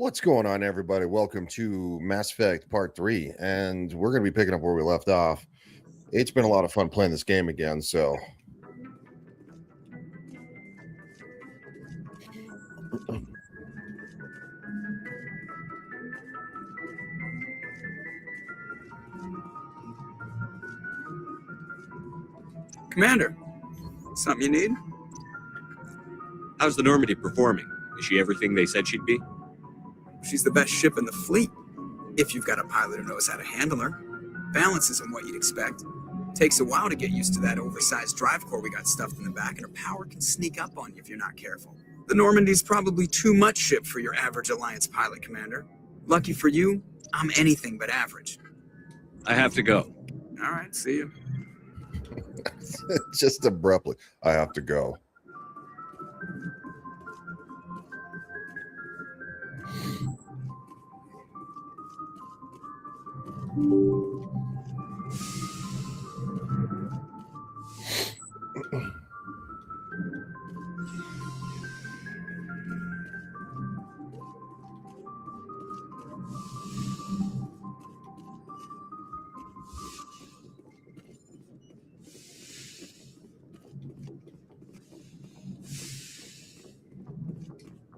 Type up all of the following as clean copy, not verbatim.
What's going on, everybody? Welcome to Mass Effect Part 3, and we're going to be picking up where we left off. It's been a lot of fun playing this game again, so... Commander, something you need? How's the Normandy performing? Is she everything they said she'd be? She's the best ship in the fleet, if you've got a pilot who knows how to handle her. Balance isn't what you'd expect. Takes a while to get used to that oversized drive core we got stuffed in the back, and her power can sneak up on you if you're not careful. The Normandy's probably too much ship for your average Alliance pilot, Commander. Lucky for you, I'm anything but average. I have to go. All right, see you. Just abruptly, I have to go.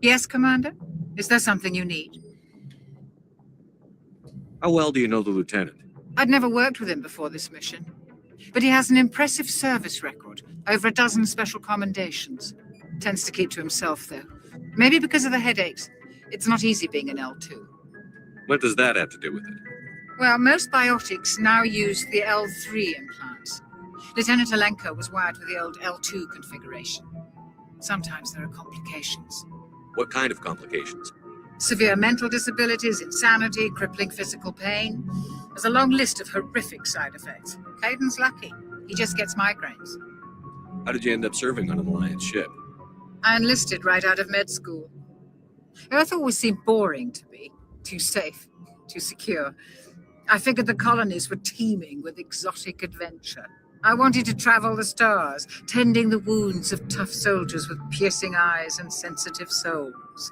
Yes, Commander? Is there something you need? How well do you know the lieutenant? I'd never worked with him before this mission, but he has an impressive service record, over a dozen special commendations. Tends to keep to himself, though. Maybe because of the headaches. It's not easy being an L2. What does that have to do with it? Well, most biotics now use the L3 implants. Lieutenant Alenko was wired with the old L2 configuration. Sometimes there are complications. What kind of complications? Severe mental disabilities, insanity, crippling physical pain. There's a long list of horrific side effects. Caden's lucky. He just gets migraines. How did you end up serving on an Alliance ship? I enlisted right out of med school. Earth always seemed boring to me. Too safe, too secure. I figured the colonies were teeming with exotic adventure. I wanted to travel the stars, tending the wounds of tough soldiers with piercing eyes and sensitive souls.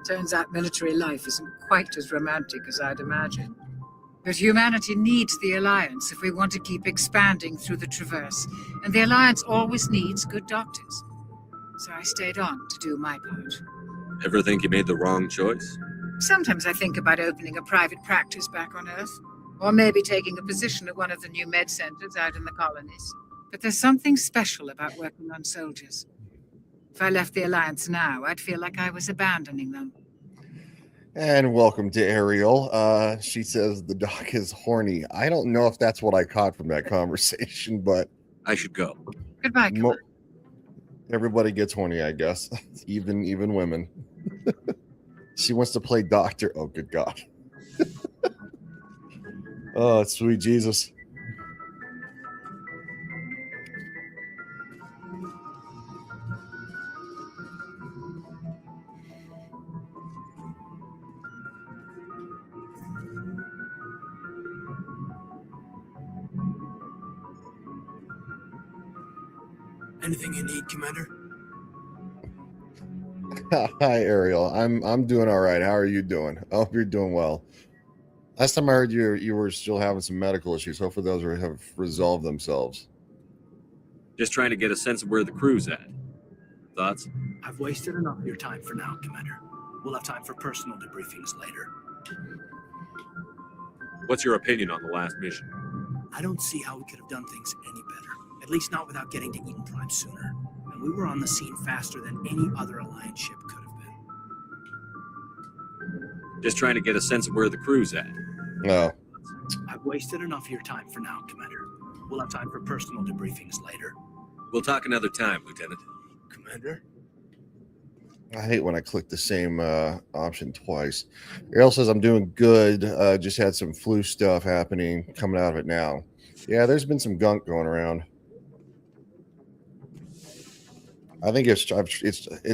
Turns out military life isn't quite as romantic as I'd imagined. But humanity needs the Alliance if we want to keep expanding through the Traverse, and the Alliance always needs good doctors. So I stayed on to do my part. Ever think you made the wrong choice? Sometimes I think about opening a private practice back on Earth, or maybe taking a position at one of the new med centers out in the colonies. But there's something special about working on soldiers. If I left the Alliance now, I'd feel like I was abandoning them. And welcome to Ariel. She says the doc is horny. I don't know if that's what I caught from that conversation, but... I should go. Goodbye, Commander. Everybody gets horny, I guess. Even women. She wants to play doctor. Oh, good God. Oh, sweet Jesus. Anything you need, Commander? Hi, Ariel. I'm doing all right. How are you doing? I hope you're doing well. Last time I heard you were still having some medical issues. Hopefully those have resolved themselves. Just trying to get a sense of where the crew's at. Thoughts? I've wasted enough of your time for now, Commander. We'll have time for personal debriefings later. What's your opinion on the last mission? I don't see how we could have done things any better. At least not without getting to Eden Prime sooner. And we were on the scene faster than any other Alliance ship could have been. Just trying to get a sense of where the crew's at. No. I've wasted enough of your time for now, Commander. We'll have time for personal debriefings later. We'll talk another time, Lieutenant. Commander? I hate when I click the same option twice. Ariel says I'm doing good. Just had some flu stuff happening, coming out of it now. Yeah, there's been some gunk going around. I think it's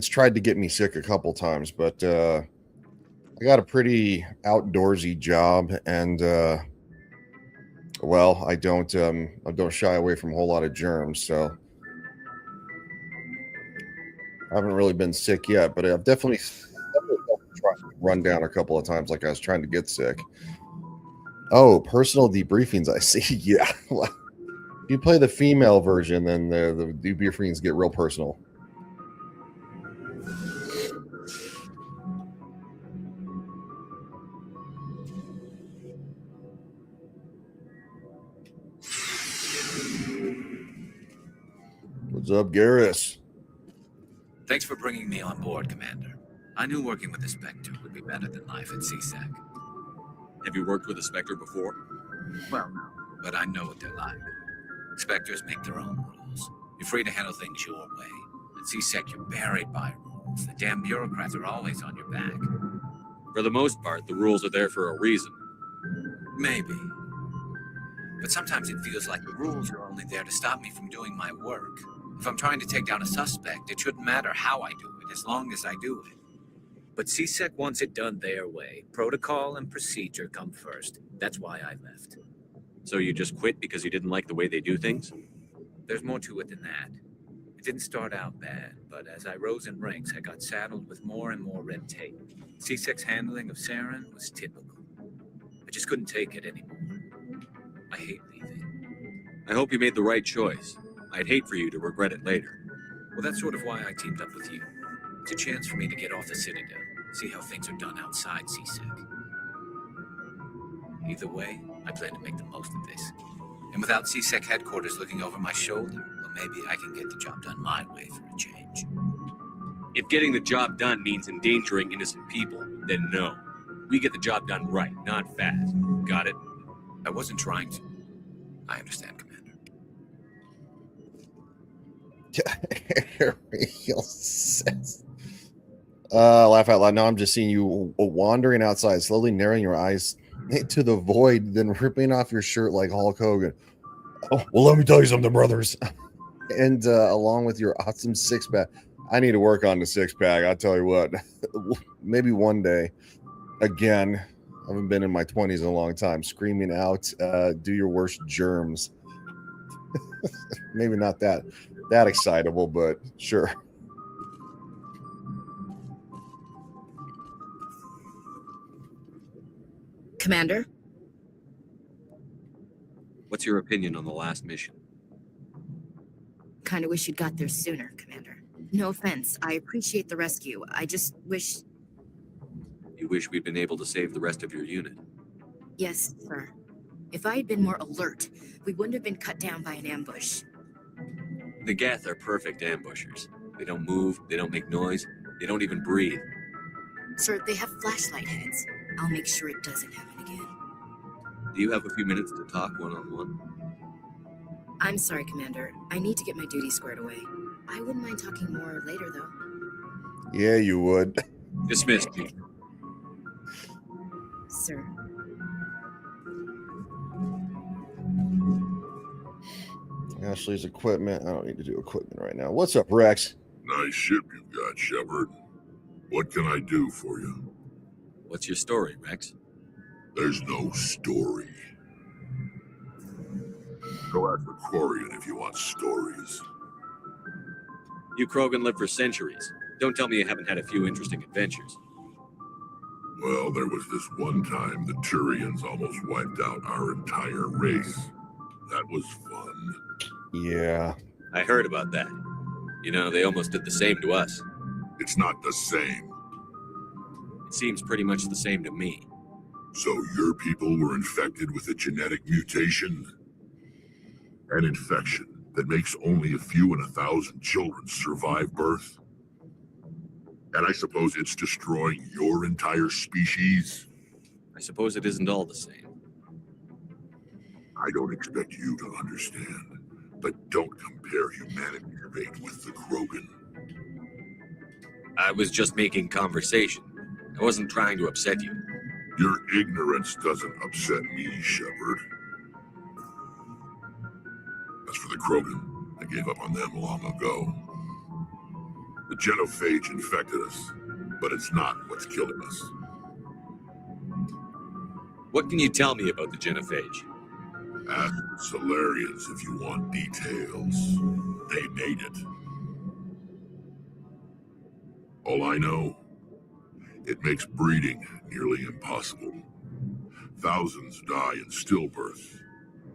tried to get me sick a couple times, but I got a pretty outdoorsy job, and well, I don't shy away from a whole lot of germs, so I haven't really been sick yet, but I've definitely felt run down a couple of times like I was trying to get sick. Oh, personal debriefings. I see. Yeah. If you play the female version, then the debriefings get real personal. What's up, Garrus? Thanks for bringing me on board, Commander. I knew working with the Spectre would be better than life at CSEC. Have you worked with a Spectre before? Well, no, but I know what they're like. Spectres make their own rules. You're free to handle things your way. At CSEC, you're buried by rules. The damn bureaucrats are always on your back. For the most part, the rules are there for a reason. Maybe. But sometimes it feels like the rules are only there to stop me from doing my work. If I'm trying to take down a suspect, it shouldn't matter how I do it, as long as I do it. But CSEC wants it done their way. Protocol and procedure come first. That's why I left. So you just quit because you didn't like the way they do things? There's more to it than that. It didn't start out bad, but as I rose in ranks, I got saddled with more and more red tape. CSEC's handling of Saren was typical. I just couldn't take it anymore. I hate leaving. I hope you made the right choice. I'd hate for you to regret it later. Well, that's sort of why I teamed up with you. It's a chance for me to get off the Citadel, see how things are done outside CSEC. Either way, I plan to make the most of this. And without CSEC headquarters looking over my shoulder, well, maybe I can get the job done my way for a change. If getting the job done means endangering innocent people, then no. We get the job done right, not fast. Got it? I wasn't trying to. I understand, Commander. Ariel says. Laugh out loud. No, I'm just seeing you wandering outside, slowly narrowing your eyes to the void, then ripping off your shirt like Hulk Hogan. Oh, well, let me tell you something, brothers. And along with your awesome six-pack. I need to work on the six-pack. I'll tell you what. Maybe one day. Again, I haven't been in my 20s in a long time. Screaming out, do your worst, germs. Maybe not that excitable, but sure. Commander? What's your opinion on the last mission? Kinda wish you'd got there sooner, Commander. No offense, I appreciate the rescue. I just wish... You wish we'd been able to save the rest of your unit? Yes, sir. If I had been more alert, we wouldn't have been cut down by an ambush. The Geth are perfect ambushers. They don't move, they don't make noise, they don't even breathe. Sir, they have flashlight heads. I'll make sure it doesn't happen again. Do you have a few minutes to talk one-on-one? I'm sorry, Commander. I need to get my duty squared away. I wouldn't mind talking more later, though. Yeah, you would. Dismissed, Chief. Sir. Ashley's equipment. I don't need to do equipment right now. What's up, Rex? Nice ship you've got, Shepard. What can I do for you? What's your story, Rex? There's no story. Go ask the Quarian if you want stories. You Krogan lived for centuries. Don't tell me you haven't had a few interesting adventures. Well, there was this one time the Turians almost wiped out our entire race. That was fun. Yeah. I heard about that. You know, they almost did the same to us. It's not the same. It seems pretty much the same to me. So your people were infected with a genetic mutation? An infection that makes only a few in 1,000 children survive birth? And I suppose it's destroying your entire species? I suppose it isn't all the same. I don't expect you to understand, but don't compare humanity fate with the Krogan. I was just making conversation. I wasn't trying to upset you. Your ignorance doesn't upset me, Shepard. As for the Krogan, I gave up on them long ago. The genophage infected us, but it's not what's killing us. What can you tell me about the genophage? Ask the Solarians if you want details. They made it. All I know It makes breeding nearly impossible. Thousands die in stillbirth,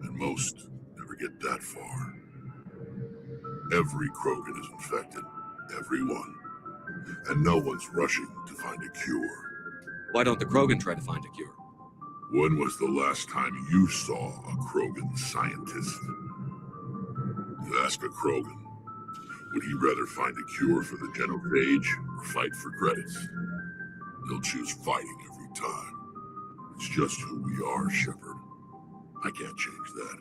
and most never get that far. Every Krogan is infected, everyone, and no one's rushing to find a cure. Why don't the Krogan try to find a cure? When was the last time you saw a Krogan scientist? Ask a Krogan. Would he rather find a cure for the genophage or fight for credits? He'll choose fighting every time. It's just who we are, Shepard. I can't change that.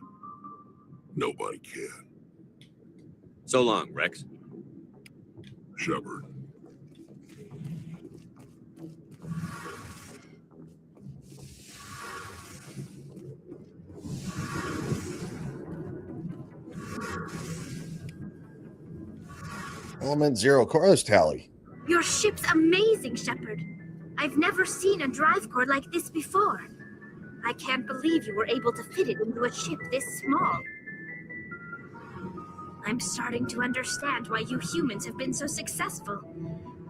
Nobody can. So long, Rex. Shepard. Element 0 chorus tally. Your ship's amazing, Shepard. I've never seen a drive core like this before. I can't believe you were able to fit it into a ship this small. I'm starting to understand why you humans have been so successful.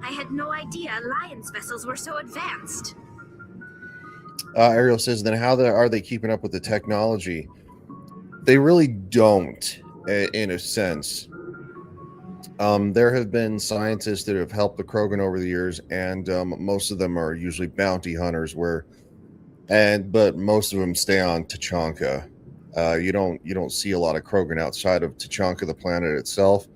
I had no idea Alliance vessels were so advanced. Ariel says, then how are they keeping up with the technology? They really don't, in a sense. There have been scientists that have helped the Krogan over the years, and most of them are usually bounty hunters. But most of them stay on Tachanka. You don't see a lot of Krogan outside of Tachanka, the planet itself.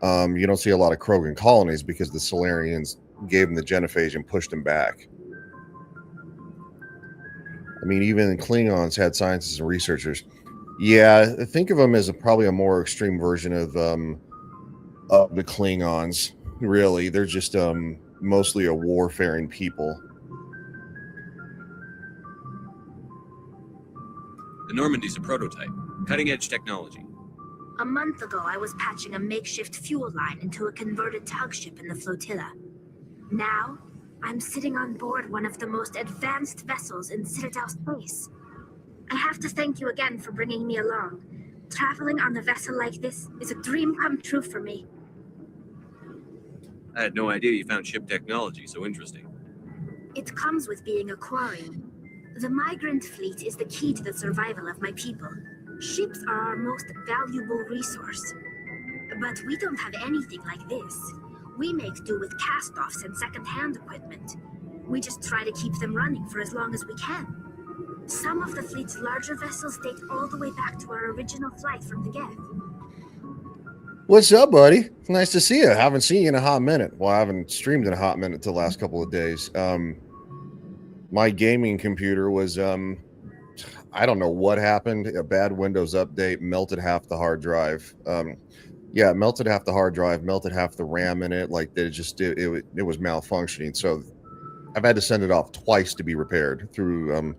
You don't see a lot of Krogan colonies because the Solarians gave them the genophage and pushed them back. I mean, even Klingons had scientists and researchers. Yeah, think of them as probably a more extreme version of the Klingons. Really, they're just mostly a warfaring people. The Normandy's a prototype. Cutting-edge technology. A month ago, I was patching a makeshift fuel line into a converted tug ship in the flotilla. Now, I'm sitting on board one of the most advanced vessels in Citadel space. I have to thank you again for bringing me along. Traveling on a vessel like this is a dream come true for me. I had no idea you found ship technology so interesting. It comes with being a quarry. The migrant fleet is the key to the survival of my people. Ships are our most valuable resource. But we don't have anything like this. We make do with cast-offs and second-hand equipment. We just try to keep them running for as long as we can. Some of the fleet's larger vessels date all the way back to our original flight from the Geth. What's up, buddy? Nice to see you. I haven't seen you in a hot minute. Well, I haven't streamed in a hot minute the last couple of days. My gaming computer was, I don't know what happened. A bad Windows update melted half the hard drive. Yeah, it melted half the hard drive, melted half the RAM in it. Like, it was malfunctioning. So I've had to send it off twice to be repaired through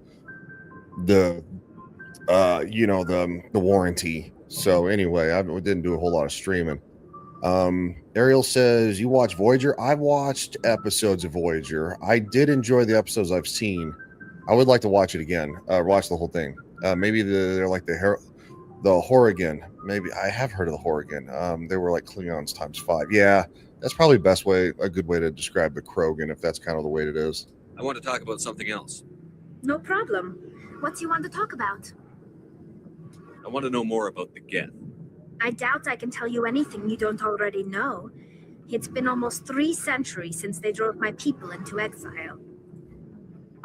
the warranty. So anyway, I didn't do a whole lot of streaming. Ariel says, you watch Voyager? I've watched episodes of Voyager. I did enjoy the episodes I've seen. I would like to watch it again, watch the whole thing. Maybe they're like the Horrigan. Maybe I have heard of the Horrigan. They were like Klingons ×5. Yeah, that's probably a good way to describe the Krogan, if that's kind of the way it is. I want to talk about something else. No problem. What do you want to talk about? I want to know more about the Geth. I doubt I can tell you anything you don't already know. It's been almost 3 centuries since they drove my people into exile.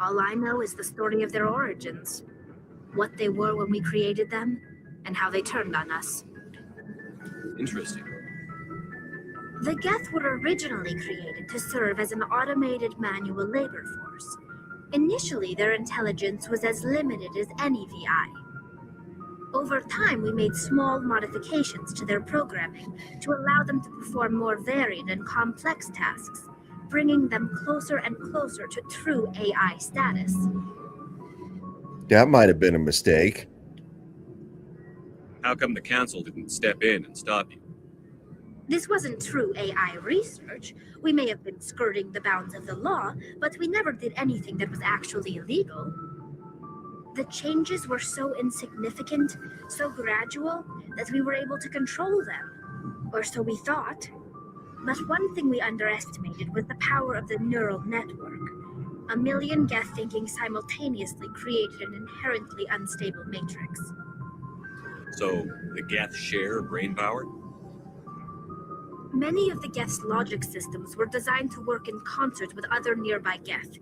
All I know is the story of their origins, what they were when we created them, and how they turned on us. Interesting. The Geth were originally created to serve as an automated manual labor force. Initially, their intelligence was as limited as any VI. Over time, we made small modifications to their programming to allow them to perform more varied and complex tasks, bringing them closer and closer to true AI status. That might have been a mistake. How come the Council didn't step in and stop you? This wasn't true AI research. We may have been skirting the bounds of the law, but we never did anything that was actually illegal. The changes were so insignificant, so gradual, that we were able to control them. Or so we thought. But one thing we underestimated was the power of the neural network. A million Geth thinking simultaneously created an inherently unstable matrix. So the Geth share brain power? Many of the Geth's logic systems were designed to work in concert with other nearby Geth.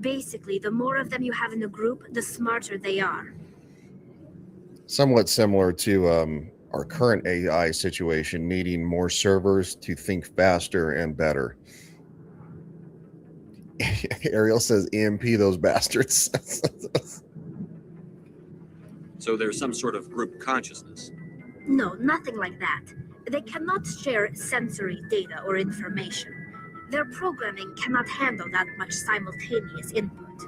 Basically, the more of them you have in a group, the smarter they are. Somewhat similar to our current AI situation, needing more servers to think faster and better. Ariel says, EMP those bastards. So there's some sort of group consciousness. No, nothing like that. They cannot share sensory data or information. Their programming cannot handle that much simultaneous input.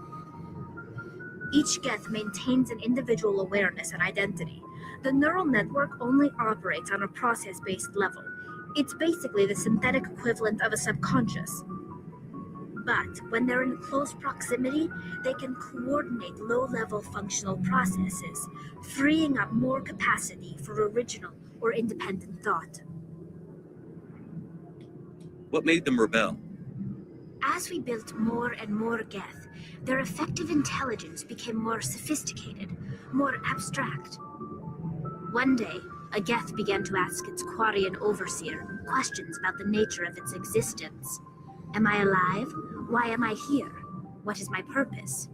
Each Geth maintains an individual awareness and identity. The neural network only operates on a process-based level. It's basically the synthetic equivalent of a subconscious. But when they're in close proximity, they can coordinate low-level functional processes, freeing up more capacity for original or independent thought. What made them rebel? As we built more and more Geth, their effective intelligence became more sophisticated, more abstract. One day, a Geth began to ask its Quarian overseer questions about the nature of its existence. Am I alive? Why am I here? What is my purpose?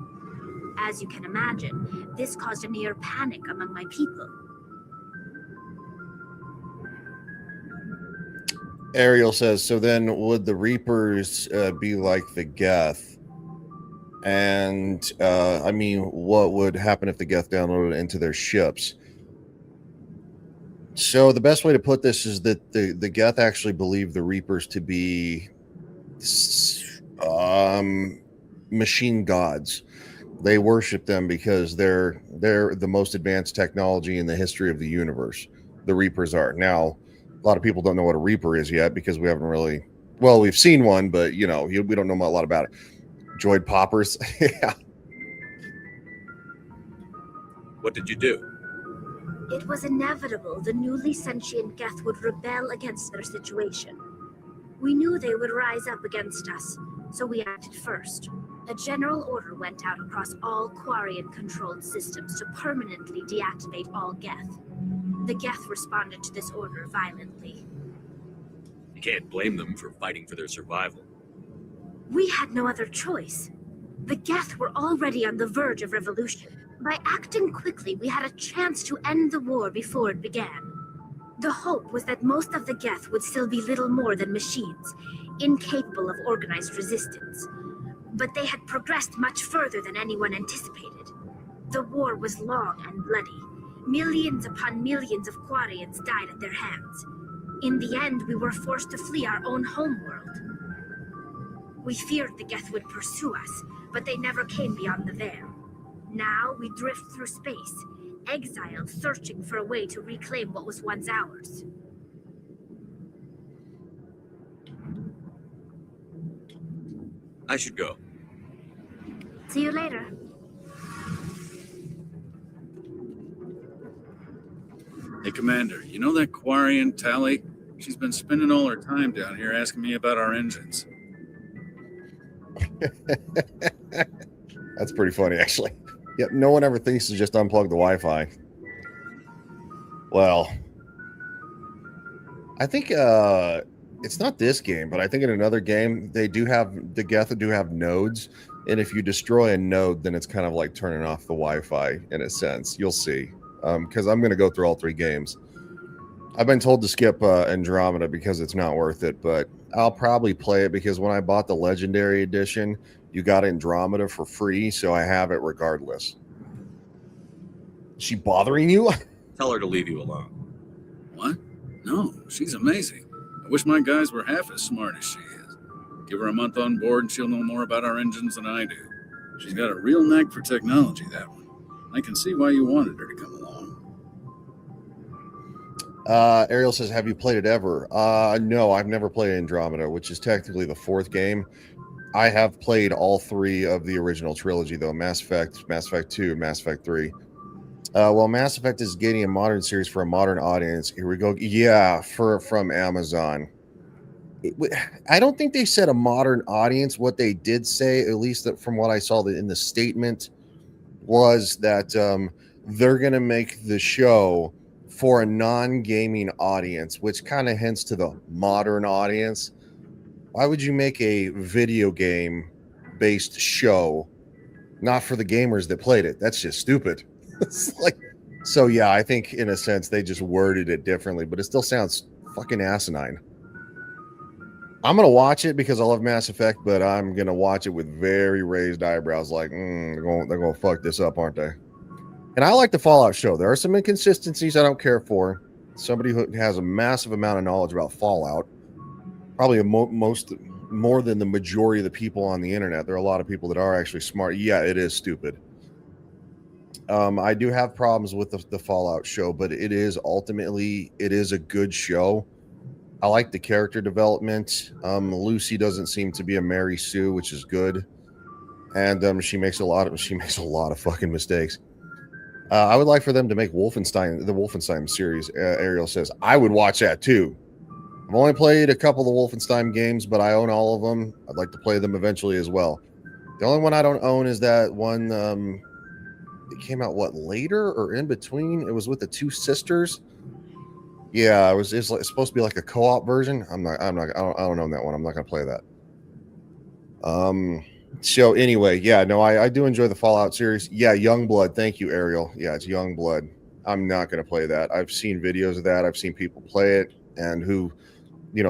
As you can imagine, this caused a near panic among my people. Ariel says, so then would the Reapers be like the Geth? And I mean, what would happen if the Geth downloaded into their ships? So the best way to put this is that the Geth actually believe the Reapers to be machine gods. They worship them because they're the most advanced technology in the history of the universe. The Reapers are. Now, a lot of people don't know what a Reaper is yet because we haven't really, well, we've seen one, but we don't know a lot about it. Droid poppers. Yeah. What did you do? It was inevitable the newly sentient Geth would rebel against their situation. We knew they would rise up against us, so we acted first. A general order went out across all Quarian-controlled systems to permanently deactivate all Geth. The Geth responded to this order violently. You can't blame them for fighting for their survival. We had no other choice. The Geth were already on the verge of revolution. By acting quickly, we had a chance to end the war before it began. The hope was that most of the Geth would still be little more than machines, incapable of organized resistance. But they had progressed much further than anyone anticipated. The war was long and bloody. Millions upon millions of Quarians died at their hands. In the end, we were forced to flee our own homeworld. We feared the Geth would pursue us, but they never came beyond the veil. Now we drift through space, exiled, searching for a way to reclaim what was once ours. I should go. See you later. Hey, Commander, you know that Quarian Tally? She's been spending all her time down here asking me about our engines. That's pretty funny, actually. Yep, no one ever thinks to just unplug the Wi-Fi. Well, I think it's not this game, but I think in another game the Geth do have nodes, and if you destroy a node, then it's kind of like turning off the Wi-Fi in a sense. You'll see, because I'm going to go through all 3 games. I've been told to skip Andromeda because it's not worth it, but I'll probably play it because when I bought the Legendary Edition, you got Andromeda for free, so I have it regardless. Is she bothering you? Tell her to leave you alone. What? No, she's amazing. I wish my guys were half as smart as she is. Give her a month on board and she'll know more about our engines than I do. She's got a real knack for technology, that one. I can see why you wanted her to come along. Ariel says, have you played it ever? No, I've never played Andromeda, which is technically the 4th game. I have played all 3 of the original trilogy, though. Mass Effect 2, Mass Effect 3. Well, Mass Effect is getting a modern series for a modern audience. Here we go. Yeah, from Amazon. I don't think they said a modern audience. What they did say, at least from what I saw in the statement, was that they're going to make the show for a non-gaming audience, which kind of hints to the modern audience. Why would you make a video game based show not for the gamers that played it? That's just stupid. It's like, so yeah, I think in a sense they just worded it differently, but it still sounds fucking asinine. I'm gonna watch it because I love Mass Effect, but I'm gonna watch it with very raised eyebrows, like they're gonna fuck this up, aren't they? And I like the Fallout show. There are some inconsistencies I don't care for. Somebody who has a massive amount of knowledge about Fallout, probably more than the majority of the people on the internet. There are a lot of people that are actually smart. Yeah, it is stupid. I do have problems with the Fallout show, but it is a good show. I like the character development. Lucy doesn't seem to be a Mary Sue, which is good, and she makes a lot of fucking mistakes. I would like for them to make the Wolfenstein series. Ariel says I would watch that too. I've only played a couple of Wolfenstein games, but I own all of them. I'd like to play them eventually as well. The only one I don't own is that one. It came out later or in between. It was with the two sisters. Yeah, it's supposed to be like a co-op version. I don't own that one. I'm not gonna play that. So anyway, yeah, no, I do enjoy the Fallout series. Yeah, Youngblood. Thank you, Ariel. Yeah, it's Youngblood. I'm not gonna play that. I've seen videos of that. I've seen people play it, and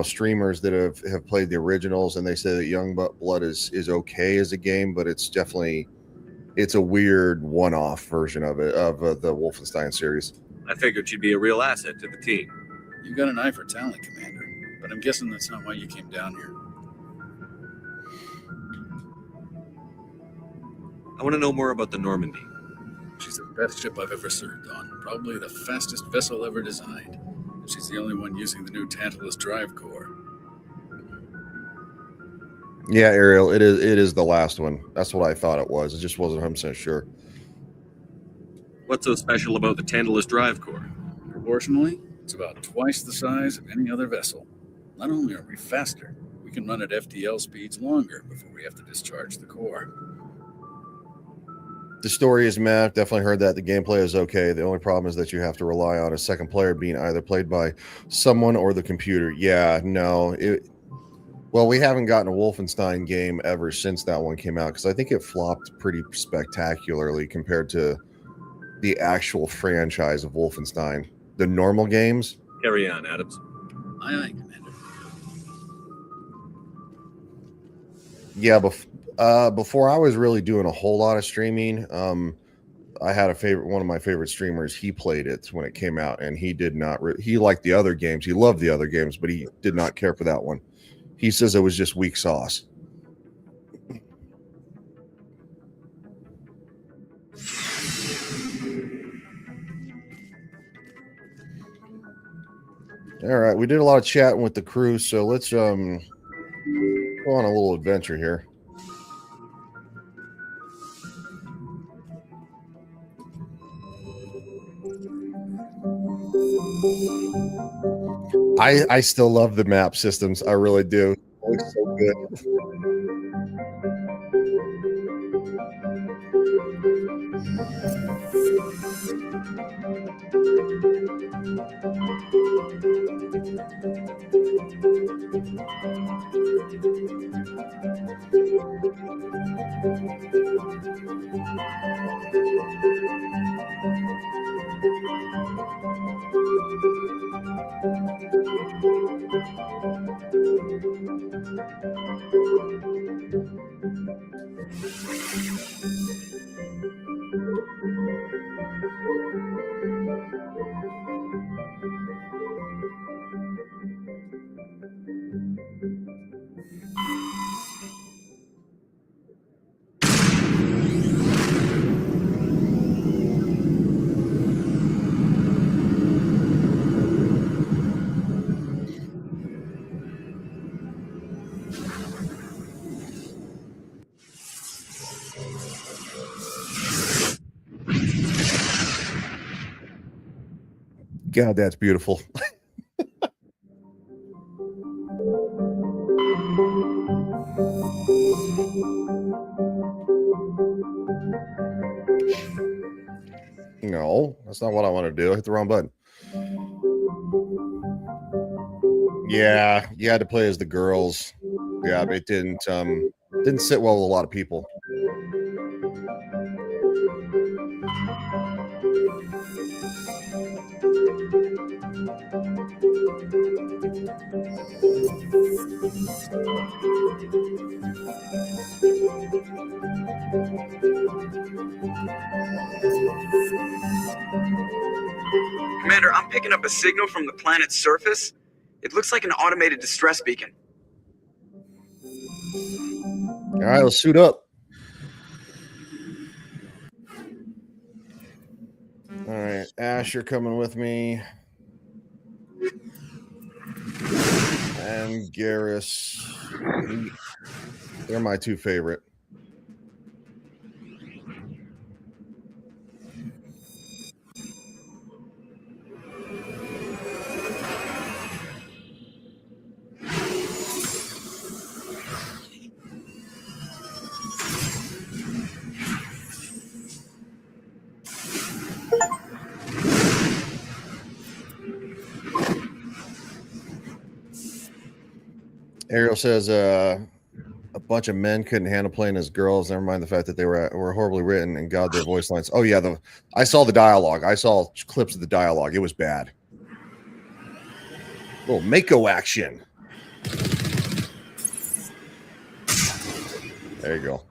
streamers that have played the originals, and they say that Youngblood is okay as a game, but it's a weird one-off version of the Wolfenstein series. I figured you'd be a real asset to the team. You got an eye for talent, Commander, but I'm guessing that's not why you came down here. I want to know more about the Normandy. She's the best ship I've ever served on, probably the fastest vessel ever designed. And she's the only one using the new Tantalus drive core. Yeah, Ariel, it is the last one. That's what I thought it was. It just wasn't 100% sure. What's so special about the Tantalus drive core? Proportionally, it's about twice the size of any other vessel. Not only are we faster, we can run at FTL speeds longer before we have to discharge the core. The story is meh. Definitely heard that. The gameplay is okay. The only problem is that you have to rely on a second player being either played by someone or the computer. Yeah, no. Well, we haven't gotten a Wolfenstein game ever since that one came out, because I think it flopped pretty spectacularly compared to the actual franchise of Wolfenstein. The normal games. Carry on, Adams. Aye, aye, Commander. Yeah, before I was really doing a whole lot of streaming, I had one of my favorite streamers. He played it when it came out, and he did not. He liked the other games. He loved the other games, but he did not care for that one. He says it was just weak sauce. All right, we did a lot of chatting with the crew, so let's go on a little adventure here. I still love the map systems. I really do. It's so good. God, that's beautiful. No, that's not what I want to do. I hit the wrong button. Yeah, you had to play as the girls. Yeah, but it didn't sit well with a lot of people. Commander, I'm picking up a signal from the planet's surface. It looks like an automated distress beacon. All right, let's suit up. All right, Ash, you're coming with me. And Garrus. They're my two favorite. Ariel says a bunch of men couldn't handle playing as girls. Never mind the fact that they were horribly written and God, their voice lines. Oh yeah, I saw the dialogue. I saw clips of the dialogue. It was bad. Little Mako action. There you go.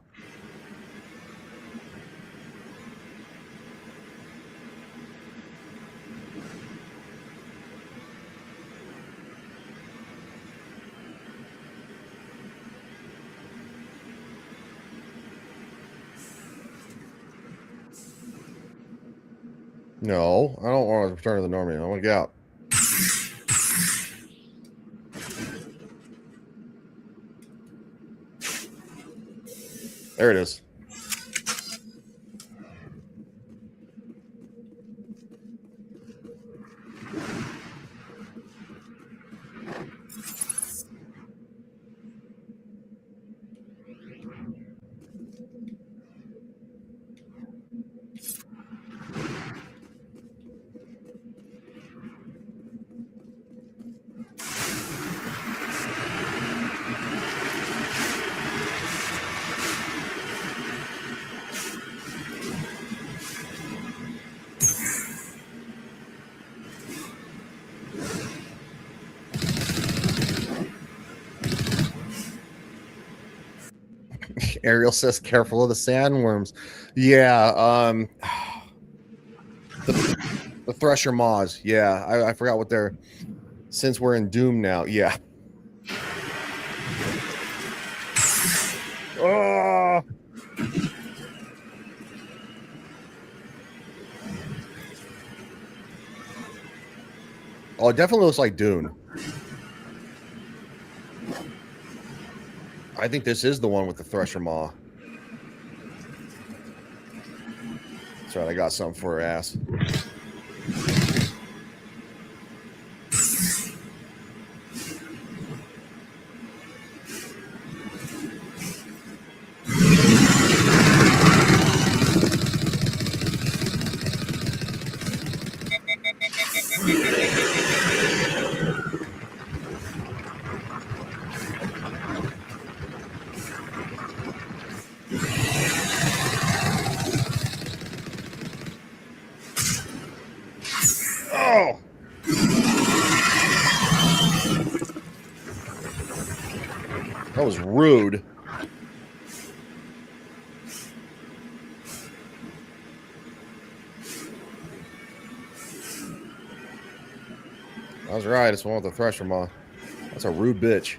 No, I don't want to return to the normie. I want to get out. There it is. Ariel says, "Careful of the sandworms." Yeah, the Thresher Maws. Yeah, I forgot what they're. Since we're in Doom now, yeah. Oh. Oh, it definitely looks like Dune. I think this is the one with the Thresher Maw. That's right, I got something for her ass. Oh! That was rude. I was right. It's the one with the Thresher Maw. That's a rude bitch.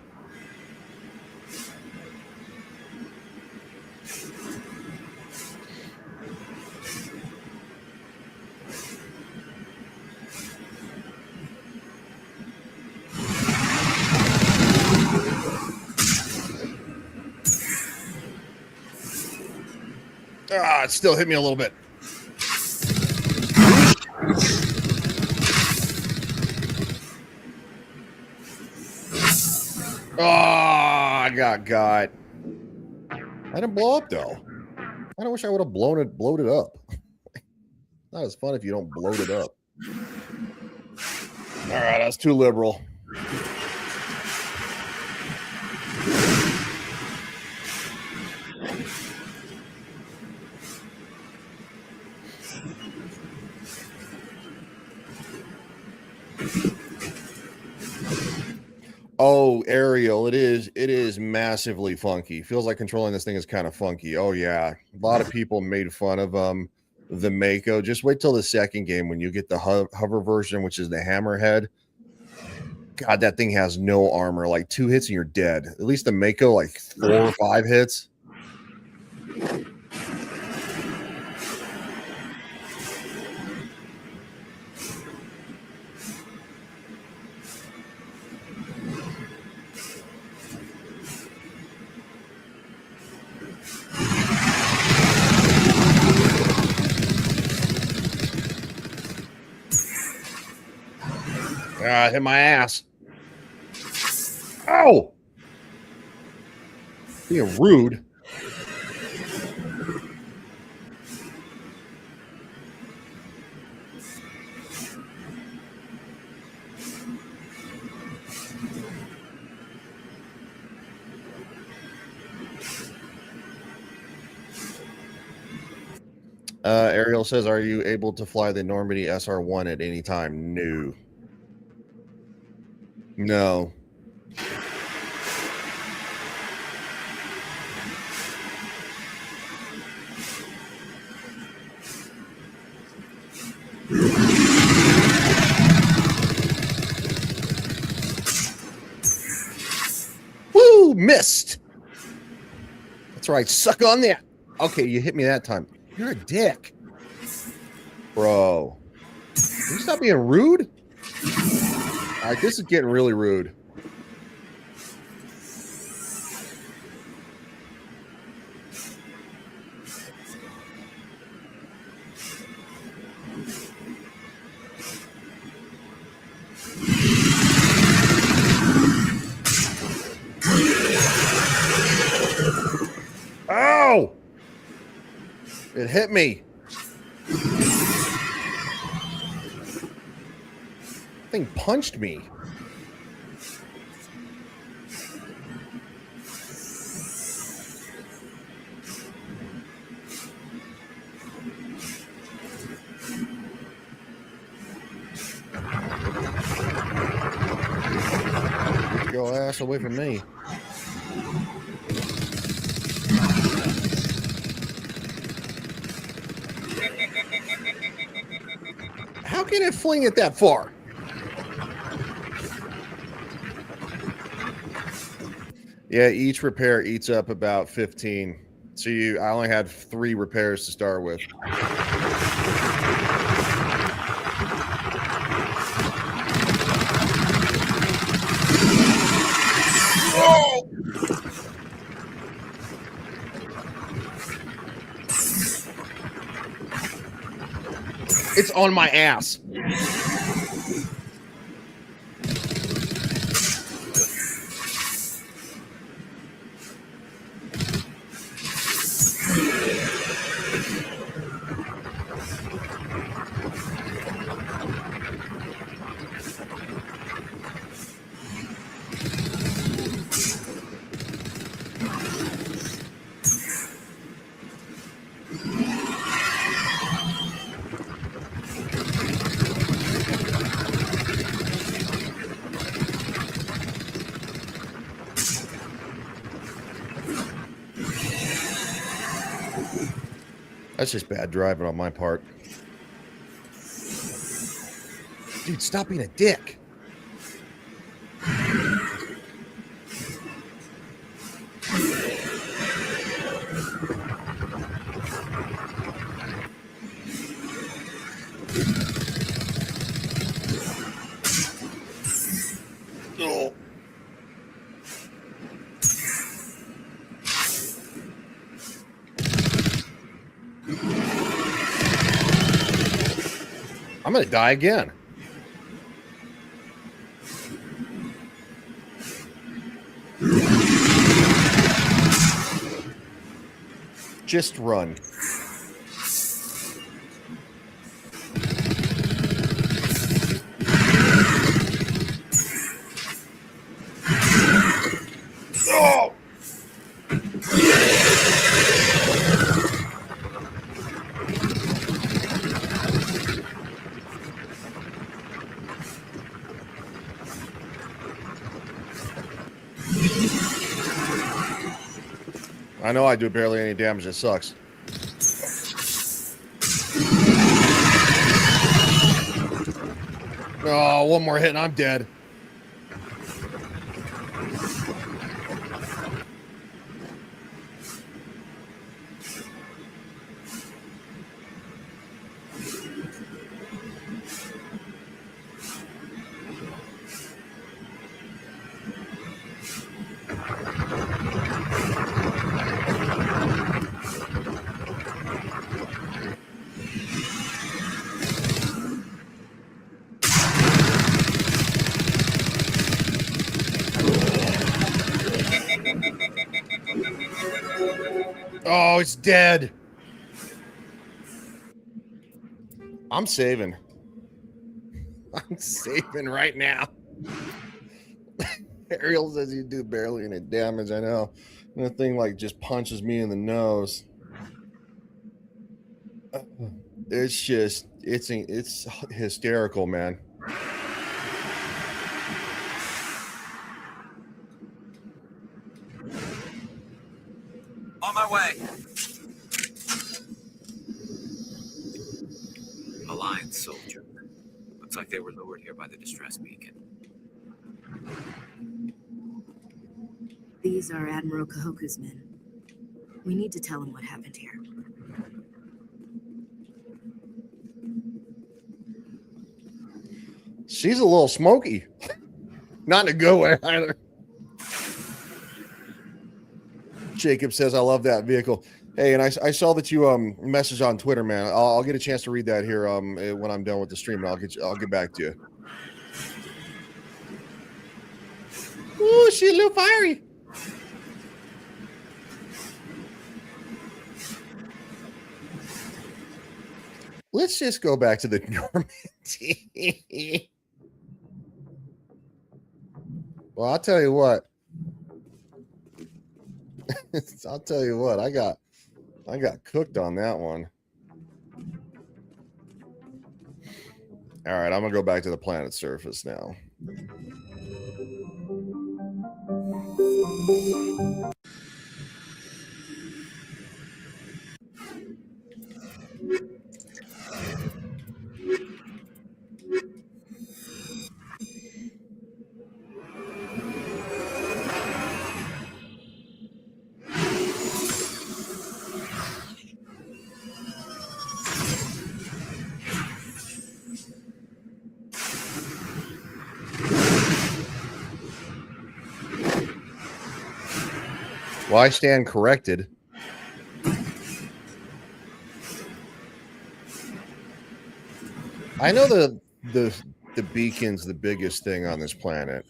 Ah, it still hit me a little bit. Oh, I got. I didn't blow up though. I wish I would have blowed it up. Not as fun if you don't bloat it up. All right, that's too liberal. Oh, Ariel, it is massively funky. Feels like controlling this thing is kind of funky. Oh yeah, a lot of people made fun of the Mako. Just wait till the second game when you get the hover version, which is the hammerhead. God, that thing has no armor. Like 2 hits and you're dead. At least the Mako, like 4 or 5 hits. Hit my ass. Ow! Being rude. Ariel says, are you able to fly the Normandy SR-1 at any time? No. No. Woo! Missed. That's right. Suck on that. Okay, you hit me that time. You're a dick. Bro. Can you stop being rude? All right, this is getting really rude. Ow! It hit me. Thing punched me. Get your ass away from me. How can it fling it that far? Yeah, each repair eats up about 15. So I only had 3 repairs to start with. Oh! It's on my ass. That's just bad driving on my part. Dude, stop being a dick. Oh. I'm gonna die again. Just run. Oh! I know I do barely any damage. It sucks. Oh, one more hit and I'm dead. Oh, it's dead. I'm saving. I'm saving right now. Ariel says you do barely any damage. I know. And the thing like just punches me in the nose. It's just it's hysterical, man. On my way. Alliance soldier. Looks like they were lured here by the distress beacon. These are Admiral Kahoku's men. We need to tell him what happened here. She's a little smoky. Not in a good way either. Jacob says, I love that vehicle. Hey, and I saw that you messaged on Twitter, man. I'll get a chance to read that here when I'm done with the stream, and I'll get back to you. Ooh, she's a little fiery. Let's just go back to the Normandy. Well, I'll tell you what. I'll tell you what. I got cooked on that one. All right, I'm gonna go back to the planet's surface now. Well, I stand corrected. I know the beacon's the biggest thing on this planet.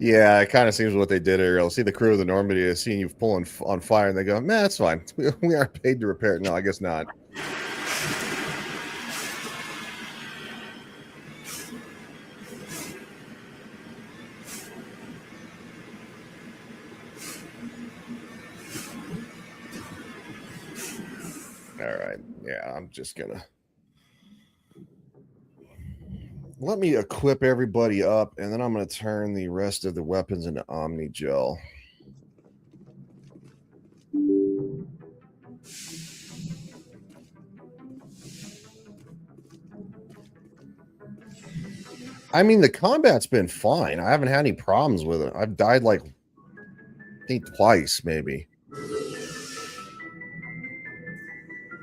Yeah, it kind of seems what they did, Ariel. See the crew of the Normandy is seeing you pulling on fire, and they go, "Man, that's fine. We aren't paid to repair it." No, I guess not. All right. Yeah, I'm just gonna Let me equip everybody up, and then I'm going to turn the rest of the weapons into Omni Gel. I mean, the combat's been fine. I haven't had any problems with it. I've died like, I think twice, maybe.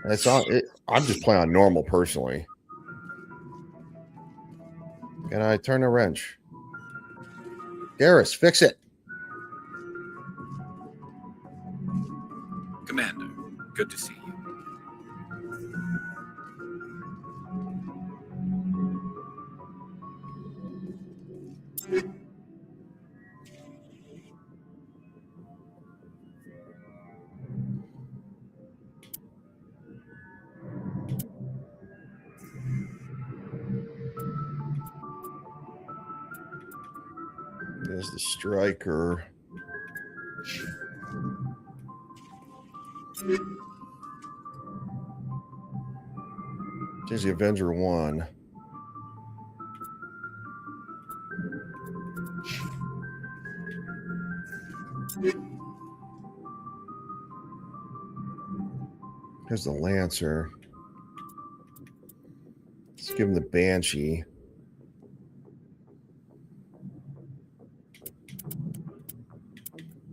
It's on. I'm just playing on normal personally. Can I turn the wrench? Garrus, fix it. Commander, good to see you. There's the striker. There's the Avenger 1. Here's the Lancer. Let's give him the Banshee.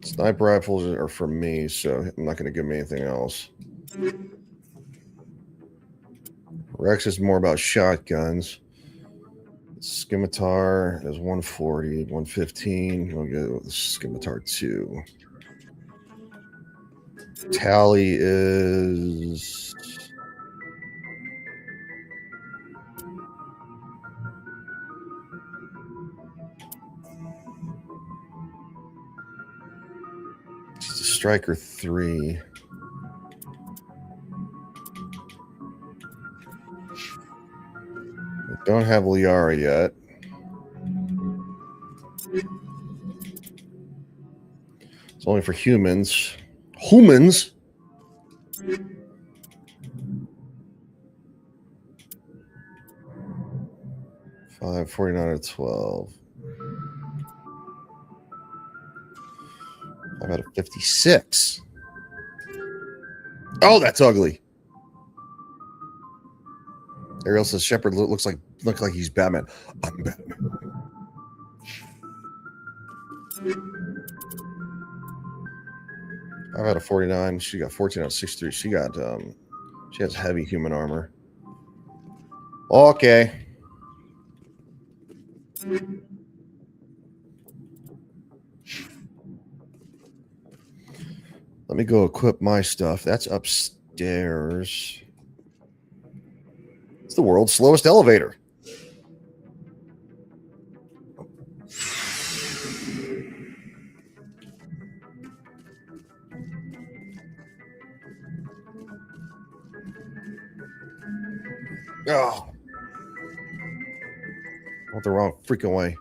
Sniper rifles are for me, so I'm not going to give him anything else. Rex is more about shotguns. Scimitar is 140, 115. We'll go with Scimitar 2. Tally is... It's a Striker 3. Don't have Liara yet. It's only for humans. Humans? Five 49 out of 12. I've had a 56. Oh, that's ugly. Ariel says Shepard looks like he's Batman. I'm Batman. I've had a 49. She got 14 out of 63. She got she has heavy human armor. Okay. Let me go equip my stuff. That's upstairs. It's the world's slowest elevator. Oh. Went the wrong freaking way.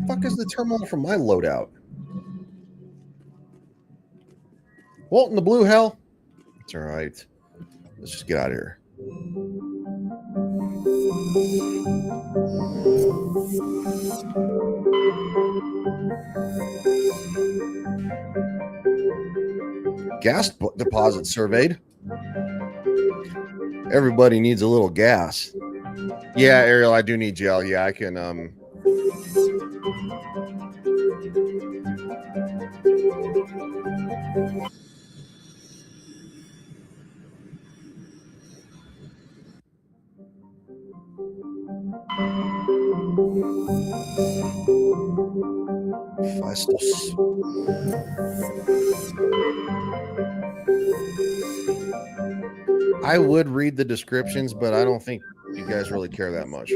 Fuck is the terminal from my loadout? Walt in the blue hell? It's all right. Let's just get out of here. Gas deposit surveyed. Everybody needs a little gas. Yeah, Ariel, I do need gel. Yeah, I can Fastos. I would read the descriptions, but I don't think you guys really care that much.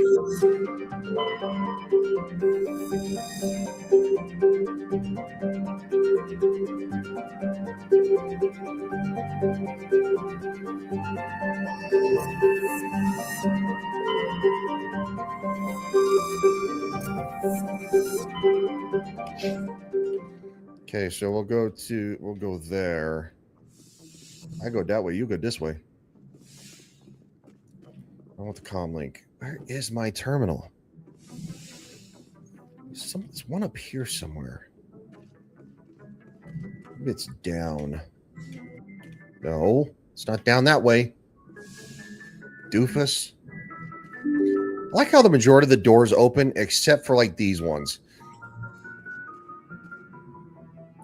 Okay, so we'll go there. I go that way, you go this way. I want the comm link. Where is my terminal? There's one up here somewhere. Maybe it's down. No, it's not down that way. Doofus. I like how the majority of the doors open except for like these ones.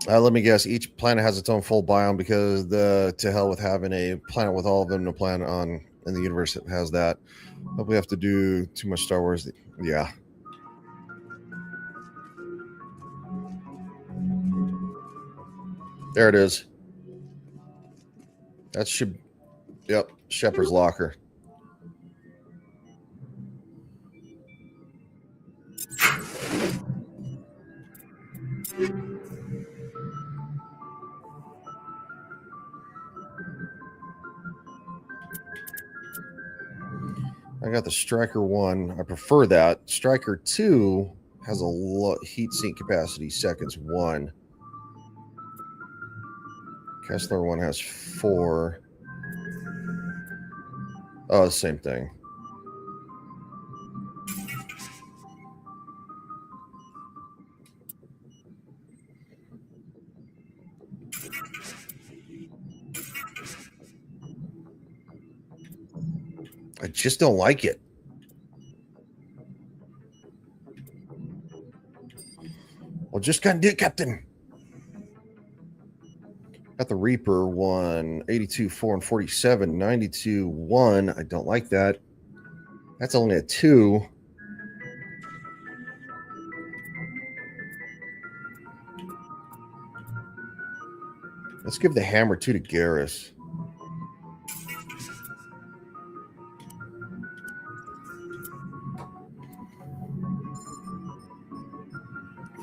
Let me guess. Each planet has its own full biome because to hell with having a planet with all of them to planet on in the universe that has that. Hope we have to do too much Star Wars. Yeah. There it is. That should. Yep. Shepard's locker. I got the Striker 1. I prefer that. Striker 2 has a heat sink capacity seconds 1. Kessler 1 has 4. Oh, same thing. I just don't like it. Well, just can't do it, Captain. Got the Reaper 1, 82, 4, and 47, 92, 1. I don't like that. That's only a 2. Let's give the Hammer 2 to Garrus.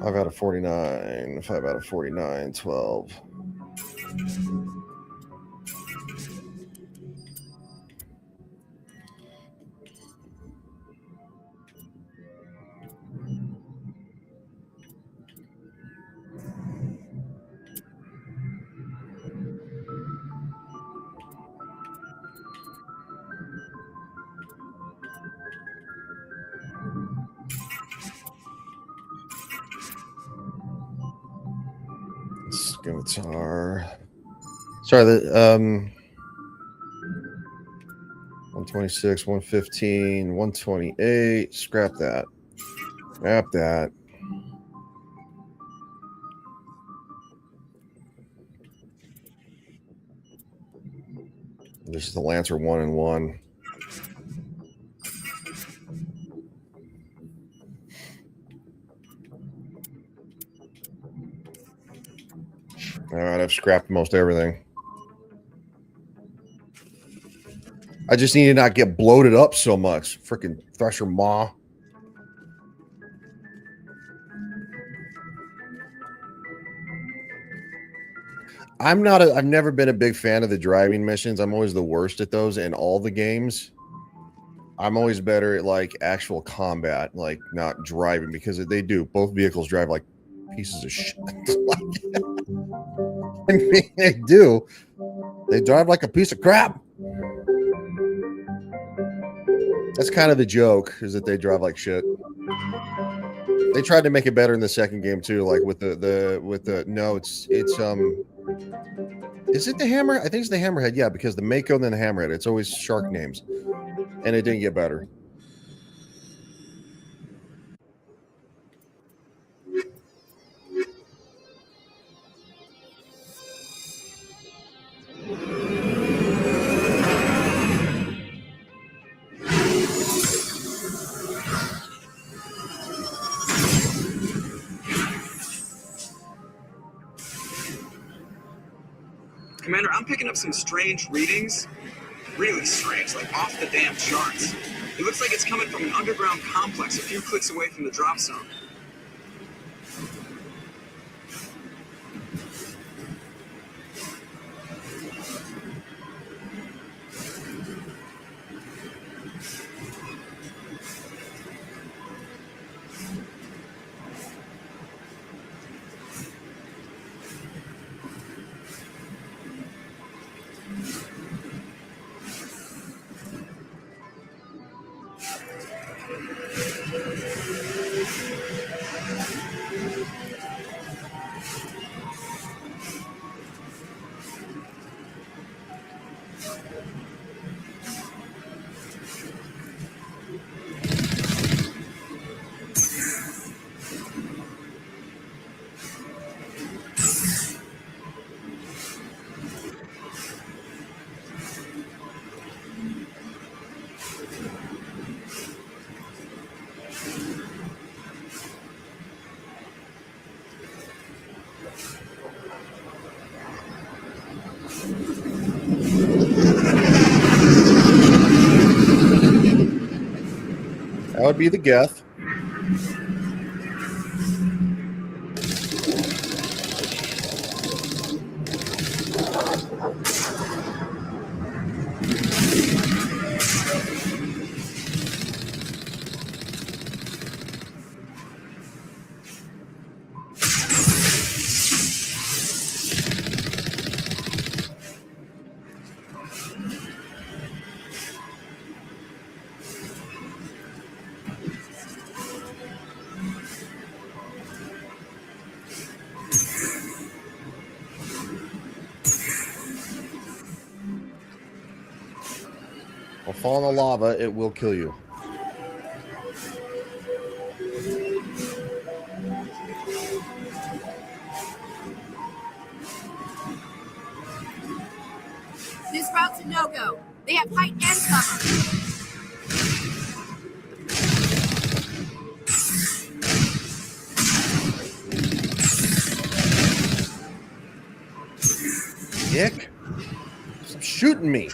Five out of 49, 5 out of 49, 12. Scimitar. Sorry, the 126, 115, 128. Scrap that. Scrap that. This is the Lancer 1 and 1. All right, I've scrapped most everything. I just need to not get bloated up so much. Freaking Thresher Maw. I've never been a big fan of the driving missions. I'm always the worst at those in all the games. I'm always better at like actual combat, like not driving, because they do. Both vehicles drive like pieces of shit. I mean, they do. They drive like a piece of crap. That's kind of the joke, is that they drive like shit. They tried to make it better in the second game too, like with the no, it's is it the Hammer? I think it's the Hammerhead, yeah, because the Mako and then the Hammerhead, it's always shark names. And it didn't get better. Commander, I'm picking up some strange readings. Really strange, like off the damn charts. It looks like it's coming from an underground complex a few clicks away from the drop zone. That would be the Geth. Or fall in the lava, it will kill you. This route's a no-go. They have height and cover. Dick, stop shooting me.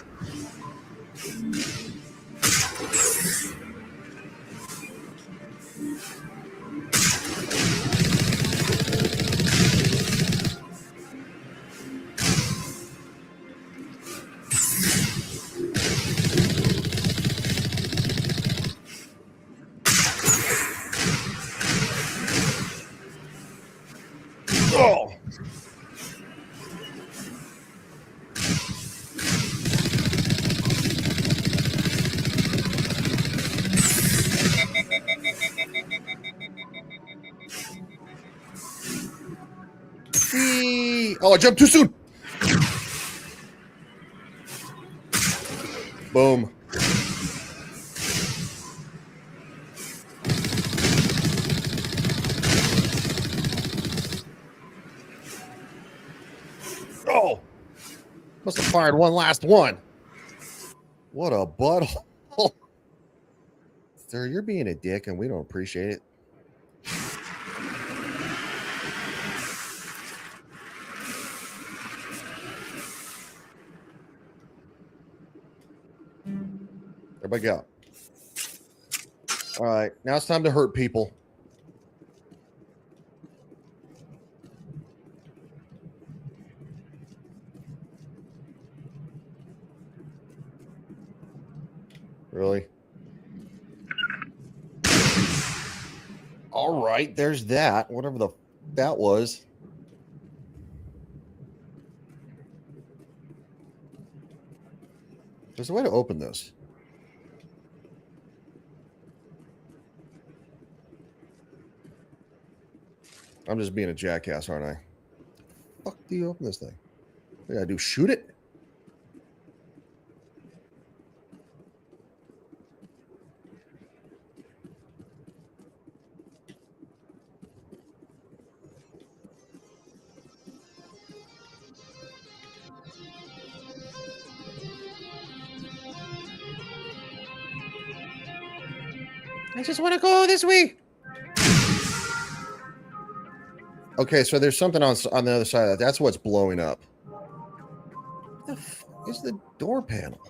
Oh. Oh, I jumped too soon. Boom. Oh, must have fired one last one. What a butthole. Sir, you're being a dick and we don't appreciate it. Everybody go. All right, now it's time to hurt people. Really? All right, there's that. Whatever that was. There's a way to open this. I'm just being a jackass, aren't I? Fuck do you open this thing? What do I do? Shoot it? I just want to go this way. Okay, so there's something on the other side of that. That's what's blowing up. What the fuck is the door panel?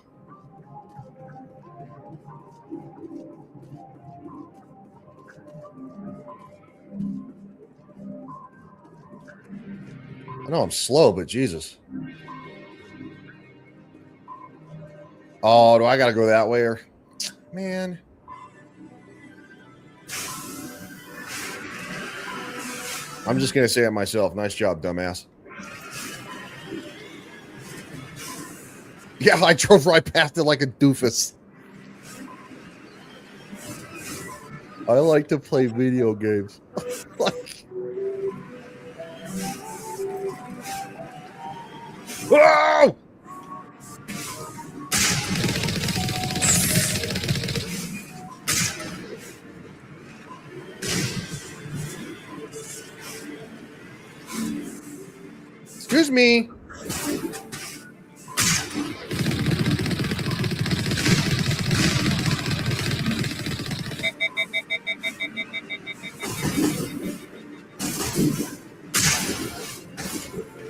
I know I'm slow, but Jesus. Oh, do I got to go that way? Or man. I'm just going to say it myself. Nice job, dumbass. Yeah, I drove right past it like a doofus. I like to play video games. Like, whoa! Excuse me.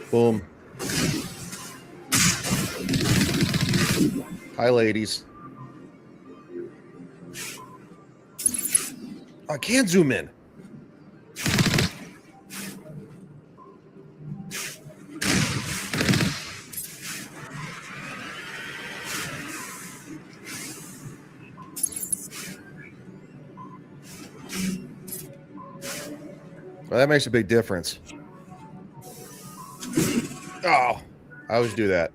Boom. Hi, ladies. I can't zoom in. Well, that makes a big difference. Oh, I always do that.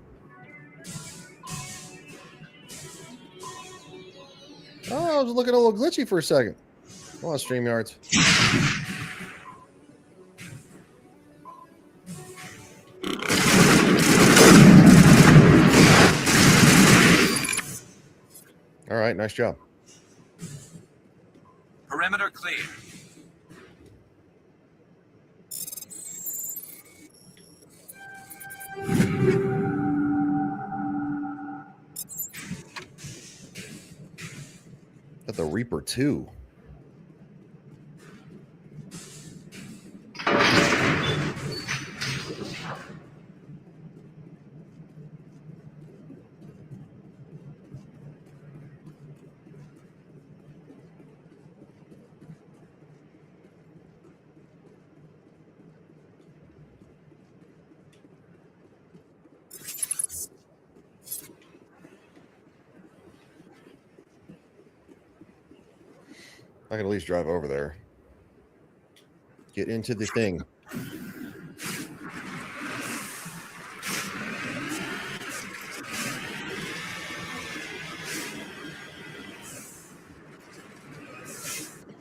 Oh, I was looking a little glitchy for a second. Come on, StreamYards. All right, nice job. Perimeter clear. Got the Reaper 2. I can at least drive over there. Get into the thing.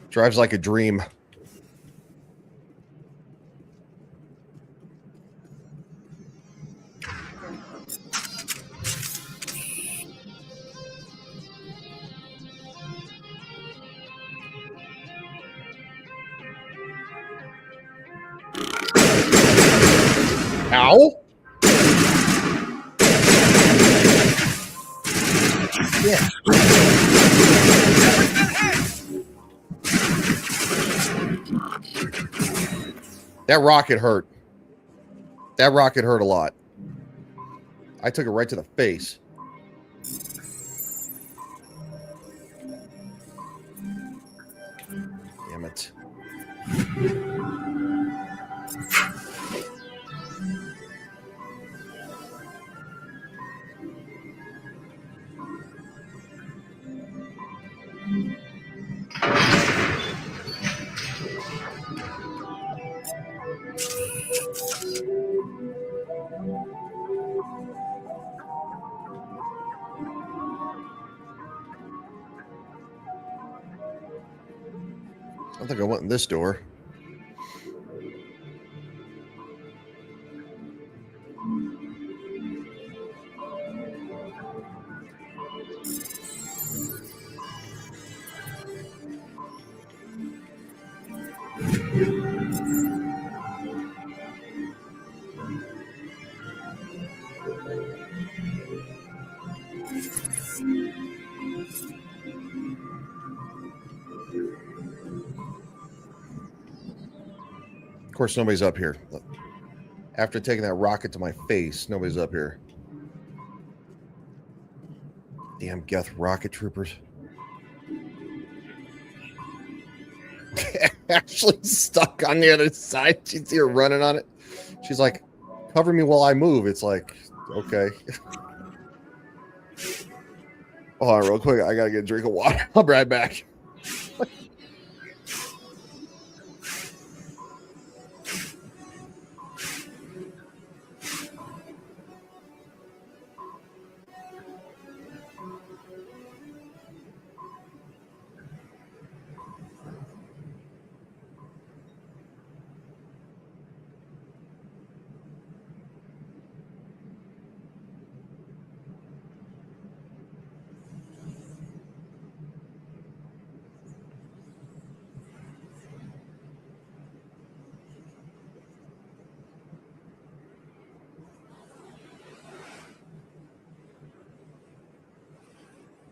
Drives like a dream. Ow! Yeah. That rocket hurt. That rocket hurt a lot. I took it right to the face. Damn it. I think I went in this door. Of course, nobody's up here. Look. After taking that rocket to my face, nobody's up here. Damn Geth rocket troopers. Ashley's stuck on the other side. She's here running on it. She's like, cover me while I move. It's like, okay. Hold on real quick. I got to get a drink of water. I'll be right back.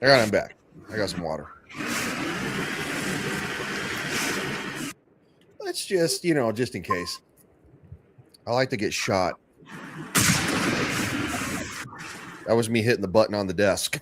All right, I'm back. I got some water. Let's just, just in case. I like to get shot. That was me hitting the button on the desk.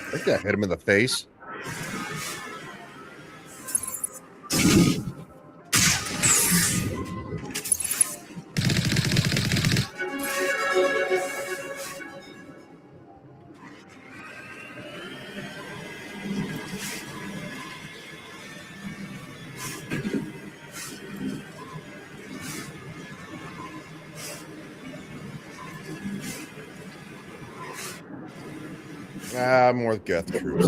I think I hit him in the face. More with Geth troops.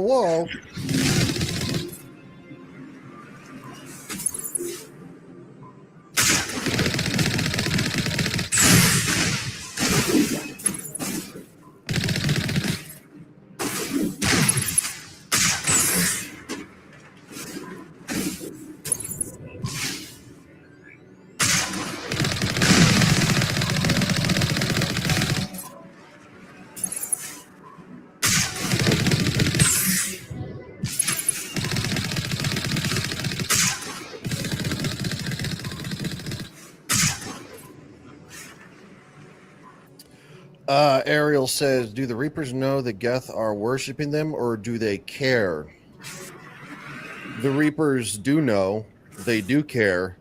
Whoa. Ariel says, do the Reapers know the Geth are worshiping them, or do they care? The Reapers do know, they do care,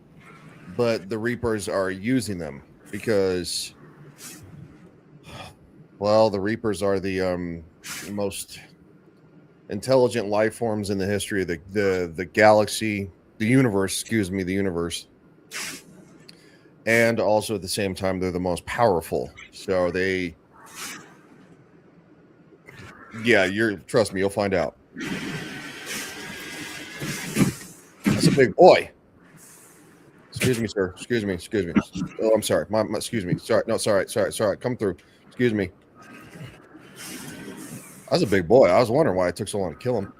but the Reapers are using them because, well, the Reapers are the most intelligent life forms in the history of the galaxy, the universe, the universe. And also at the same time, they're the most powerful. So trust me, you'll find out. That's a big boy. Excuse me, sir. Excuse me. Oh, I'm sorry. Excuse me. Sorry. No, sorry. Come through. Excuse me. That's a big boy. I was wondering why it took so long to kill him.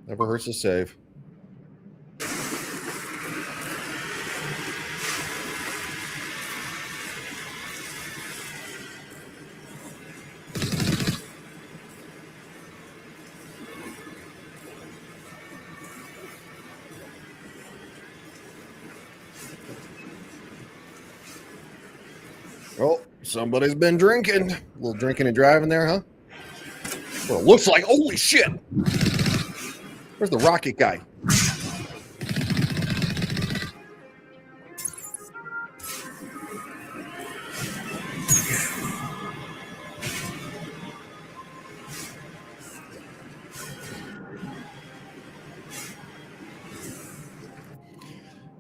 Never hurts to save. Oh, somebody's been drinking. A little drinking and driving there, huh? Well, it looks like, holy shit. Where's the rocket guy?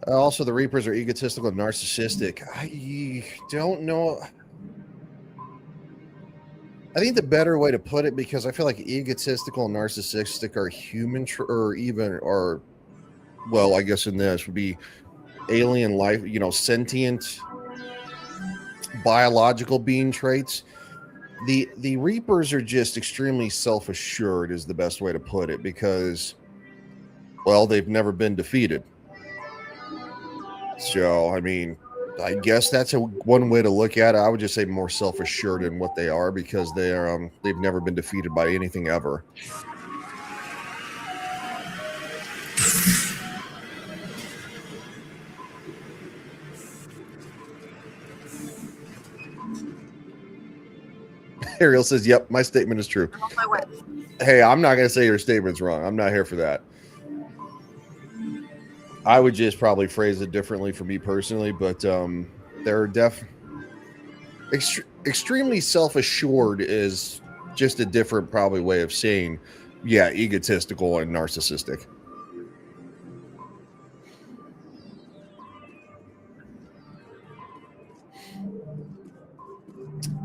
Also, the Reapers are egotistical and narcissistic. I don't know. I think the better way to put it, because I feel like egotistical and narcissistic are human, well, I guess in this would be alien life, sentient. biological being traits. The Reapers are just extremely self-assured is the best way to put it, because, well, they've never been defeated. So, I mean, I guess that's one way to look at it. I would just say more self-assured in what they are, because they've never been defeated by anything ever. Ariel says, "Yep, my statement is true." I'm on my way. Hey, I'm not going to say your statement's wrong. I'm not here for that. I would just probably phrase it differently for me personally, but they're extremely self-assured is just a different probably way of saying, yeah, egotistical and narcissistic.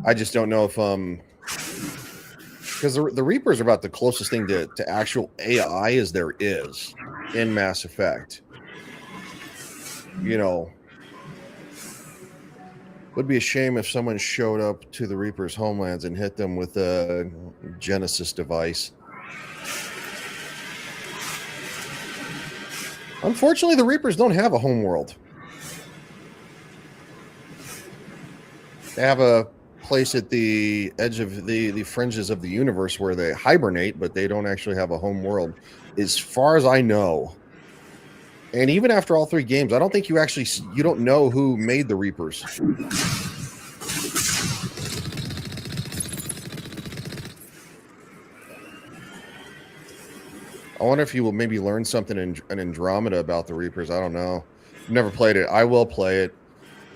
I just don't know if because the Reapers are about the closest thing to actual AI as there is in Mass Effect. You know, would be a shame if someone showed up to the Reapers' homelands and hit them with a Genesis device. Unfortunately, the Reapers don't have a home world. They have a place at the edge of the fringes of the universe where they hibernate, but they don't actually have a home world, as far as I know. And even after all 3 games, I don't think you don't know who made the Reapers. I wonder if you will maybe learn something in Andromeda about the Reapers. I don't know. I've never played it. I will play it.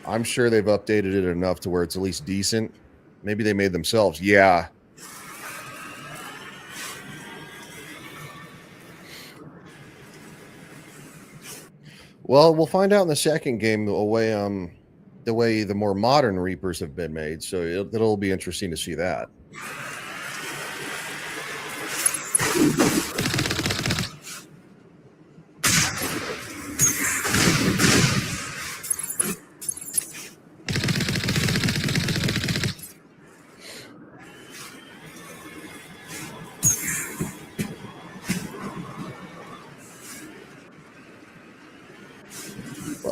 I'm sure they've updated it enough to where it's at least decent. Maybe they made themselves. Yeah. Well, we'll find out in the second game the way the more modern Reapers have been made. So it'll be interesting to see that.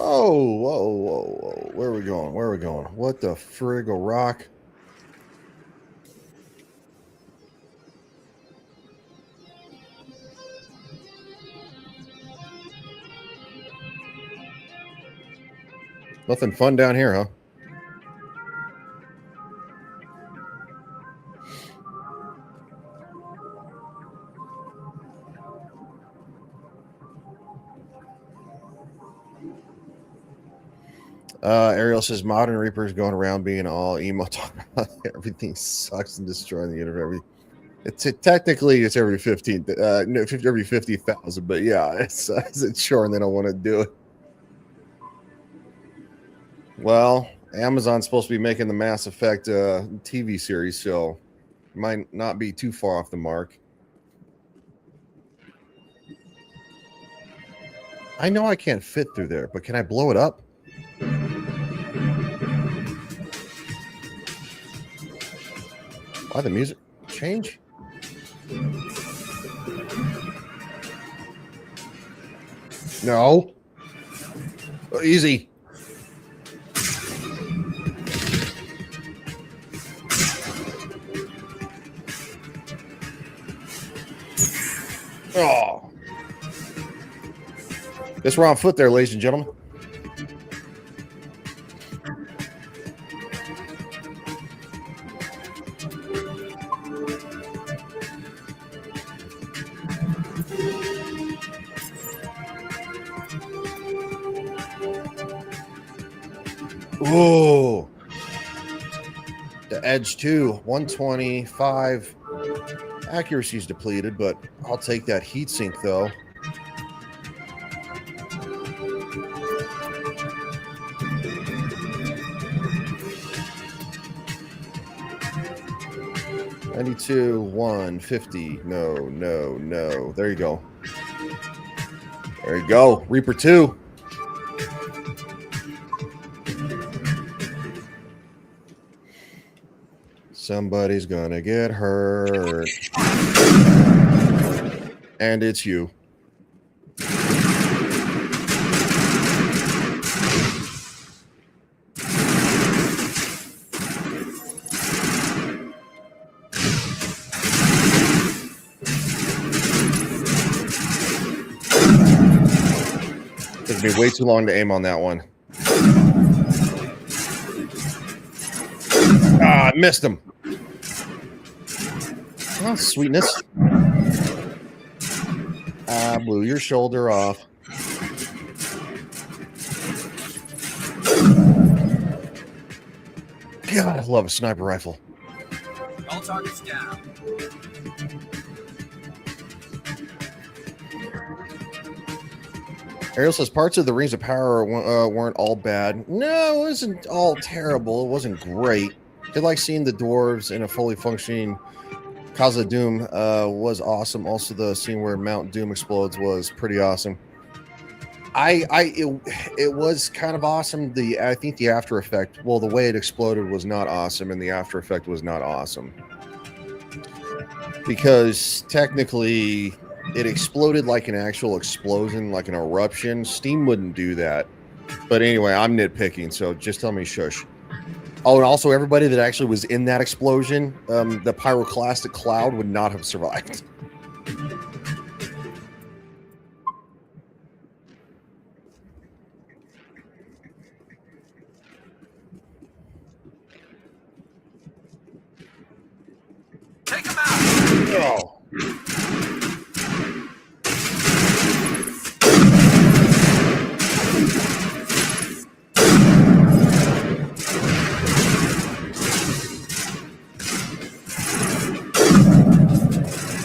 Whoa. Where are we going? What the frig a rock? Nothing fun down here, huh? Ariel says modern Reapers going around being all emo, talking about everything sucks and destroying the universe. Technically it's every 50,000, but yeah, it's sure, and they don't want to do it. Well, Amazon's supposed to be making the Mass Effect TV series, so might not be too far off the mark. I know I can't fit through there, but can I blow it up? Why the music change? No. Oh, easy. Oh. Guess we're on foot there, ladies and gentlemen. Whoa. The Edge 2, 125. Accuracy's depleted, but I'll take that heatsink though. $92, 150. No. There you go. There you go. Reaper 2. Somebody's gonna get hurt. And it's you. Took me way too long to aim on that one. Ah, I missed him. Oh, sweetness. Blew your shoulder off. God, I love a sniper rifle. All targets down. Ariel says parts of the Rings of Power weren't all bad. No, it wasn't all terrible. It wasn't great. I did like seeing the dwarves in a fully functioning Casa Doom was awesome. Also, the scene where Mount Doom explodes was pretty awesome. It was kind of awesome. I think the after effect, well, the way it exploded was not awesome, and the after effect was not awesome because technically it exploded like an actual explosion, like an eruption. Steam wouldn't do that. But anyway, I'm nitpicking, so just tell me shush. Oh, and also everybody that actually was in that explosion, the pyroclastic cloud would not have survived. Take him out! Oh.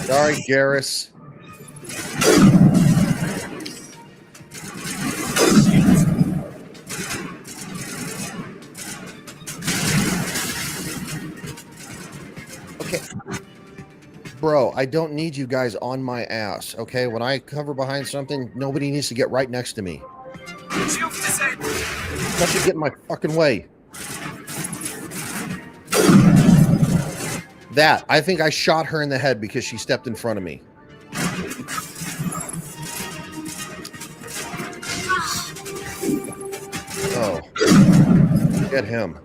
Sorry, Garrus. Okay. Bro, I don't need you guys on my ass, okay? When I cover behind something, nobody needs to get right next to me. That should get in my fucking way. That. I think I shot her in the head because she stepped in front of me. Oh. Get him.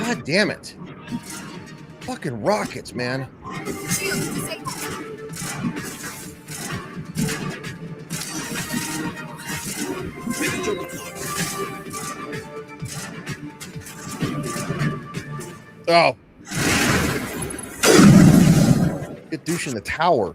God damn it. Fucking rockets, man. Oh. Get douche in the tower.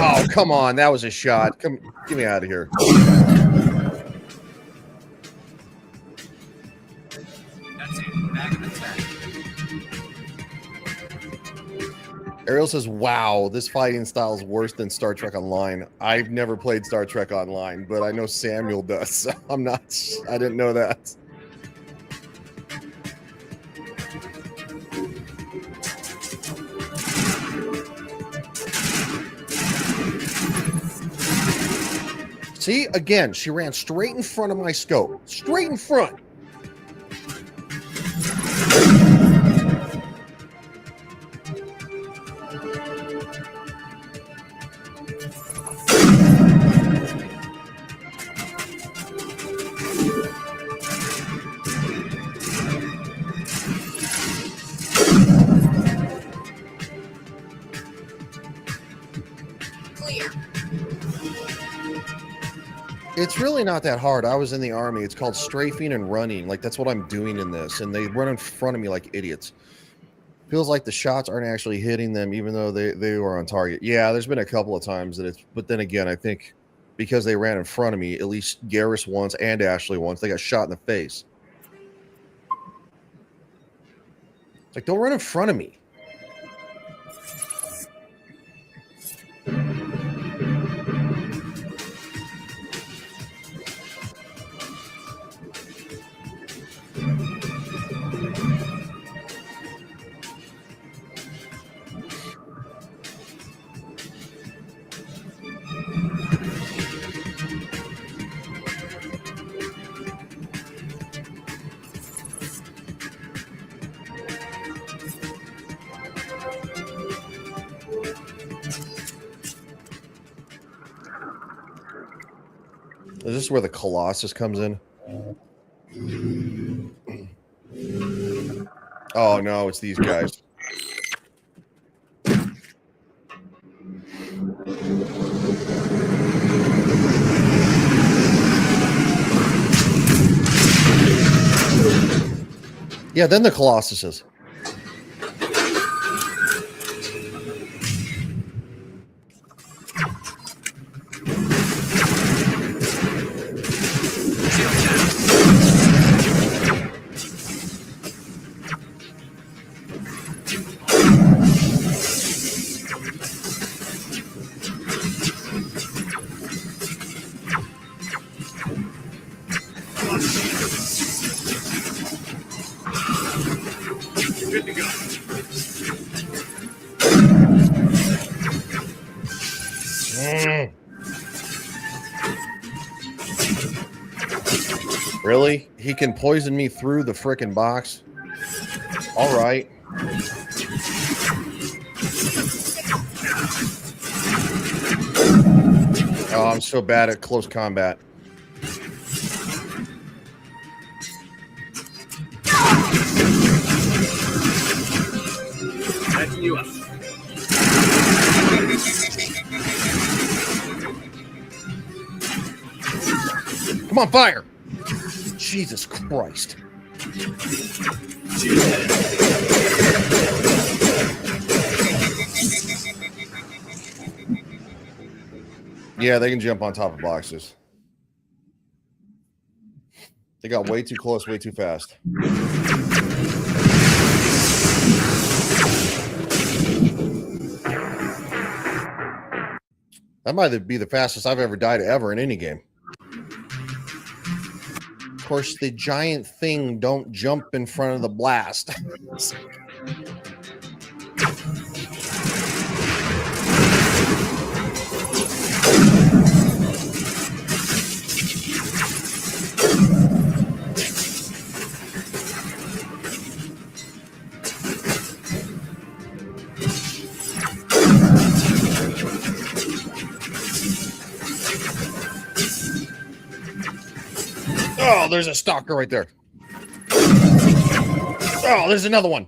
Oh, come on. That was a shot. Come, get me out of here. That's it. Back in attack. Ariel says, wow, this fighting style is worse than Star Trek Online. I've never played Star Trek Online, but I know Samuel does. So I didn't know that. See, again, she ran straight in front of my scope. Straight in front. Clear. It's really not that hard. I was in the army. It's called strafing and running. Like, that's what I'm doing in this. And they run in front of me like idiots. Feels like the shots aren't actually hitting them, even though they were on target. Yeah, there's been a couple of times that it's... But then again, I think because they ran in front of me. At least Garrus once and Ashley once. They got shot in the face. It's like, don't run in front of me. Is this where the Colossus comes in? Oh, no, it's these guys. Yeah, then the Colossuses. Good to go. Really? He can poison me through the frickin' box? All right. Oh, I'm so bad at close combat. Setting you up. Come on, fire! Jesus Christ. Yeah, they can jump on top of boxes. They got way too close, way too fast. That might be the fastest I've ever died ever in any game. Of course, the giant thing don't jump in front of the blast. Oh, there's a stalker right there. Oh, there's another one.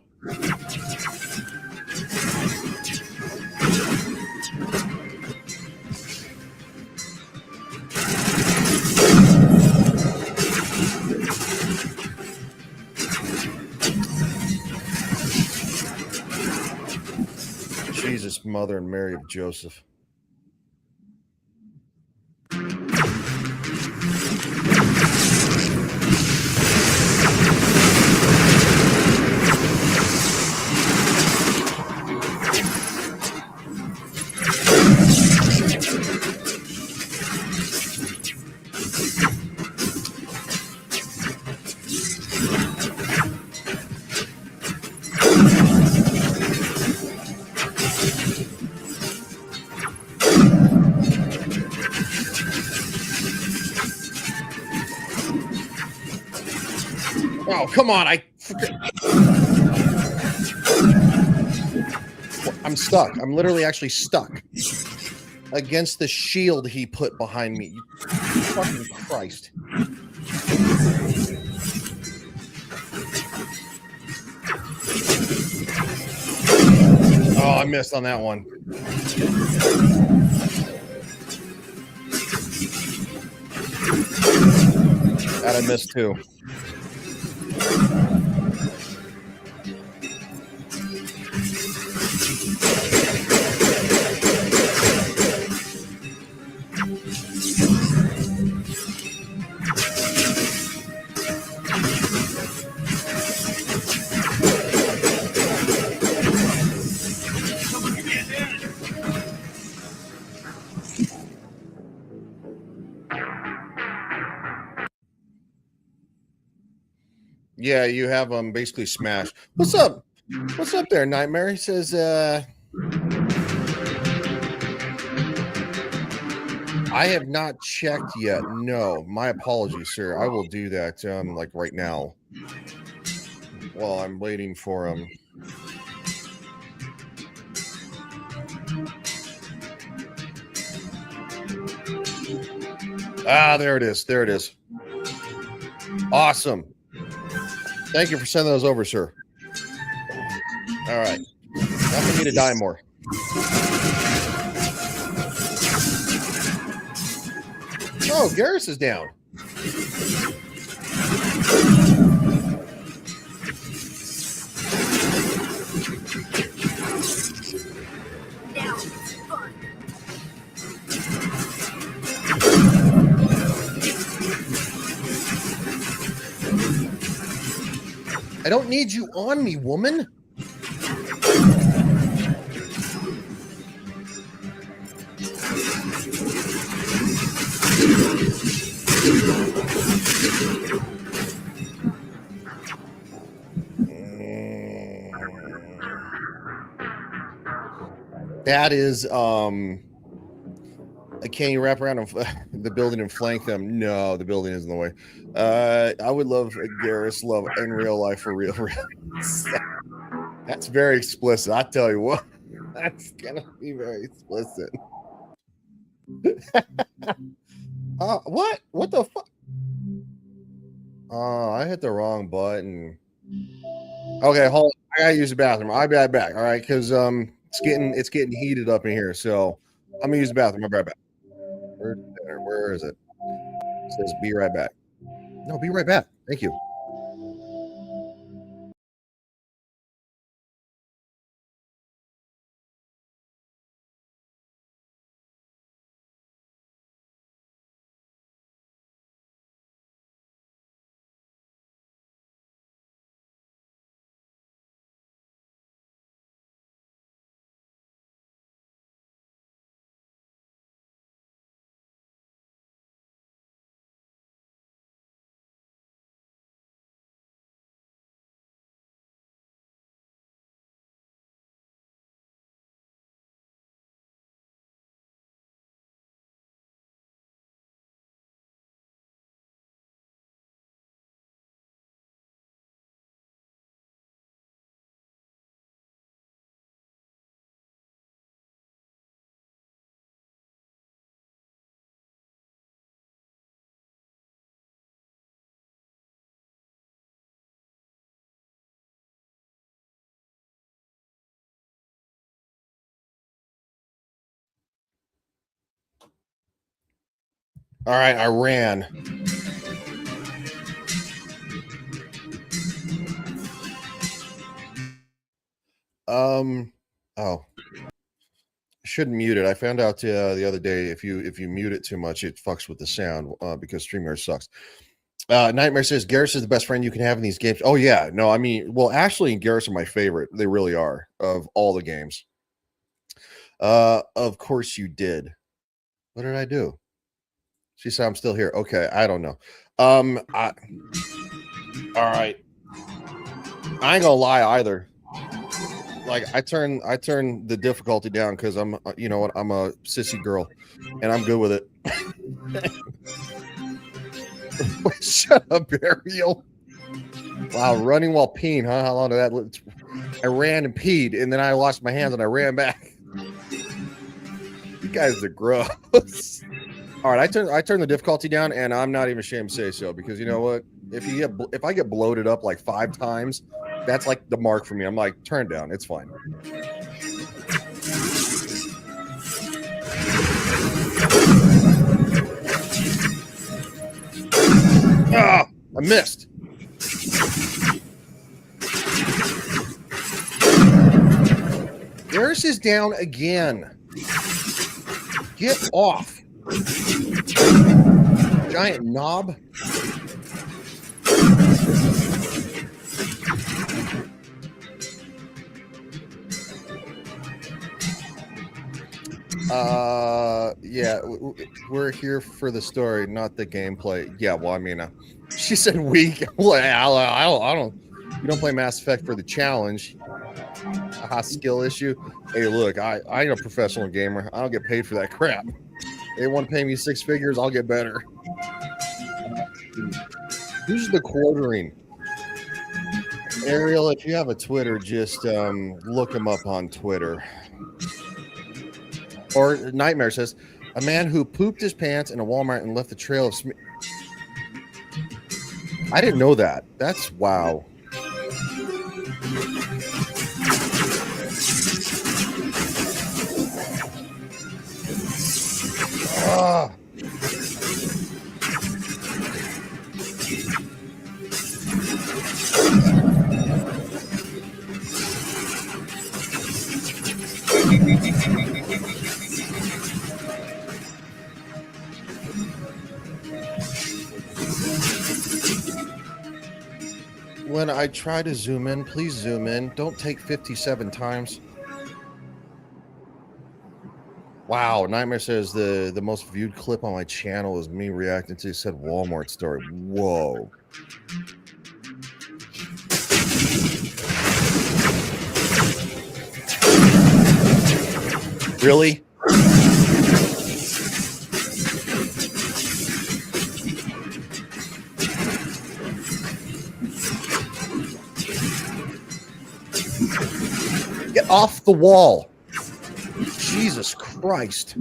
Jesus, Mother and Mary of Joseph. Oh, come on. I'm stuck. I'm literally actually stuck against the shield he put behind me. You fucking Christ. Oh, I missed on that one. That I missed too. Yeah, you have them basically smashed. What's up? What's up there, Nightmare? He says, I have not checked yet. No, my apologies, sir. I will do that like right now. While I'm waiting for him. Ah, there it is. There it is. Awesome. Thank you for sending those over, sir. All right. Now for me to die more. Oh, Garrus is down. Now it's fun. I don't need you on me, woman. That is can you wrap around the building and flank them? No, the building is in the way. I would love Garrus love in real life for real. That's very explicit. I tell you what, that's gonna be very explicit. What? What the fuck? Oh, I hit the wrong button. Okay, hold on. I gotta use the bathroom. I'll be right back. All right, because it's getting heated up in here. So I'm gonna use the bathroom. I'll be right back. Where is it? It says be right back. No, be right back. Thank you. All right, I ran. Oh, shouldn't mute it. I found out the other day if you mute it too much, it fucks with the sound because StreamYard sucks. Nightmare says Garrus is the best friend you can have in these games. Oh yeah, no, I mean, well, Ashley and Garrus are my favorite. They really are of all the games. Of course you did. What did I do? She said I'm still here. Okay, I don't know. All right. I ain't gonna lie either. Like I turn the difficulty down because I'm you know what, I'm a sissy girl and I'm good with it. Shut up, Burial. Wow, running while peeing, huh? How long did that look? I ran and peed and then I lost my hands and I ran back. You guys are gross. All right, I turn the difficulty down, and I'm not even ashamed to say so because you know what? If I get bloated up like 5 times, that's like the mark for me. I'm like, turn it down. It's fine. Ah, I missed. Garrus is down again. Get off. Giant knob. Yeah, we're here for the story, not the gameplay. Yeah, well, I mean, she said weak. Well, I don't. You don't play Mass Effect for the challenge. Skill issue. Hey, look, I ain't a professional gamer. I don't get paid for that crap. They want to pay me 6 figures. I'll get better. Who's the quartering? Ariel, if you have a Twitter, just look him up on Twitter. Or Nightmare says, a man who pooped his pants in a Walmart and left a trail of I didn't know that. That's wow. Ah. When I try to zoom in, please zoom in. Don't take 57 times. Wow, Nightmare says the most viewed clip on my channel is me reacting to said Walmart story. Whoa. Really? Get off the wall. Jesus Christ.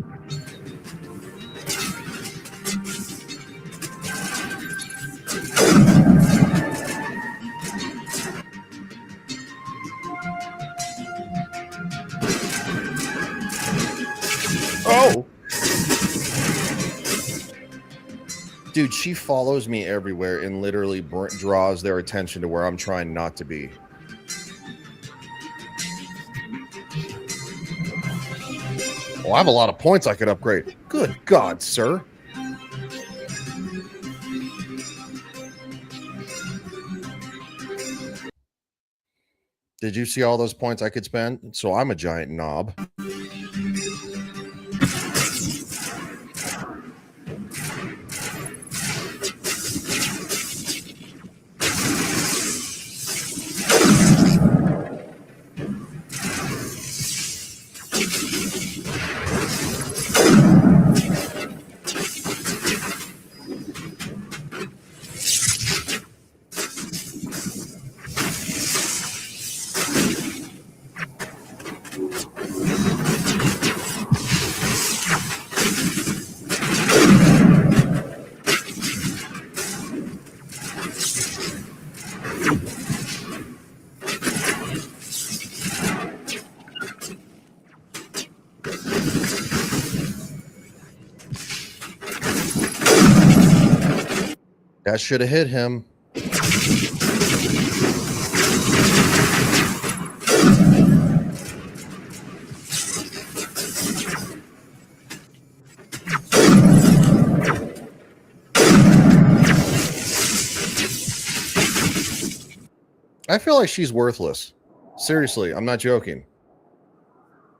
Oh. Dude, she follows me everywhere and literally draws their attention to where I'm trying not to be. Oh, I have a lot of points I could upgrade. Good God, sir. Did you see all those points I could spend? So I'm a giant knob. That should have hit him. I feel like she's worthless. Seriously, I'm not joking.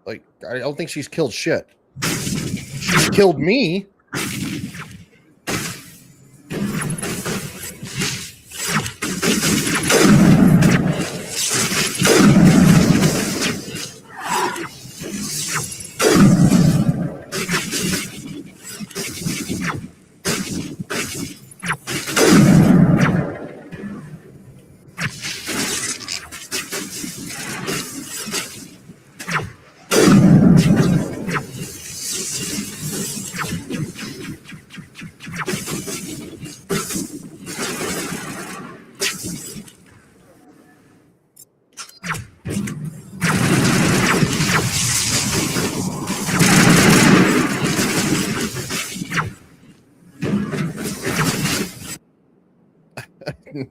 Like, I don't think she's killed shit. She's killed me.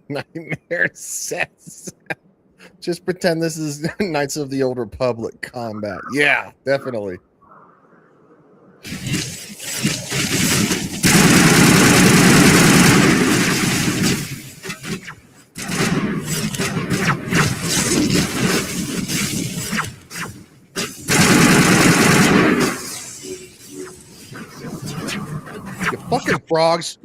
Nightmare says, just pretend this is Knights of the Old Republic combat. Yeah, definitely. You fucking frogs.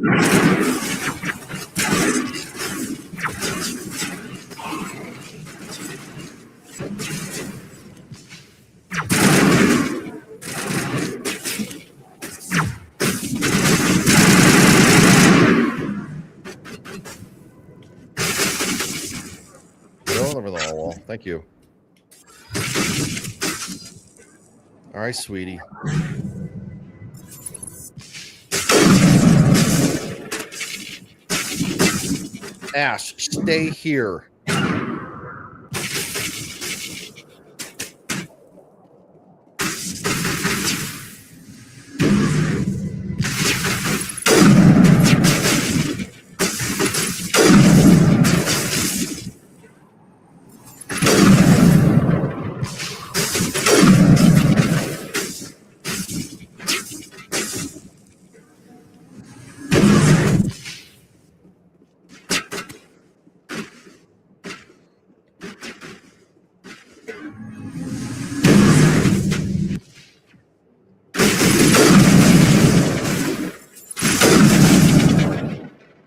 Go over the wall. Thank you. All right, sweetie. Ash, stay here.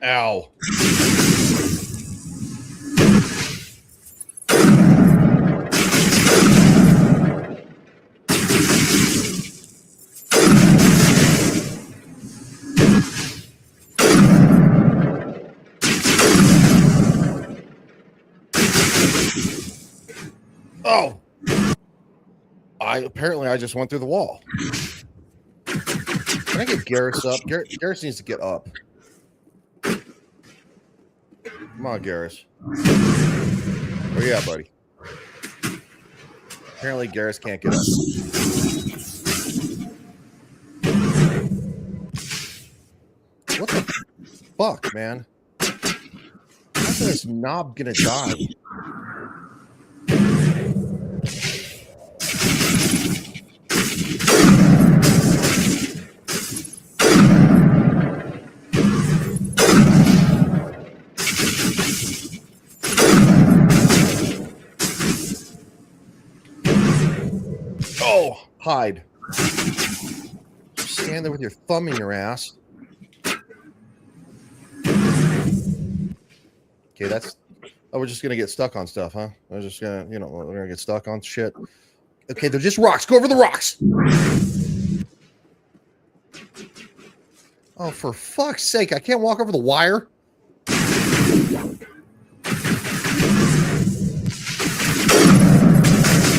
Ow. Oh. I just went through the wall. Can I get Garrus up? Garrus needs to get up. Come on, Garrus. Where you at, buddy? Apparently, Garrus can't get up. What the fuck, man? How's this knob gonna die? Oh, hide. Stand there with your thumb in your ass. Okay, that's... Oh, we're just going to get stuck on stuff, huh? We're just going to, we're going to get stuck on shit. Okay, they're just rocks. Go over the rocks. Oh, for fuck's sake. I can't walk over the wire.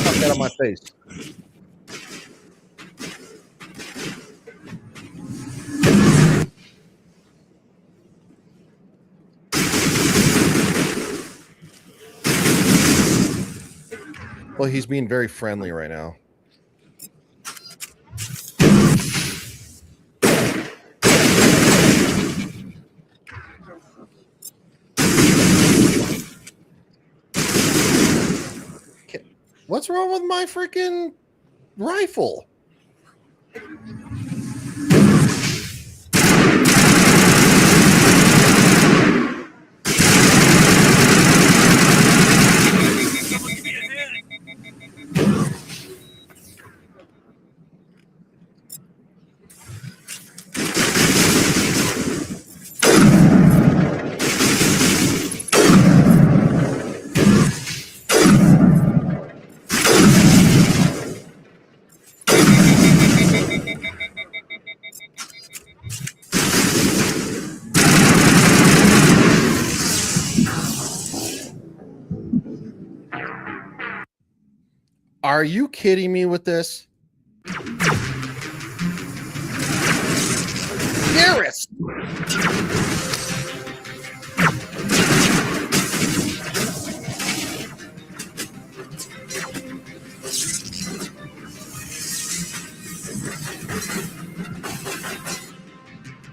Fuck that on my face. Well, he's being very friendly right now. What's wrong with my freaking rifle? Are you kidding me with this? Garrus!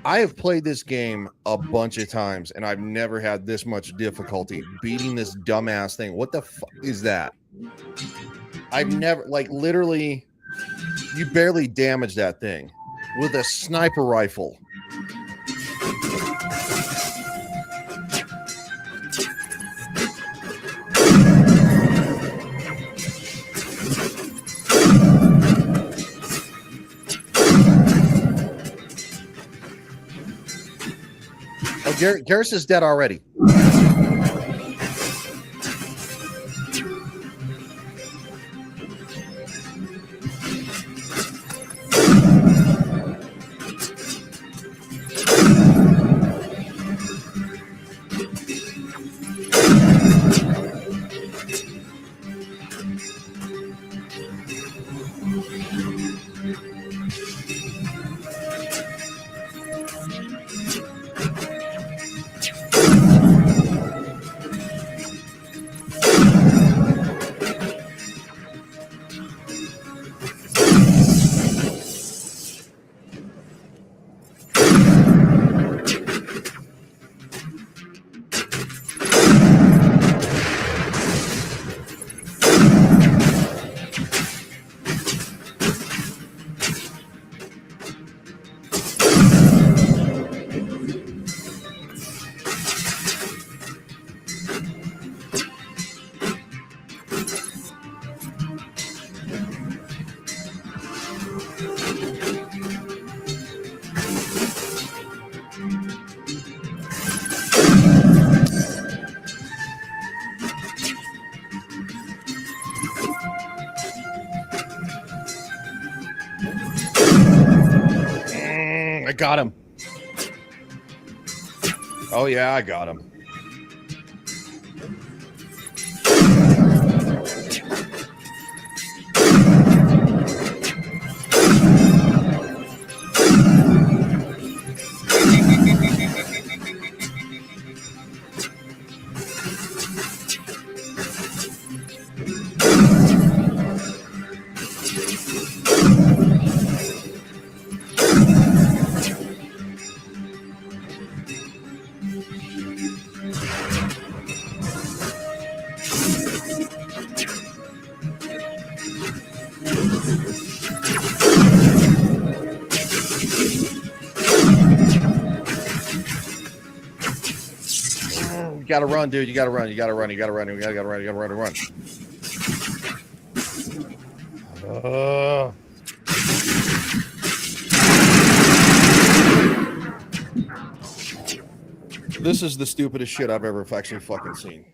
I have played this game a bunch of times, and I've never had this much difficulty beating this dumbass thing. What the fuck is that? I've never, like, literally, you barely damage that thing with a sniper rifle. Garrus is dead already. I got him. Oh yeah, I got him. You gotta run, dude. You gotta run. You gotta run. You gotta run. You gotta run. You gotta run. This is the stupidest shit I've ever actually fucking seen.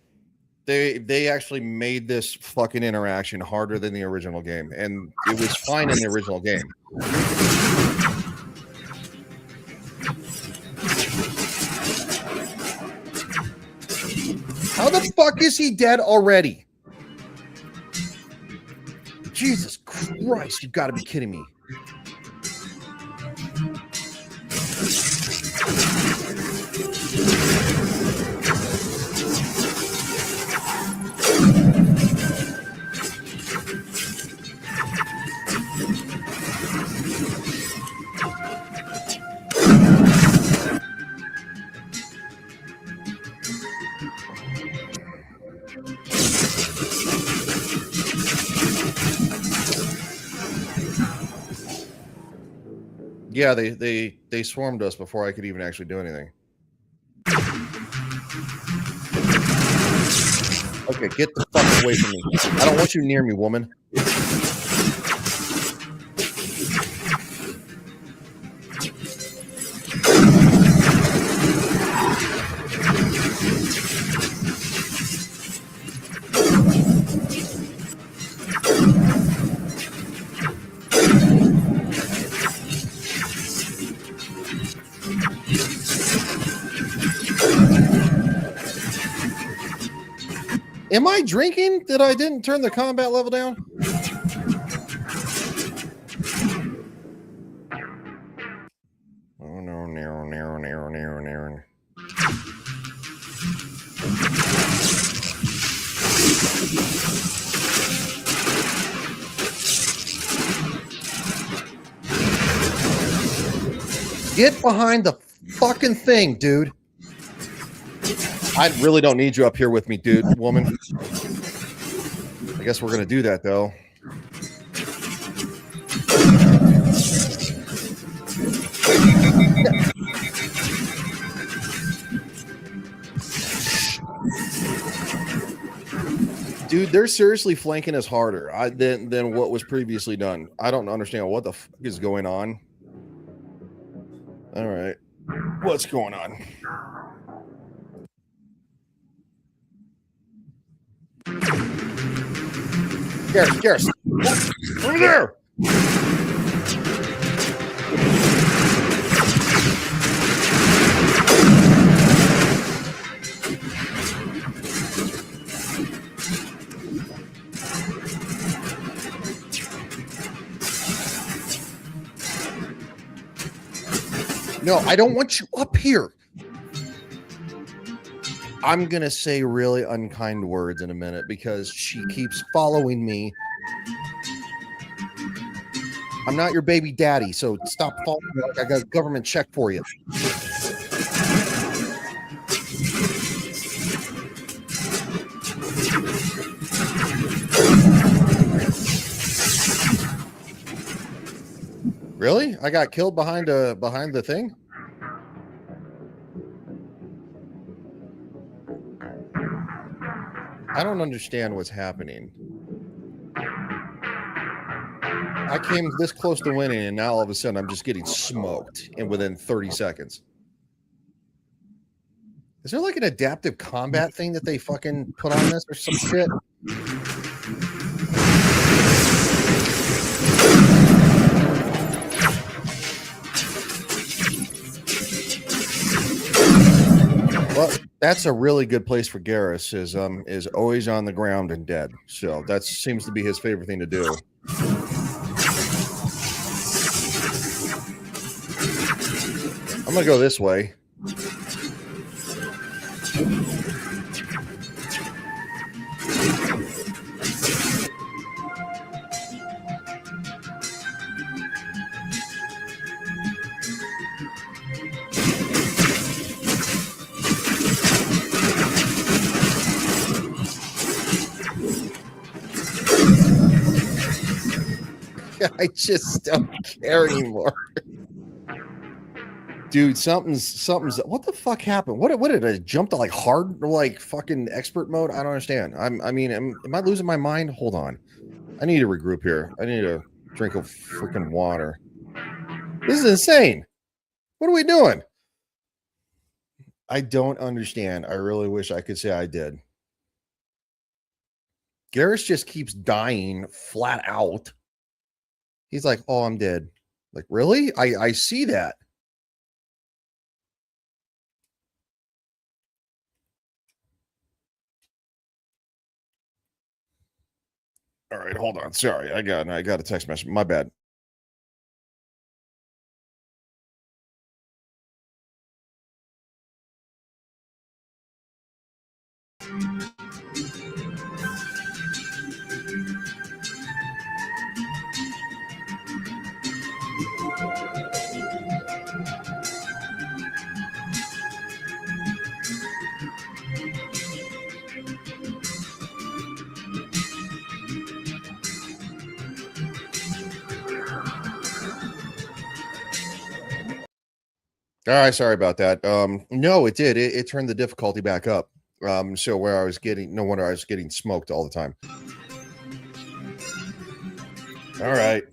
They actually made this fucking interaction harder than the original game, and it was fine in the original game. How the fuck is he dead already? Jesus Christ, you've got to be kidding me. Yeah, they swarmed us before I could even actually do anything. Okay, get the fuck away from me. I don't want you near me, woman. Am I drinking that I didn't turn the combat level down? Oh no, narrow. Get behind the fucking thing, dude. I really don't need you up here with me, dude, woman. I guess we're going to do that, though. Dude, they're seriously flanking us harder than what was previously done. I don't understand what the fuck is going on. All right. What's going on? Garrus. Over there. No, I don't want you up here. I'm going to say really unkind words in a minute because she keeps following me. I'm not your baby daddy, so stop following me like I got a government check for you. Really? I got killed behind the thing? I don't understand what's happening. I came this close to winning, and now all of a sudden I'm just getting smoked within 30 seconds. Is there like an adaptive combat thing that they fucking put on this or some shit? Well, that's a really good place for Garrus is always on the ground and dead. So that seems to be his favorite thing to do. I'm gonna go this way. I just don't care anymore. Dude, something's what the fuck happened? What did I jump to like hard like fucking expert mode? I don't understand. Am I losing my mind? Hold on. I need to regroup here. I need to drink of freaking water. This is insane. What are we doing? I don't understand. I really wish I could say I did. Garrus just keeps dying flat out. He's like, oh, I'm dead. Like, really? I see that. All right, hold on. Sorry, I got a text message. My bad. All right, sorry about that. No, it did. It turned the difficulty back up. So where I was getting, no wonder I was getting smoked all the time. All right.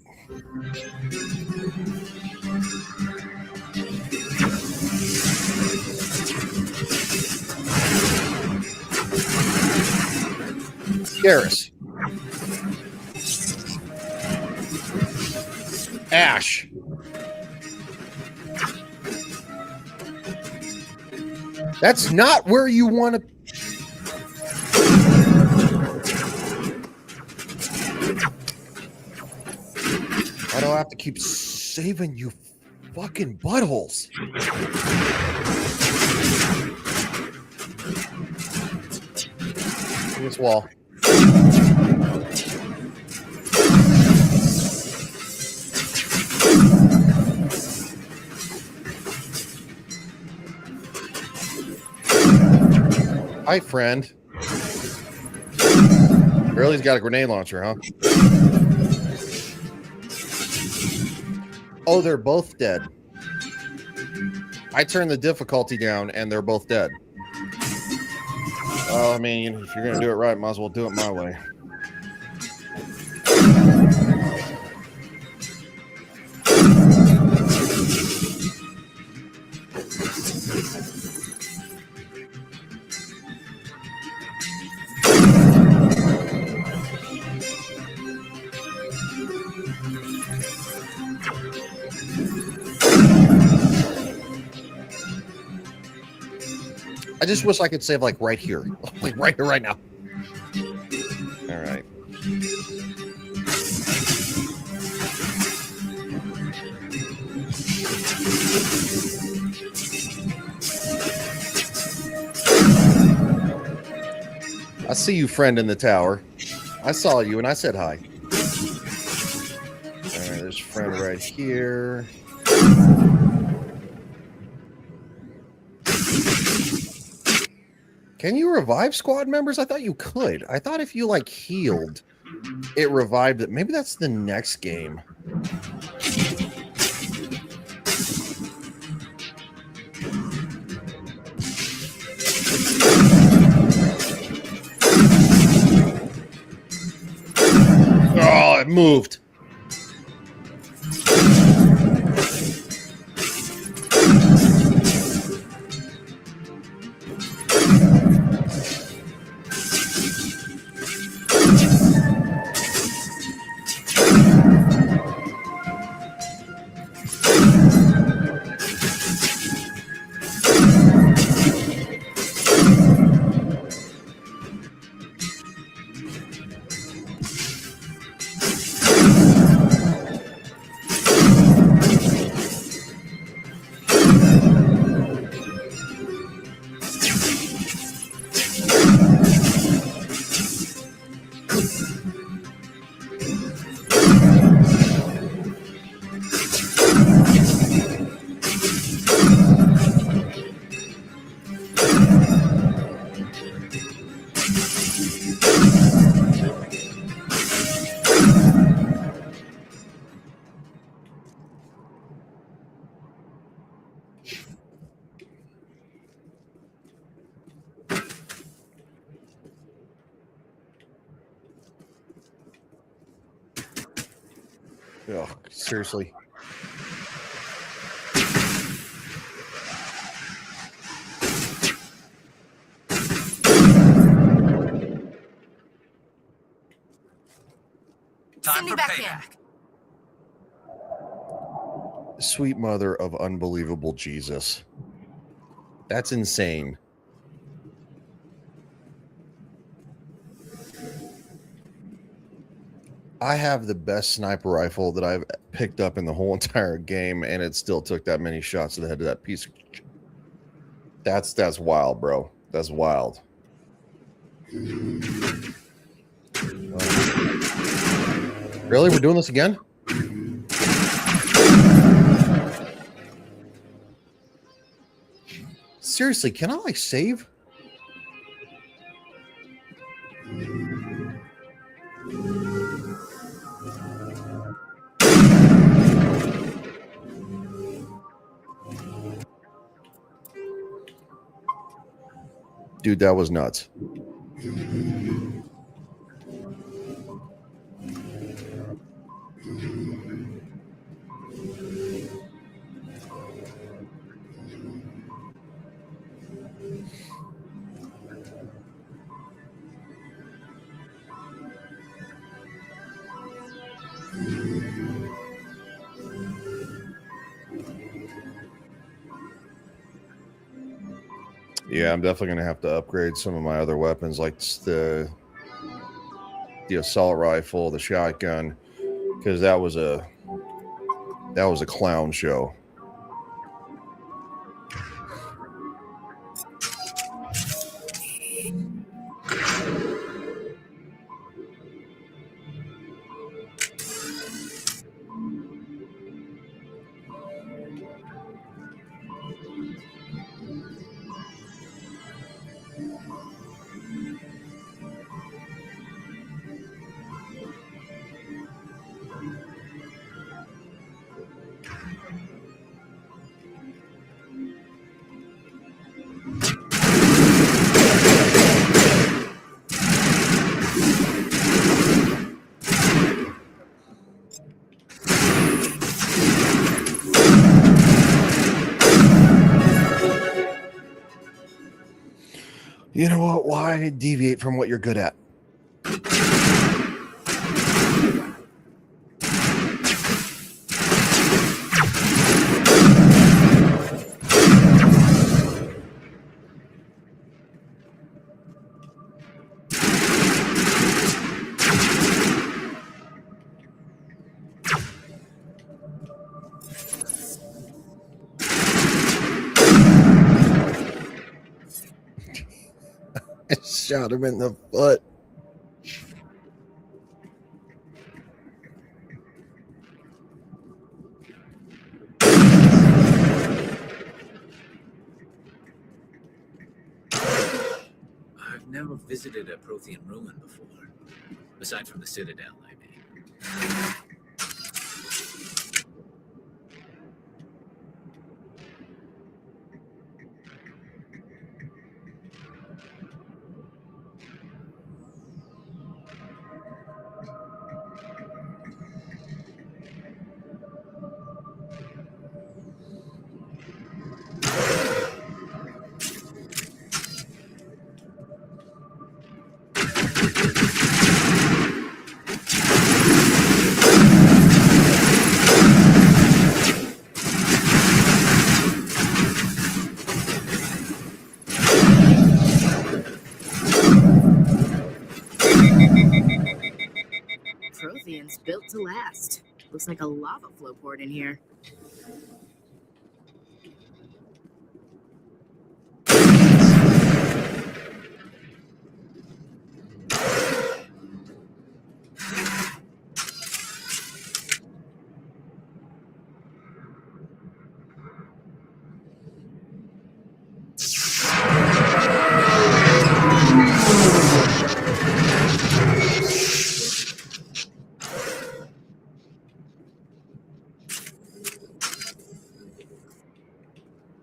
Garrus. Ash. That's not where you want to. Why do I have to keep saving you fucking buttholes? This wall. Hi, friend. Barely's got a grenade launcher, huh? Oh, they're both dead. I turned the difficulty down, and they're both dead. Well, I mean, if you're going to do it right, might as well do it my way. I just wish I could save like right here. Like right here, right now. All right. I see you, friend in the tower. I saw you and I said hi. All right, there's friend right here. Can you revive squad members? I thought you could. I thought if you like healed, it revived it. Maybe that's the next game. Oh, it moved. Oh, seriously. Send me back in. Sweet mother of unbelievable Jesus. That's insane. I have the best sniper rifle that I've picked up in the whole entire game, and it still took that many shots to the head of that piece of... That's wild, bro. That's wild. Really? We're doing this again? Seriously, can I like save? Dude, that was nuts. Yeah, I'm definitely gonna have to upgrade some of my other weapons, like the assault rifle, the shotgun, because that was a clown show. You know what? Why deviate from what you're good at? Shot him in the foot. I've never visited a Prothean ruin before. Aside from the Citadel, I mean. Protheans built to last. Looks like a lava flow port in here.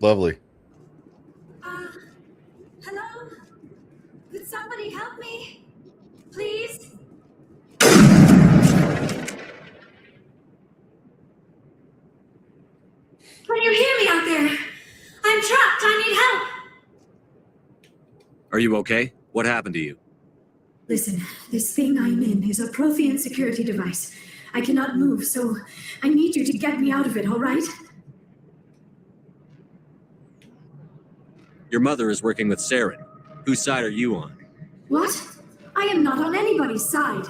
Lovely. Hello? Could somebody help me? Please? Can you hear me out there? I'm trapped. I need help. Are you okay? What happened to you? Listen, this thing I'm in is a Prothean security device. I cannot move, so I need you to get me out of it, all right? Your mother is working with Saren. Whose side are you on? What? I am not on anybody's side.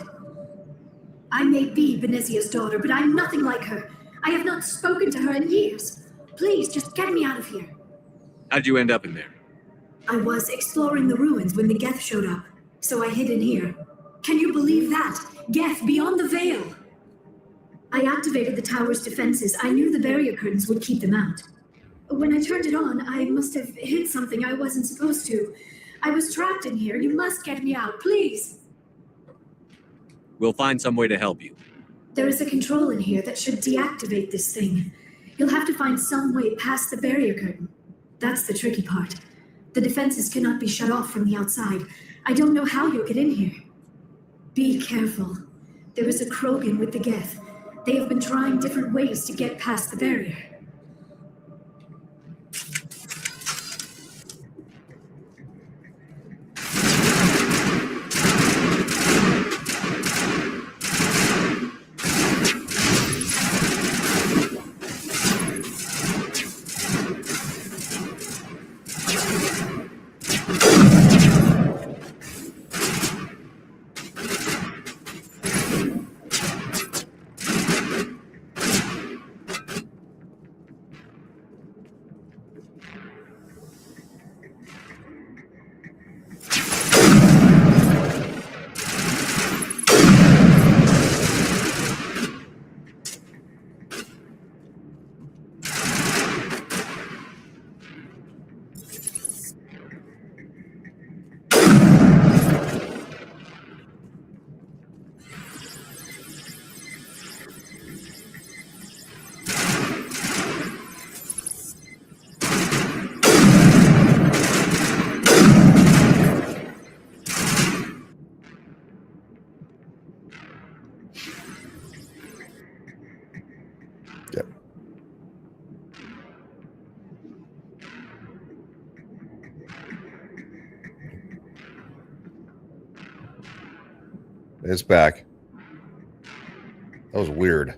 I may be Benezia's daughter, but I'm nothing like her. I have not spoken to her in years. Please, just get me out of here. How'd you end up in there? I was exploring the ruins when the Geth showed up, so I hid in here. Can you believe that? Geth beyond the veil! I activated the tower's defenses. I knew the barrier curtains would keep them out. When I turned it on, I must have hit something I wasn't supposed to. I was trapped in here. You must get me out, please. We'll find some way to help you. There is a control in here that should deactivate this thing. You'll have to find some way past the barrier curtain. That's the tricky part. The defenses cannot be shut off from the outside. I don't know how you'll get in here. Be careful. There is a Krogan with the Geth. They have been trying different ways to get past the barrier. It's back. That was weird.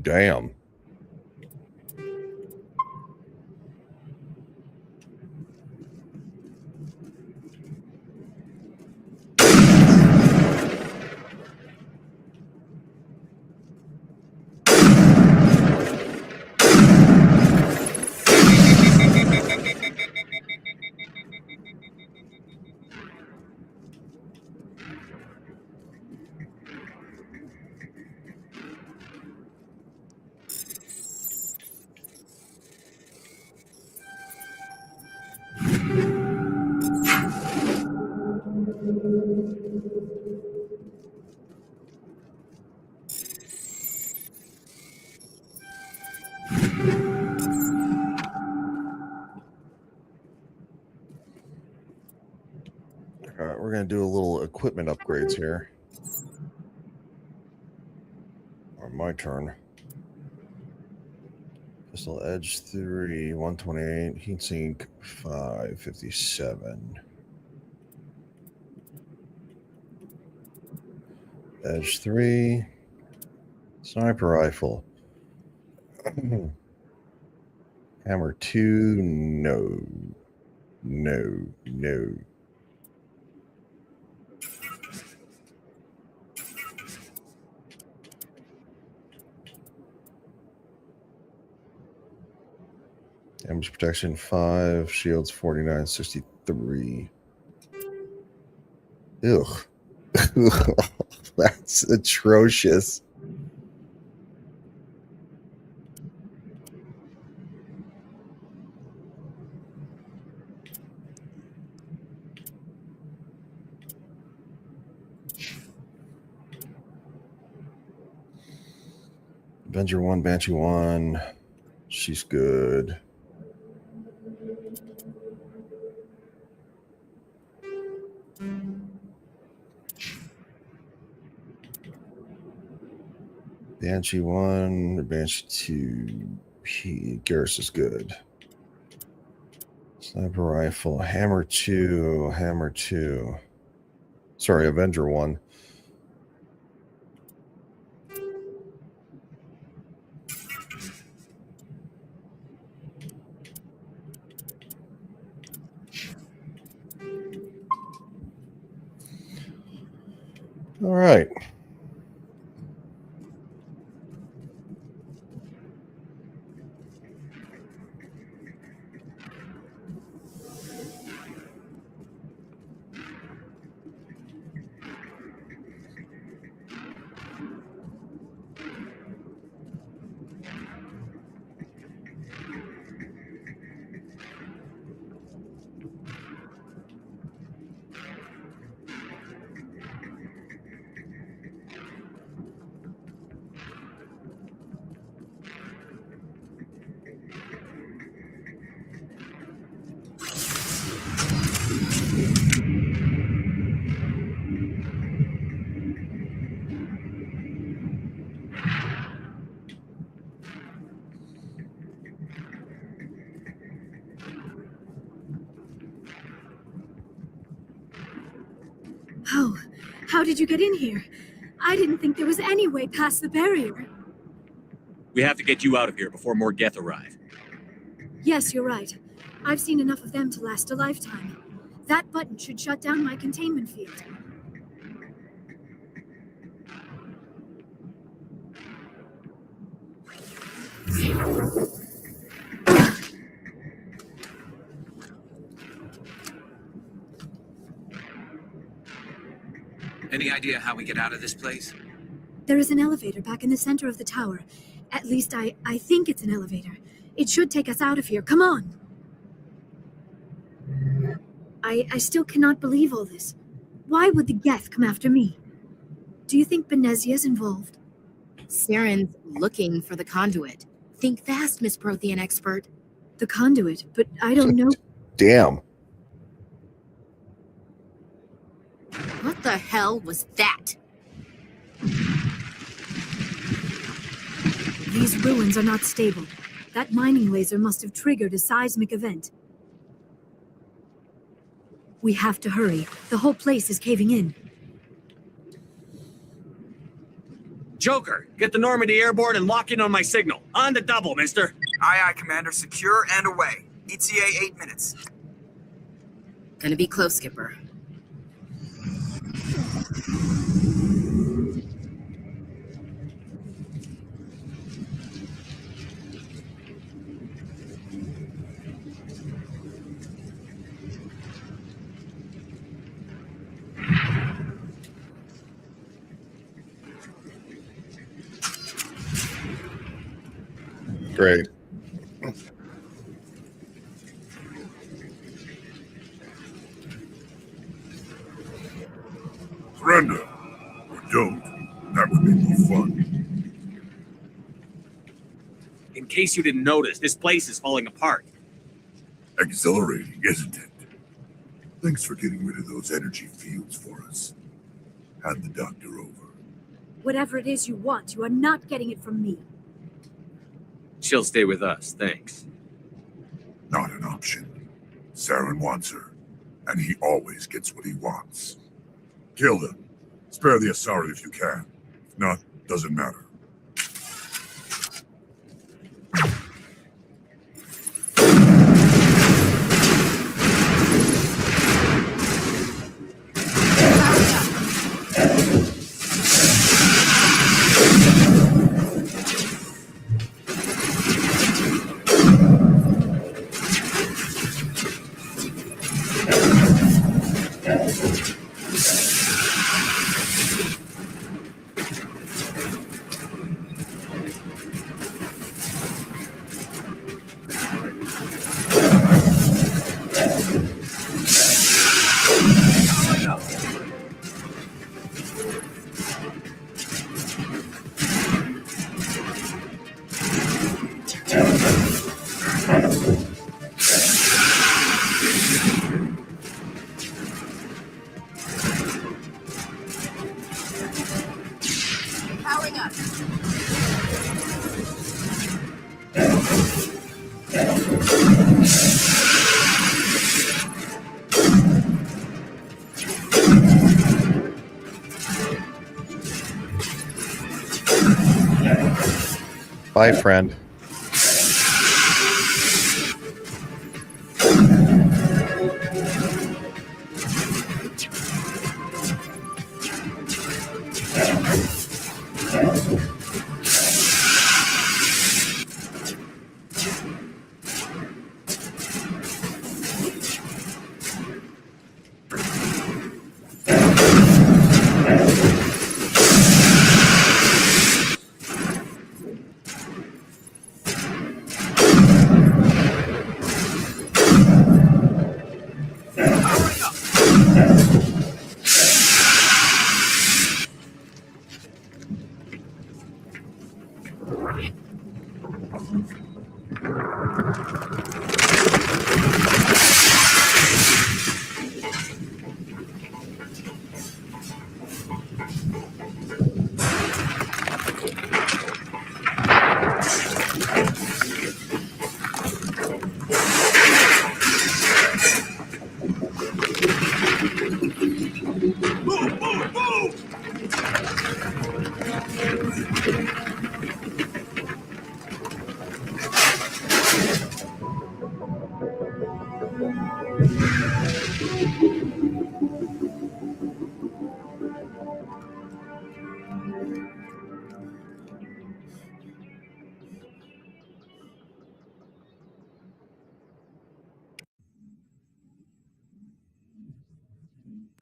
Damn. All right, we're going to do a little equipment upgrades here. Or my turn. Pistol Edge 3, 128, heatsink 557. Edge 3, sniper rifle. Hammer 2, no. Damage protection 5, shields 4963. Ugh. That's atrocious. Avenger 1, Banshee 1. She's good. Banshee 1, Banshee 2. Garrus is good. Sniper rifle, Hammer 2. Sorry, Avenger 1. All right. Oh, how did you get in here? I didn't think there was any way past the barrier. We have to get you out of here before more Geth arrive. Yes, you're right. I've seen enough of them to last a lifetime. That button should shut down my containment field. Any idea how we get out of this place? There is an elevator back in the center of the tower. At least I think it's an elevator. It should take us out of here. Come on! I still cannot believe all this. Why would the Geth come after me? Do you think Benezia's involved? Saren's looking for the conduit. Think fast, Miss Prothean expert. The conduit, but I don't know. Damn. What the hell was that? These ruins are not stable. That mining laser must have triggered a seismic event. We have to hurry. The whole place is caving in. Joker, get the Normandy airborne and lock in on my signal. On the double, mister. Aye, aye, Commander. Secure and away. ETA 8 minutes. Gonna be close, Skipper. Great. Surrender. Or don't. That would be more fun. In case you didn't notice, this place is falling apart. Exhilarating, isn't it? Thanks for getting rid of those energy fields for us. Hand the doctor over. Whatever it is you want, you are not getting it from me. She'll stay with us, thanks. Not an option. Saren wants her, and he always gets what he wants. Kill them. Spare the Asari if you can. If not, doesn't matter. Powering up. Bye, friend.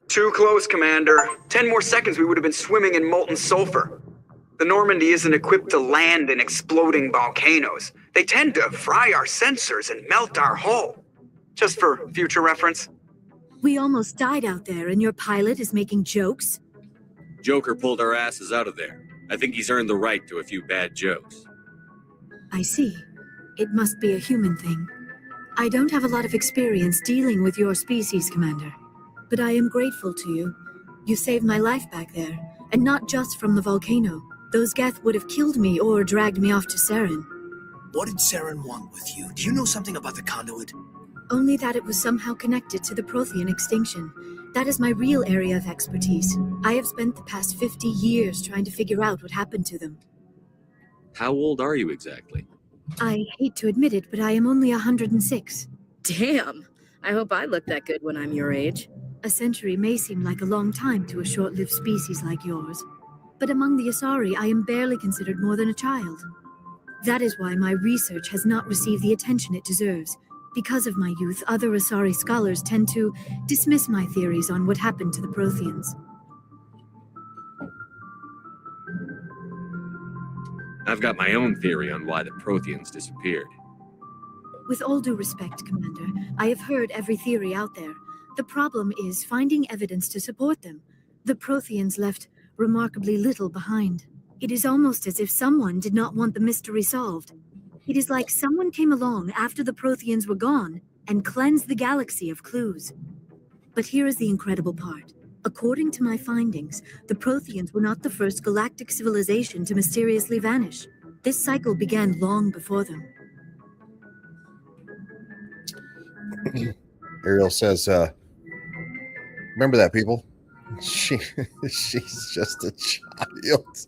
Too close, Commander. 10 more seconds we would have been swimming in molten sulfur. The Normandy isn't equipped to land in exploding volcanoes. They tend to fry our sensors and melt our hull. Just for future reference. We almost died out there, and your pilot is making jokes? Joker pulled our asses out of there. I think he's earned the right to a few bad jokes. I see. It must be a human thing. I don't have a lot of experience dealing with your species, Commander. But I am grateful to you. You saved my life back there, and not just from the volcano. Those Geth would have killed me or dragged me off to Saren. What did Saren want with you? Do you know something about the conduit? Only that it was somehow connected to the Prothean extinction. That is my real area of expertise. I have spent the past 50 years trying to figure out what happened to them. How old are you exactly? I hate to admit it, but I am only 106. Damn. I hope I look that good when I'm your age. A century may seem like a long time to a short-lived species like yours. But among the Asari, I am barely considered more than a child. That is why my research has not received the attention it deserves. Because of my youth, other Asari scholars tend to dismiss my theories on what happened to the Protheans. I've got my own theory on why the Protheans disappeared. With all due respect, Commander, I have heard every theory out there. The problem is finding evidence to support them. The Protheans left remarkably little behind. It is almost as if someone did not want the mystery solved. It is like someone came along after the Protheans were gone and cleansed the galaxy of clues. But here is the incredible part. According to my findings, the Protheans were not the first galactic civilization to mysteriously vanish. This cycle began long before them. Ariel says, remember that, people? She's just a child.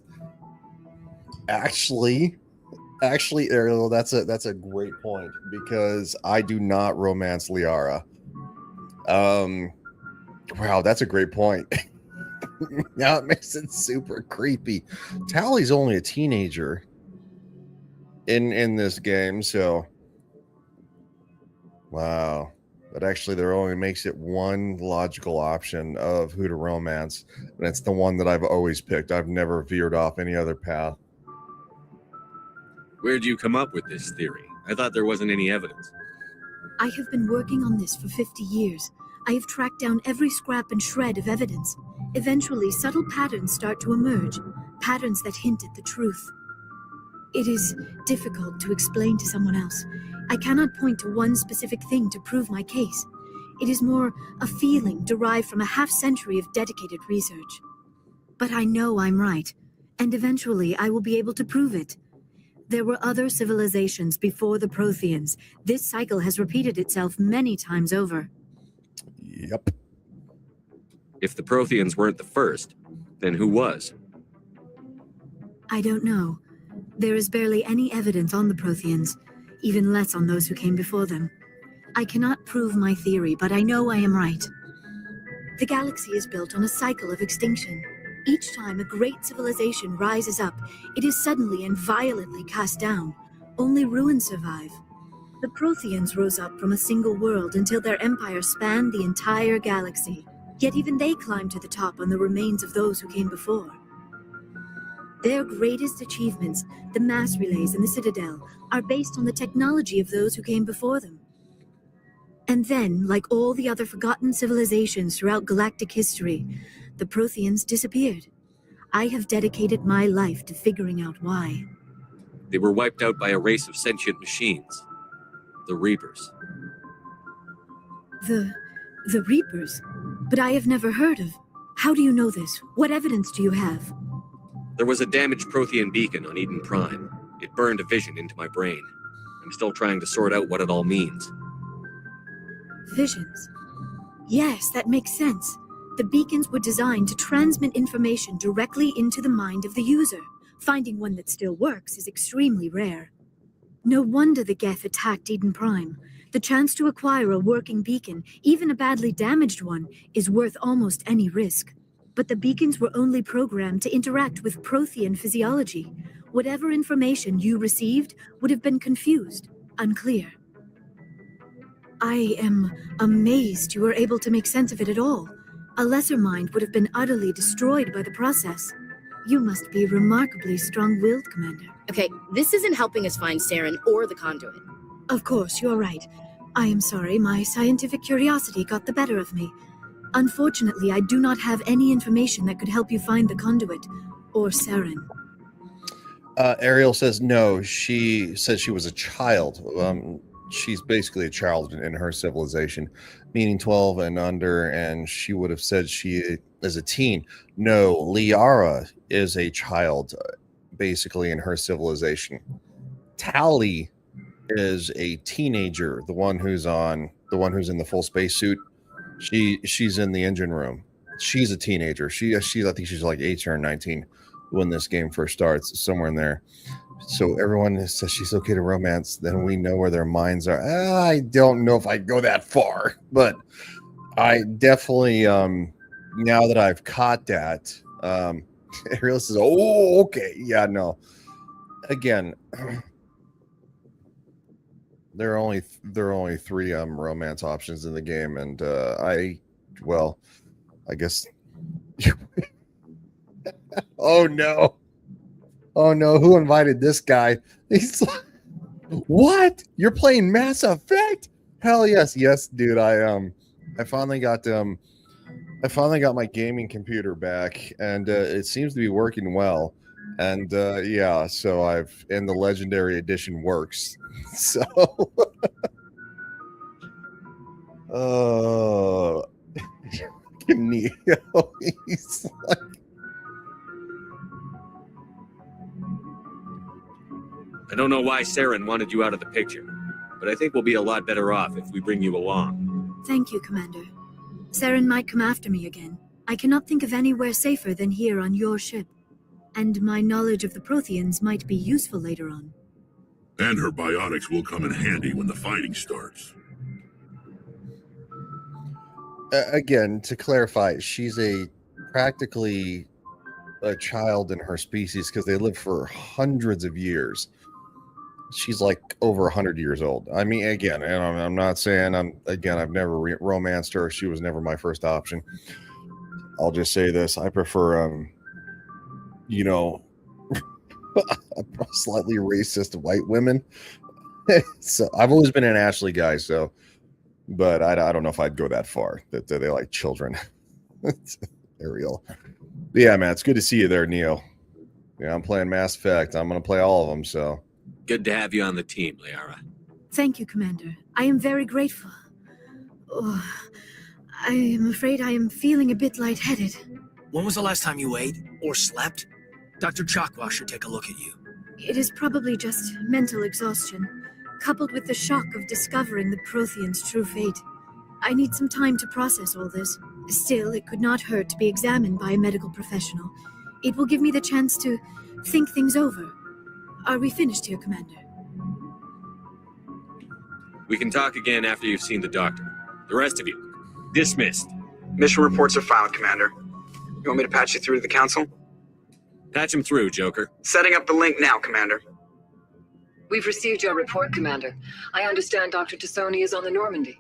Actually, Ariel, that's a great point, because I do not romance Liara. Wow, that's a great point. Now it makes it super creepy. Tally's only a teenager in this game, so wow. But actually, there only makes it one logical option of who to romance, and it's the one that I've always picked. I've never veered off any other path. Where'd you come up with this theory? I thought there wasn't any evidence. I have been working on this for 50 years. I have tracked down every scrap and shred of evidence. Eventually, subtle patterns start to emerge, patterns that hint at the truth. It is difficult to explain to someone else. I cannot point to one specific thing to prove my case. It is more a feeling derived from a half-century of dedicated research. But I know I'm right, and eventually I will be able to prove it. There were other civilizations before the Protheans. This cycle has repeated itself many times over. Yep. If the Protheans weren't the first, then who was? I don't know. There is barely any evidence on the Protheans, even less on those who came before them. I cannot prove my theory, but I know I am right. The galaxy is built on a cycle of extinction. Each time a great civilization rises up, it is suddenly and violently cast down. Only ruins survive. The Protheans rose up from a single world until their empire spanned the entire galaxy. Yet even they climbed to the top on the remains of those who came before. Their greatest achievements, the mass relays and the Citadel, are based on the technology of those who came before them. And then, like all the other forgotten civilizations throughout galactic history, the Protheans disappeared. I have dedicated my life to figuring out why. They were wiped out by a race of sentient machines. The Reapers. The Reapers? But I have never heard of. How do you know this? What evidence do you have? There was a damaged Prothean beacon on Eden Prime. It burned a vision into my brain. I'm still trying to sort out what it all means. Visions. Yes, that makes sense. The beacons were designed to transmit information directly into the mind of the user. Finding one that still works is extremely rare. No wonder the Geth attacked Eden Prime. The chance to acquire a working beacon, even a badly damaged one, is worth almost any risk. But the beacons were only programmed to interact with Prothean physiology. Whatever information you received would have been confused, unclear. I am amazed you were able to make sense of it at all. A lesser mind would have been utterly destroyed by the process. You must be remarkably strong-willed, Commander. Okay, this isn't helping us find Saren or the conduit. Of course, you're right. I am sorry, my scientific curiosity got the better of me. Unfortunately, I do not have any information that could help you find the conduit, or Saren. Ariel says no. She says she was a child. She's basically a child in her civilization, meaning 12 and under, and she would have said she is a teen. No, Liara is a child, basically in her civilization. Tally is a teenager, the one who's in the full spacesuit. She's in the engine room. She's a teenager. She's I think she's like 18 or 19 when this game first starts, somewhere in there. So everyone says she's okay to romance, then we know where their minds are. I don't know if I go that far, but I definitely now that I've caught that, Ariel says, oh, okay. Yeah, no. Again, there are only three romance options in the game, and I guess oh no, who invited this guy? He's like, what? You're playing Mass Effect? Hell yes, dude. I finally got my gaming computer back, and it seems to be working well. And yeah, so and the Legendary Edition works. So Neo, he's like, I don't know why Saren wanted you out of the picture, but I think we'll be a lot better off if we bring you along. Thank you, Commander. Saren might come after me again. I cannot think of anywhere safer than here on your ship. And my knowledge of the Protheans might be useful later on. And her biotics will come in handy when the fighting starts. Again, to clarify, she's practically a child in her species because they live for hundreds of years. She's like over 100 years old. I mean, again, and I'm not saying I've never romanced her. She was never my first option. I'll just say this: I prefer, slightly racist white women. So I've always been an Ashley guy. So, but I don't know if I'd go that far. That they like children. Ariel. Yeah, man, it's good to see you there, Neo. Yeah, I'm playing Mass Effect. I'm gonna play all of them. So. Good to have you on the team, Liara. Thank you, Commander. I am very grateful. Oh, I am afraid I am feeling a bit lightheaded. When was the last time you ate or slept? Dr. Chakwa should take a look at you. It is probably just mental exhaustion, coupled with the shock of discovering the Protheans' true fate. I need some time to process all this. Still, it could not hurt to be examined by a medical professional. It will give me the chance to think things over. Are we finished here, Commander? We can talk again after you've seen the doctor. The rest of you, dismissed. Mission reports are filed, Commander. You want me to patch you through to the Council? Patch him through, Joker. Setting up the link now, Commander. We've received your report, Commander. I understand Dr. Tassoni is on the Normandy.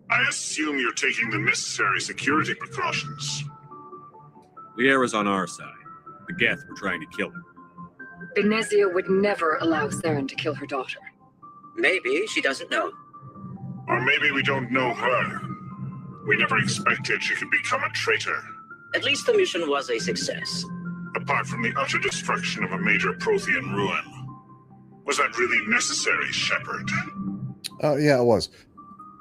I assume you're taking the necessary security precautions. Liara's on our side. The Geth were trying to kill her. Benezia would never allow Saren to kill her daughter. Maybe she doesn't know. Or maybe we don't know her. We never expected she could become a traitor. At least the mission was a success. Apart from the utter destruction of a major Prothean ruin. Was that really necessary, Shepard? Oh, yeah, it was.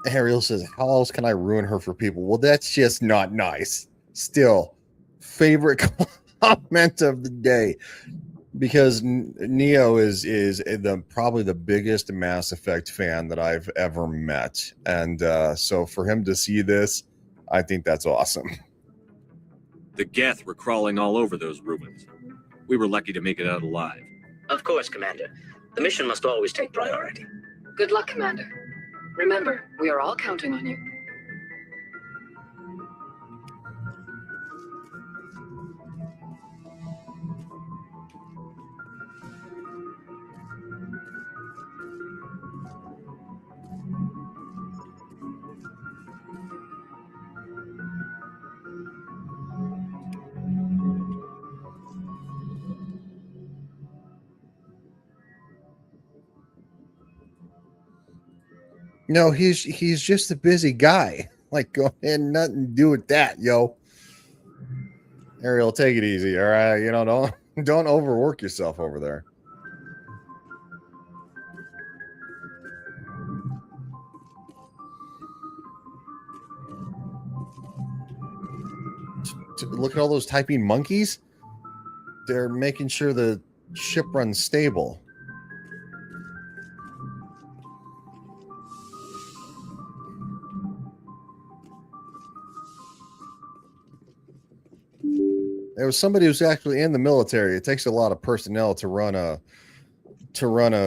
Ariel says, how else can I ruin her for people? Well, that's just not nice. Still, favorite comment of the day. Because Neo is probably the biggest Mass Effect fan that I've ever met. And so for him to see this, I think that's awesome. The Geth were crawling all over those ruins. We were lucky to make it out alive. Of course, Commander. The mission must always take priority. Good luck, Commander. Remember, we are all counting on you. No, he's just a busy guy. Like, go ahead, nothing to do with that, yo. Ariel, take it easy, all right? Don't overwork yourself over there. Look at all those typing monkeys. They're making sure the ship runs stable. There was somebody who's actually in the military. It takes a lot of personnel to run a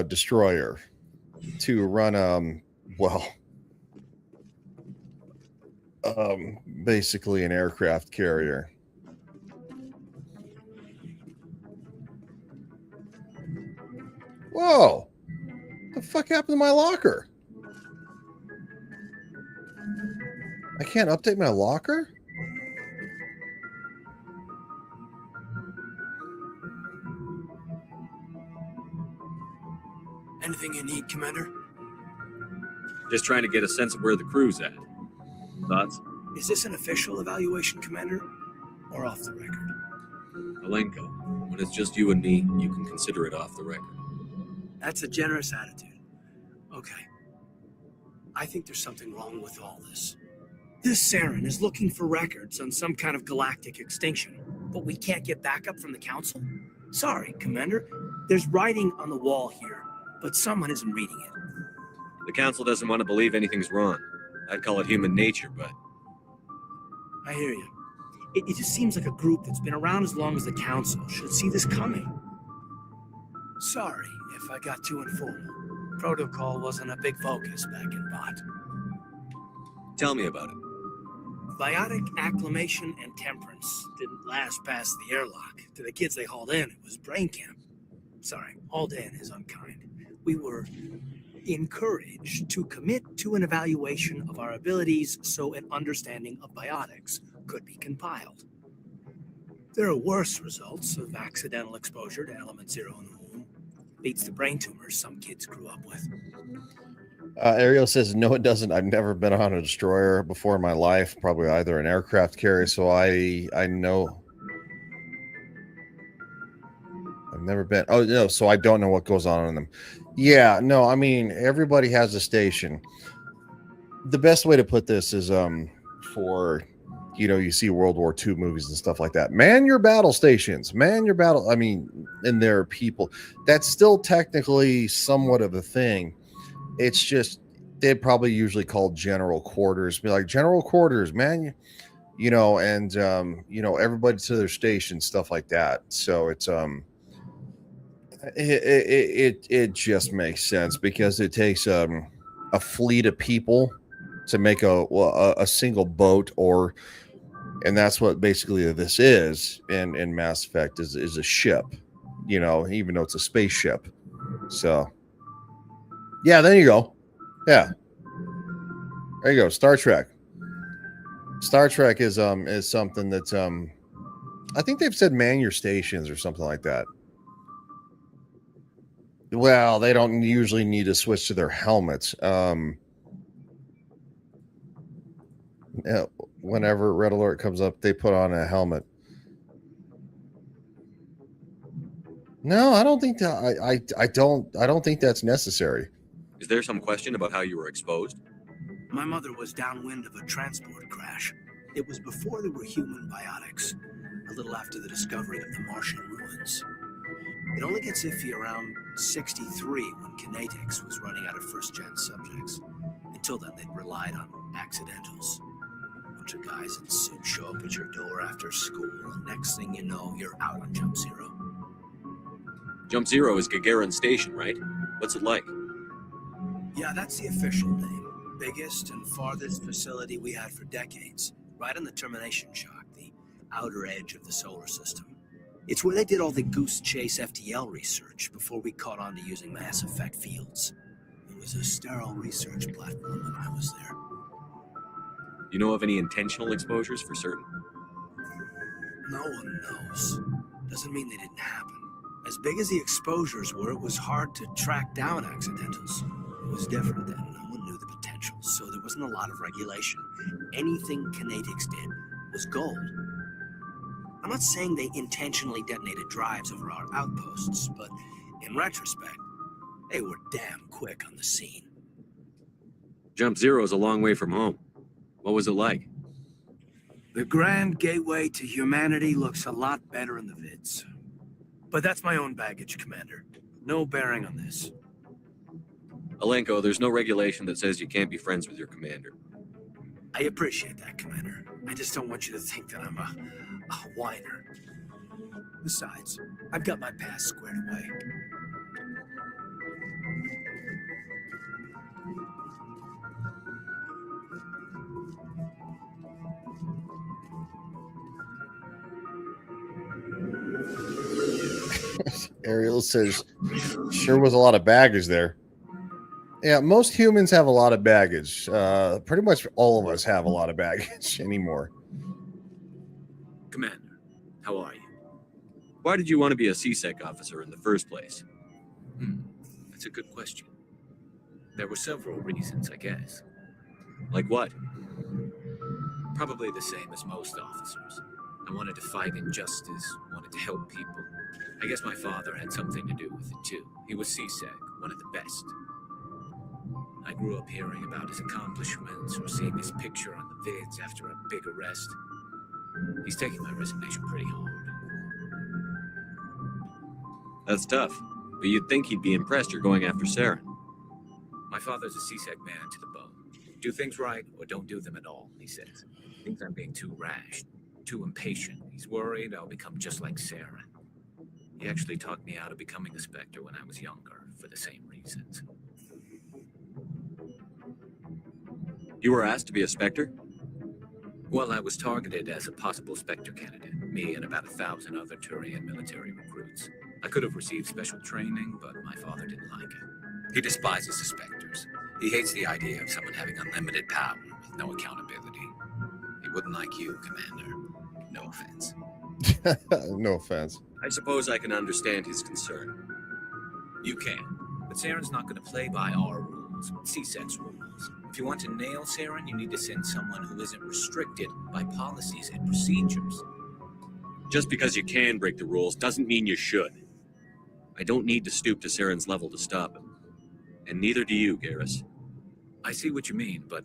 destroyer, to run basically an aircraft carrier. Whoa! What the fuck happened to my locker? I can't update my locker? Anything you need, Commander? Just trying to get a sense of where the crew's at. Thoughts? Is this an official evaluation, Commander? Or off the record? Alenko, when it's just you and me, you can consider it off the record. That's a generous attitude. Okay. I think there's something wrong with all this. This Saren is looking for records on some kind of galactic extinction, but we can't get backup from the Council? Sorry, Commander. There's writing on the wall here, but someone isn't reading it. The Council doesn't want to believe anything's wrong. I'd call it human nature, but... I hear you. It just seems like a group that's been around as long as the Council should see this coming. Sorry if I got too informal. Protocol wasn't a big focus back in Bot. Tell me about it. Biotic acclimation and temperance didn't last past the airlock. To the kids they hauled in, it was brain camp. Sorry, hauled in is unkind. We were encouraged to commit to an evaluation of our abilities so an understanding of biotics could be compiled. There are worse results of accidental exposure to element 0 in the womb. Beats the brain tumors some kids grew up with. Ariel says, no, it doesn't. I've never been on a destroyer before in my life, probably either an aircraft carrier, so I know. I've never been. Oh, no, so I don't know what goes on in them. Yeah, no, I mean, everybody has a station. The best way to put this is for, you see World War II movies and stuff like that. Man your battle stations. Man your battle. I mean, and there are people. That's still technically somewhat of a thing. It's just they're probably usually called general quarters. Be like, general quarters, man. And everybody to their station, stuff like that. So it's it just makes sense because it takes a fleet of people to make a single boat, and that's what basically this is in Mass Effect is a ship, even though it's a spaceship. So yeah, there you go. Yeah, there you go. Star Trek is something that I think they've said man your stations or something like that. Well, they don't usually need to switch to their helmets. Whenever Red Alert comes up, they put on a helmet. No, I don't think that. I don't think that's necessary. Is there some question about how you were exposed? My mother was downwind of a transport crash. It was before there were human biotics, a little after the discovery of the Martian ruins. It only gets iffy around 63 when Kinetics was running out of first-gen subjects. Until then, they'd relied on accidentals. A bunch of guys in suits show up at your door after school, and next thing you know, you're out on Jump Zero. Jump Zero is Gagarin Station, right? What's it like? Yeah, that's the official name. Biggest and farthest facility we had for decades. Right on the termination shock, the outer edge of the solar system. It's where they did all the Goose Chase FTL research before we caught on to using mass effect fields. It was a sterile research platform when I was there. You know of any intentional exposures for certain? No one knows. Doesn't mean they didn't happen. As big as the exposures were, it was hard to track down accidentals. It was different then. No one knew the potential, so there wasn't a lot of regulation. Anything Kinetics did was gold. I'm not saying they intentionally detonated drives over our outposts, but in retrospect, they were damn quick on the scene. Jump Zero is a long way from home. What was it like? The grand gateway to humanity looks a lot better in the vids. But that's my own baggage, Commander. No bearing on this. Alenko, there's no regulation that says you can't be friends with your commander. I appreciate that, Commander. I just don't want you to think that I'm a whiner. Besides, I've got my past squared away. Ariel says, sure was a lot of baggage there. Yeah, most humans have a lot of baggage. Pretty much all of us have a lot of baggage anymore. Commander, how are you? Why did you want to be a CSEC officer in the first place? That's a good question. There were several reasons, I guess. Like what? Probably the same as most officers. I wanted to fight injustice, wanted to help people. I guess my father had something to do with it too. He was CSEC, one of the best. I grew up hearing about his accomplishments or seeing his picture on the vids after a big arrest. He's taking my resignation pretty hard. That's tough, but you'd think he'd be impressed you're going after Saren. My father's a CSEC man to the bone. Do things right or don't do them at all, he says. Thinks I'm being too rash, too impatient. He's worried I'll become just like Saren. He actually talked me out of becoming a Spectre when I was younger, for the same reasons. You were asked to be a Spectre? Well, I was targeted as a possible Spectre candidate, me and about 1,000 other Turian military recruits. I could have received special training, but my father didn't like it. He despises the Spectres. He hates the idea of someone having unlimited power with no accountability. He wouldn't like you, Commander. No offense. No offense. I suppose I can understand his concern. You can, but Saren's not going to play by our rules, CSEC's rules. If you want to nail Saren, you need to send someone who isn't restricted by policies and procedures. Just because you can break the rules doesn't mean you should. I don't need to stoop to Saren's level to stop him. And neither do you, Garrus. I see what you mean, but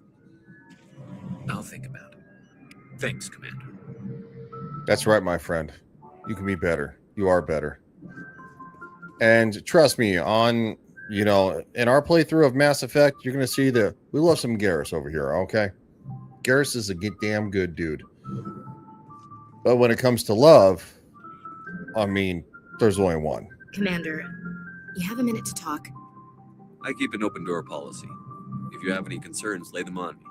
I'll think about it. Thanks, Commander. That's right, my friend. You can be better. You are better. And trust me, on, in our playthrough of Mass Effect, you're going to see that we love some Garrus over here, okay? Garrus is a damn good dude. But when it comes to love, there's only one. Commander, you have a minute to talk? I keep an open door policy. If you have any concerns, lay them on me.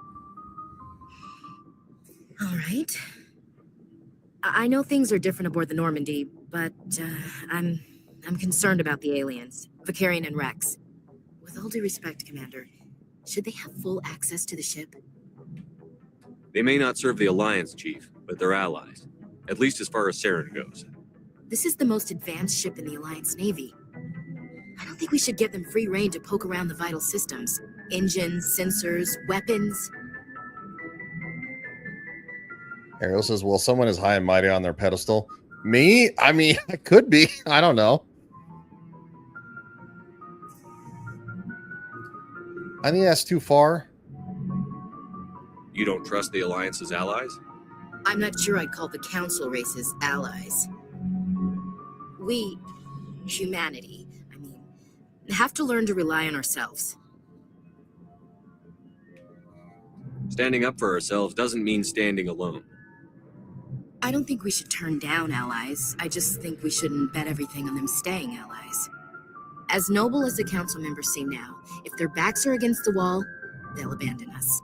All right. I know things are different aboard the Normandy, but I'm concerned about the aliens, Vicarian and Rex. With all due respect, Commander, should they have full access to the ship? They may not serve the Alliance, Chief, but they're allies. At least as far as Saren goes. This is the most advanced ship in the Alliance Navy. I don't think we should give them free rein to poke around the vital systems. Engines, sensors, weapons. Ariel says, well, someone is high and mighty on their pedestal. Me? I could be. I don't know. I think that's too far. You don't trust the Alliance's allies? I'm not sure I'd call the Council races allies. We, humanity, have to learn to rely on ourselves. Standing up for ourselves doesn't mean standing alone. I don't think we should turn down allies. I just think we shouldn't bet everything on them staying allies. As noble as the Council members seem now, if their backs are against the wall, they'll abandon us.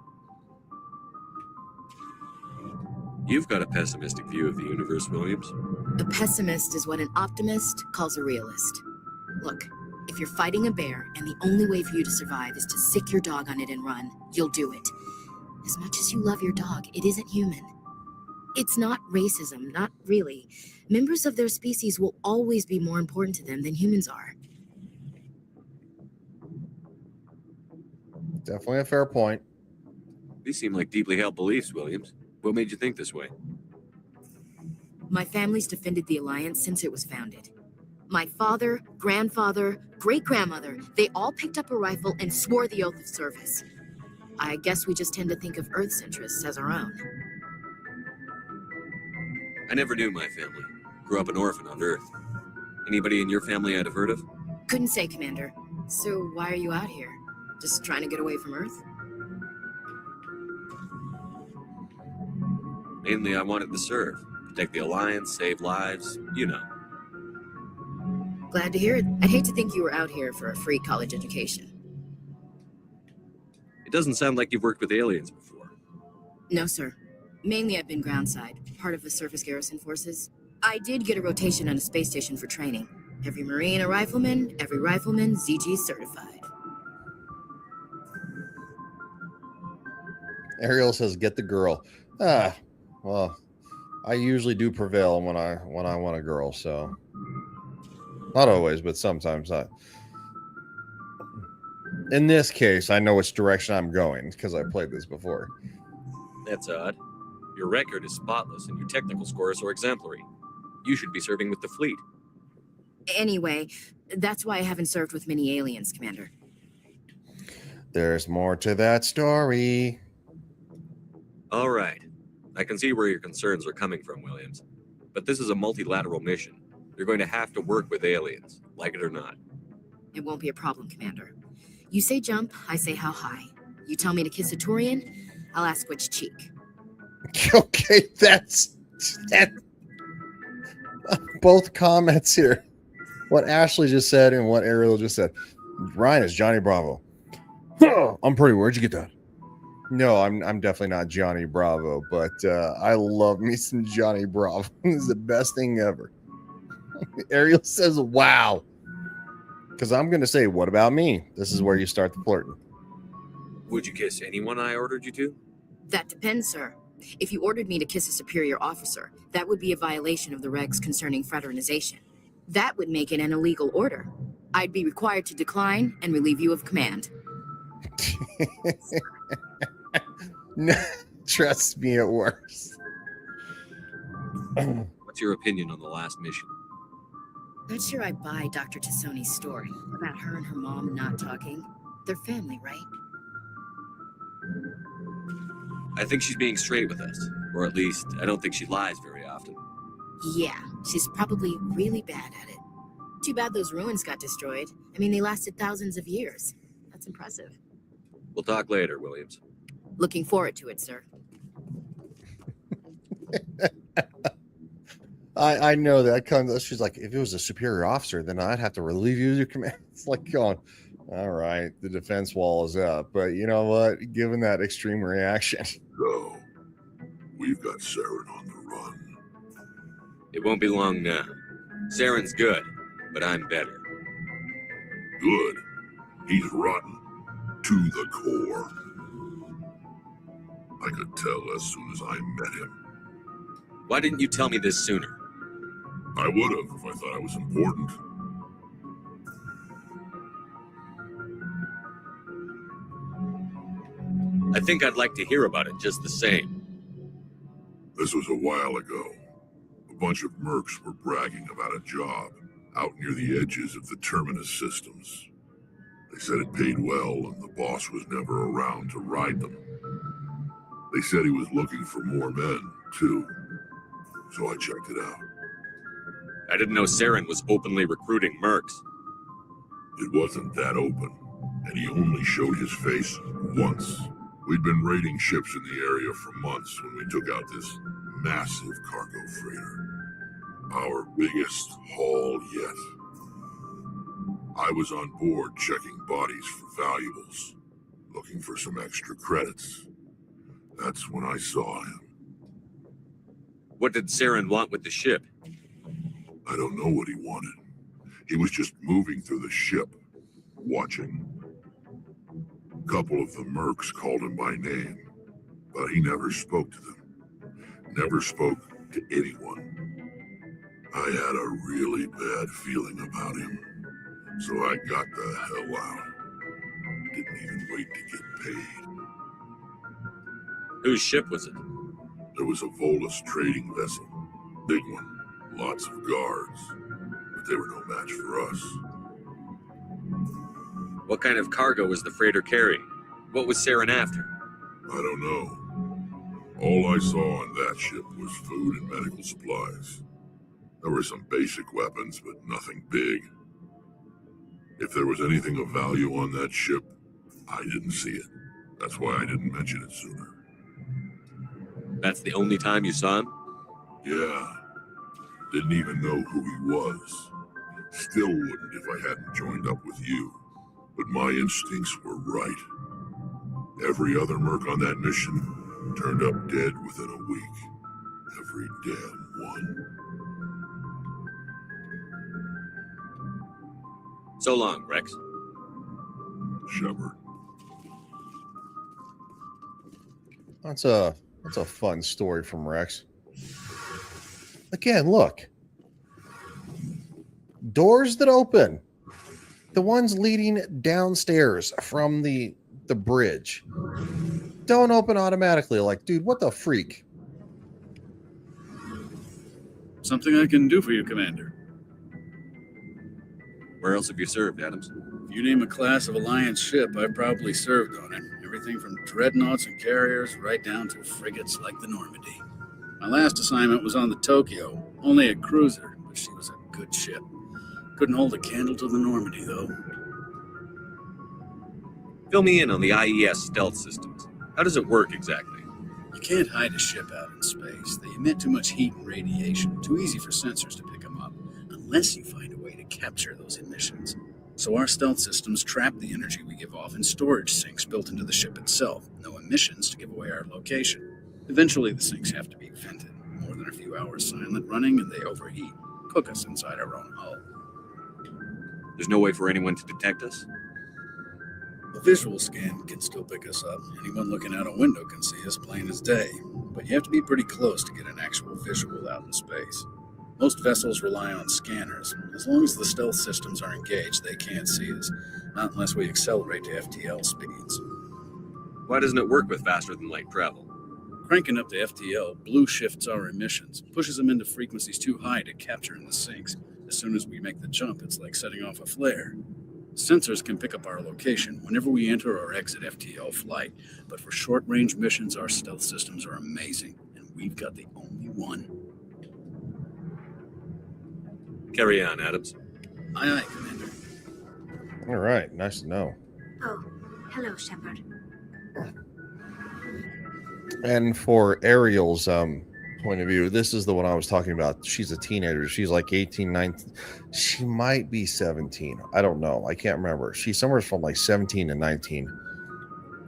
You've got a pessimistic view of the universe, Williams. A pessimist is what an optimist calls a realist. Look, if you're fighting a bear and the only way for you to survive is to sick your dog on it and run, you'll do it. As much as you love your dog, it isn't human. It's not racism, not really. Members of their species will always be more important to them than humans are. Definitely a fair point. These seem like deeply held beliefs, Williams. What made you think this way? My family's defended the Alliance since it was founded. My father, grandfather, great-grandmother, they all picked up a rifle and swore the oath of service. I guess we just tend to think of Earth's interests as our own. I never knew my family. Grew up an orphan on Earth. Anybody in your family I'd have heard of? Couldn't say, Commander. So why are you out here? Just trying to get away from Earth? Mainly, I wanted to serve. Protect the Alliance, save lives, you know. Glad to hear it. I'd hate to think you were out here for a free college education. It doesn't sound like you've worked with aliens before. No, sir. Mainly I've been groundside, part of the surface garrison forces. I did get a rotation on a space station for training. Every Marine a rifleman, every rifleman ZG certified. Ariel says, "Get the girl." Well, I usually do prevail when I want a girl, so not always, but sometimes I. In this case, I know which direction I'm going because I played this before. That's odd. Your record is spotless and your technical scores are exemplary. You should be serving with the fleet. Anyway, that's why I haven't served with many aliens, Commander. There's more to that story. All right. I can see where your concerns are coming from, Williams. But this is a multilateral mission. You're going to have to work with aliens, like it or not. It won't be a problem, Commander. You say jump, I say how high. You tell me to kiss a Turian, I'll ask which cheek. Okay, that's that. Both comments here. What Ashley just said and what Ariel just said. Ryan is Johnny Bravo. I'm pretty. Where'd you get that? No, I'm definitely not Johnny Bravo, but I love me some Johnny Bravo. It's the best thing ever. Ariel says, "Wow," because I'm gonna say, "What about me?" This is where you start the flirting. Would you kiss anyone I ordered you to? That depends, sir. If you ordered me to kiss a superior officer, that would be a violation of the regs concerning fraternization. That would make it an illegal order. I'd be required to decline and relieve you of command. No, trust me, it works. What's your opinion on the last mission? Not sure I buy Dr. Tassoni's story about her and her mom not talking. They're family, right? I think she's being straight with us. Or at least, I don't think she lies very often. Yeah, she's probably really bad at it. Too bad those ruins got destroyed. I mean, they lasted thousands of years. That's impressive. We'll talk later, Williams. Looking forward to it, sir. I know that comes. She's like, if it was a superior officer, then I'd have to relieve you of your command. It's like going, all right, the defense wall is up. But you know what? Given that extreme reaction. So, we've got Saren on the run. It won't be long now. Saren's good, but I'm better. Good. He's rotten. To the core. I could tell as soon as I met him. Why didn't you tell me this sooner? I would have if I thought I was important. I think I'd like to hear about it just the same. This was a while ago. A bunch of mercs were bragging about a job out near the edges of the Terminus systems. They said it paid well and the boss was never around to ride them. They said he was looking for more men, too. So I checked it out. I didn't know Saren was openly recruiting mercs. It wasn't that open, and he only showed his face once. We'd been raiding ships in the area for months when we took out this massive cargo freighter. Our biggest haul yet. I was on board checking bodies for valuables, looking for some extra credits. That's when I saw him. What did Saren want with the ship? I don't know what he wanted. He was just moving through the ship, watching. A couple of the mercs called him by name, but he never spoke to them. Never spoke to anyone. I had a really bad feeling about him, so I got the hell out. Didn't even wait to get paid. Whose ship was it? There was a Volus trading vessel. Big one. Lots of guards. But they were no match for us. What kind of cargo was the freighter carrying? What was Saren after? I don't know. All I saw on that ship was food and medical supplies. There were some basic weapons, but nothing big. If there was anything of value on that ship, I didn't see it. That's why I didn't mention it sooner. That's the only time you saw him? Yeah. Didn't even know who he was. Still wouldn't if I hadn't joined up with you. But my instincts were right. Every other merc on that mission turned up dead within a week. Every damn one. So long, Rex. Shepard. That's a fun story from Rex. Again, look. Doors that open. The ones leading downstairs from the bridge don't open automatically. Like, dude, what the freak? Something I can do for you, Commander. Where else have you served, Adams? If you name a class of Alliance ship, I've probably served on it. Everything from dreadnoughts and carriers right down to frigates like the Normandy. My last assignment was on the Tokyo, only a cruiser, but she was a good ship. Couldn't hold a candle to the Normandy, though. Fill me in on the IES stealth systems. How does it work exactly? You can't hide a ship out in space. They emit too much heat and radiation, too easy for sensors to pick them up, unless you find a way to capture those emissions. So our stealth systems trap the energy we give off in storage sinks built into the ship itself. No emissions to give away our location. Eventually, the sinks have to be vented. More than a few hours silent running, and they overheat. Cook us inside our own hull. There's no way for anyone to detect us? A visual scan can still pick us up. Anyone looking out a window can see us plain as day. But you have to be pretty close to get an actual visual out in space. Most vessels rely on scanners. As long as the stealth systems are engaged, they can't see us. Not unless we accelerate to FTL speeds. Why doesn't it work with faster than light travel? Cranking up to FTL blue shifts our emissions, pushes them into frequencies too high to capture in the sinks. As soon as we make the jump, it's like setting off a flare. Sensors can pick up our location whenever we enter or exit FTL flight, but for short-range missions, our stealth systems are amazing, and we've got the only one. Carry on, Adams. Aye, aye, Commander. All right, nice to know. Oh, hello, Shepard. And for Ariel's point of view, this is the one I was talking about. She's a teenager. She's like 18, 19. She might be 17. I don't know. I can't remember. She's somewhere from like 17 to 19.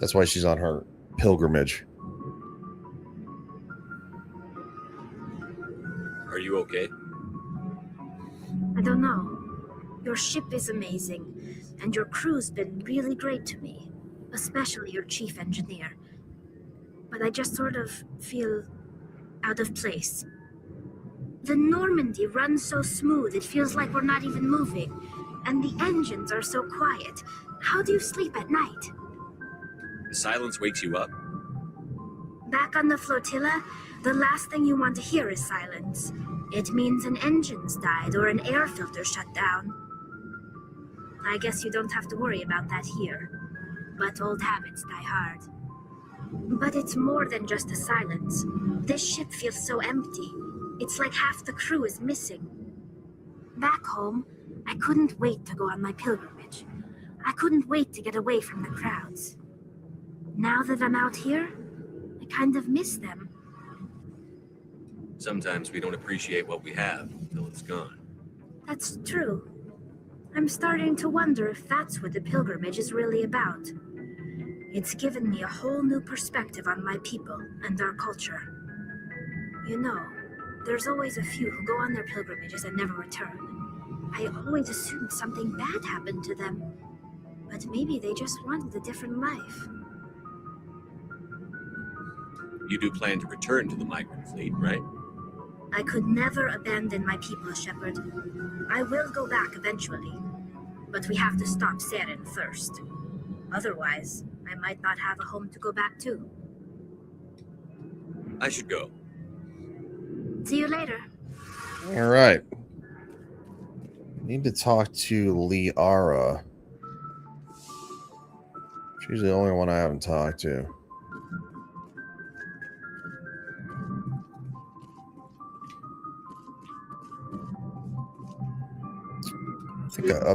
That's why she's on her pilgrimage. Are you okay? I don't know. Your ship is amazing, and your crew's been really great to me, especially your chief engineer. But I just sort of feel out of place. The Normandy runs so smooth it feels like we're not even moving, and the engines are so quiet. How do you sleep at night? The silence wakes you up? Back on the flotilla, the last thing you want to hear is silence. It means an engine's died or an air filter shut down. I guess you don't have to worry about that here. But old habits die hard. But it's more than just the silence. This ship feels so empty. It's like half the crew is missing. Back home, I couldn't wait to go on my pilgrimage. I couldn't wait to get away from the crowds. Now that I'm out here, I kind of miss them. Sometimes we don't appreciate what we have until it's gone. That's true. I'm starting to wonder if that's what the pilgrimage is really about. It's given me a whole new perspective on my people and our culture. You know, there's always a few who go on their pilgrimages and never return. I always assumed something bad happened to them. But maybe they just wanted a different life. You do plan to return to the migrant fleet, right? I could never abandon my people, Shepard. I will go back eventually. But we have to stop Saren first. Otherwise, I might not have a home to go back to. I should go. See you later. All right. Need to talk to Liara. She's the only one I haven't talked to. I think I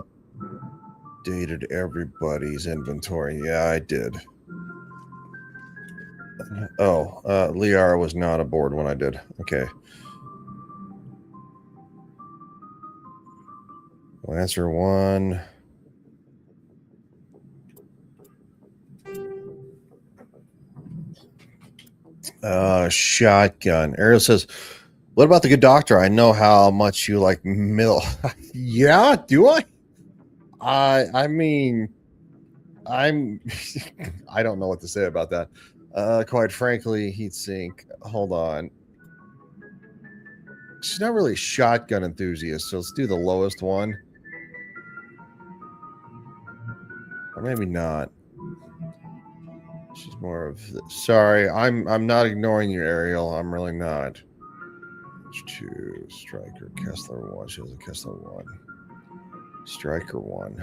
updated everybody's inventory. Yeah, I did. Oh, Liara was not aboard when I did. Okay. Lancer 1. Shotgun. Ariel says, what about the good doctor? I know how much you like Mill. Yeah, do I? I mean, I'm I don't know what to say about that. Quite frankly, heatsink. Hold on. She's not really a shotgun enthusiast, so let's do the lowest one. Or maybe not. She's more of sorry, I'm not ignoring you, Ariel. I'm really not. 2 Striker Kessler 1. She has a Kessler 1. Striker 1.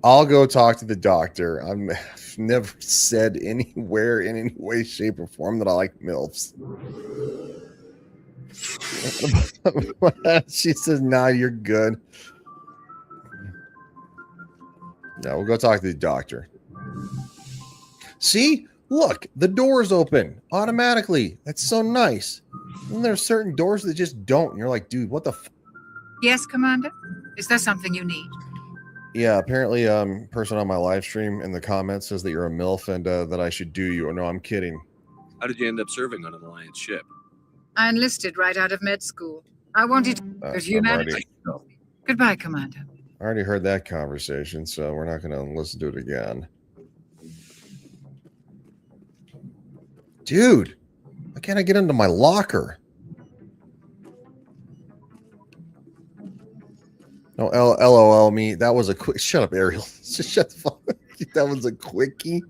I'll go talk to the doctor. I've never said anywhere in any way, shape, or form that I like MILFs. She says, nah, you're good. Yeah, we'll go talk to the doctor. See? Look, the door's open automatically. That's so nice. And there's certain doors that just don't. And you're like, dude, what the Yes, Commander? Is there something you need? Yeah, apparently person on my live stream in the comments says that you're a MILF and that I should do you. No, I'm kidding. How did you end up serving on an Alliance ship? I enlisted right out of med school. I wanted to go to humanity. Goodbye, Commander. I already heard that conversation, so we're not going to listen to it again. Dude, why can't I get into my locker? No, LOL me. That was a quick. Shut up, Ariel. Just shut the fuck up. That was a quickie.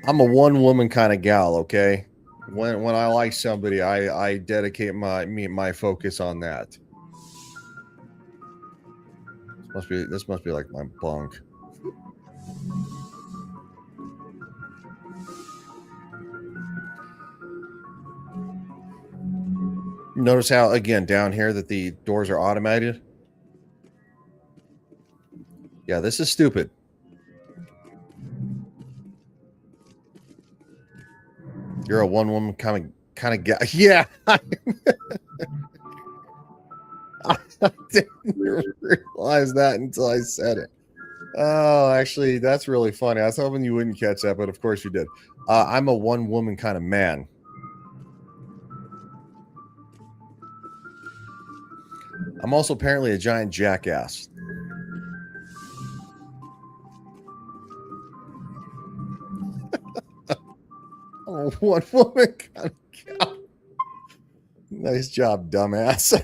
I'm a one-woman kind of gal, okay? When I like somebody, I dedicate my focus on that. This must be like my bunk. Notice how, again, down here that the doors are automated? Yeah, this is stupid. You're a one-woman kind of guy. Yeah. I didn't realize that until I said it. Oh, actually, that's really funny. I was hoping you wouldn't catch that, but of course you did. I'm a one-woman kind of man. I'm also apparently a giant jackass. Oh, one woman kind of cow. Nice job, dumbass.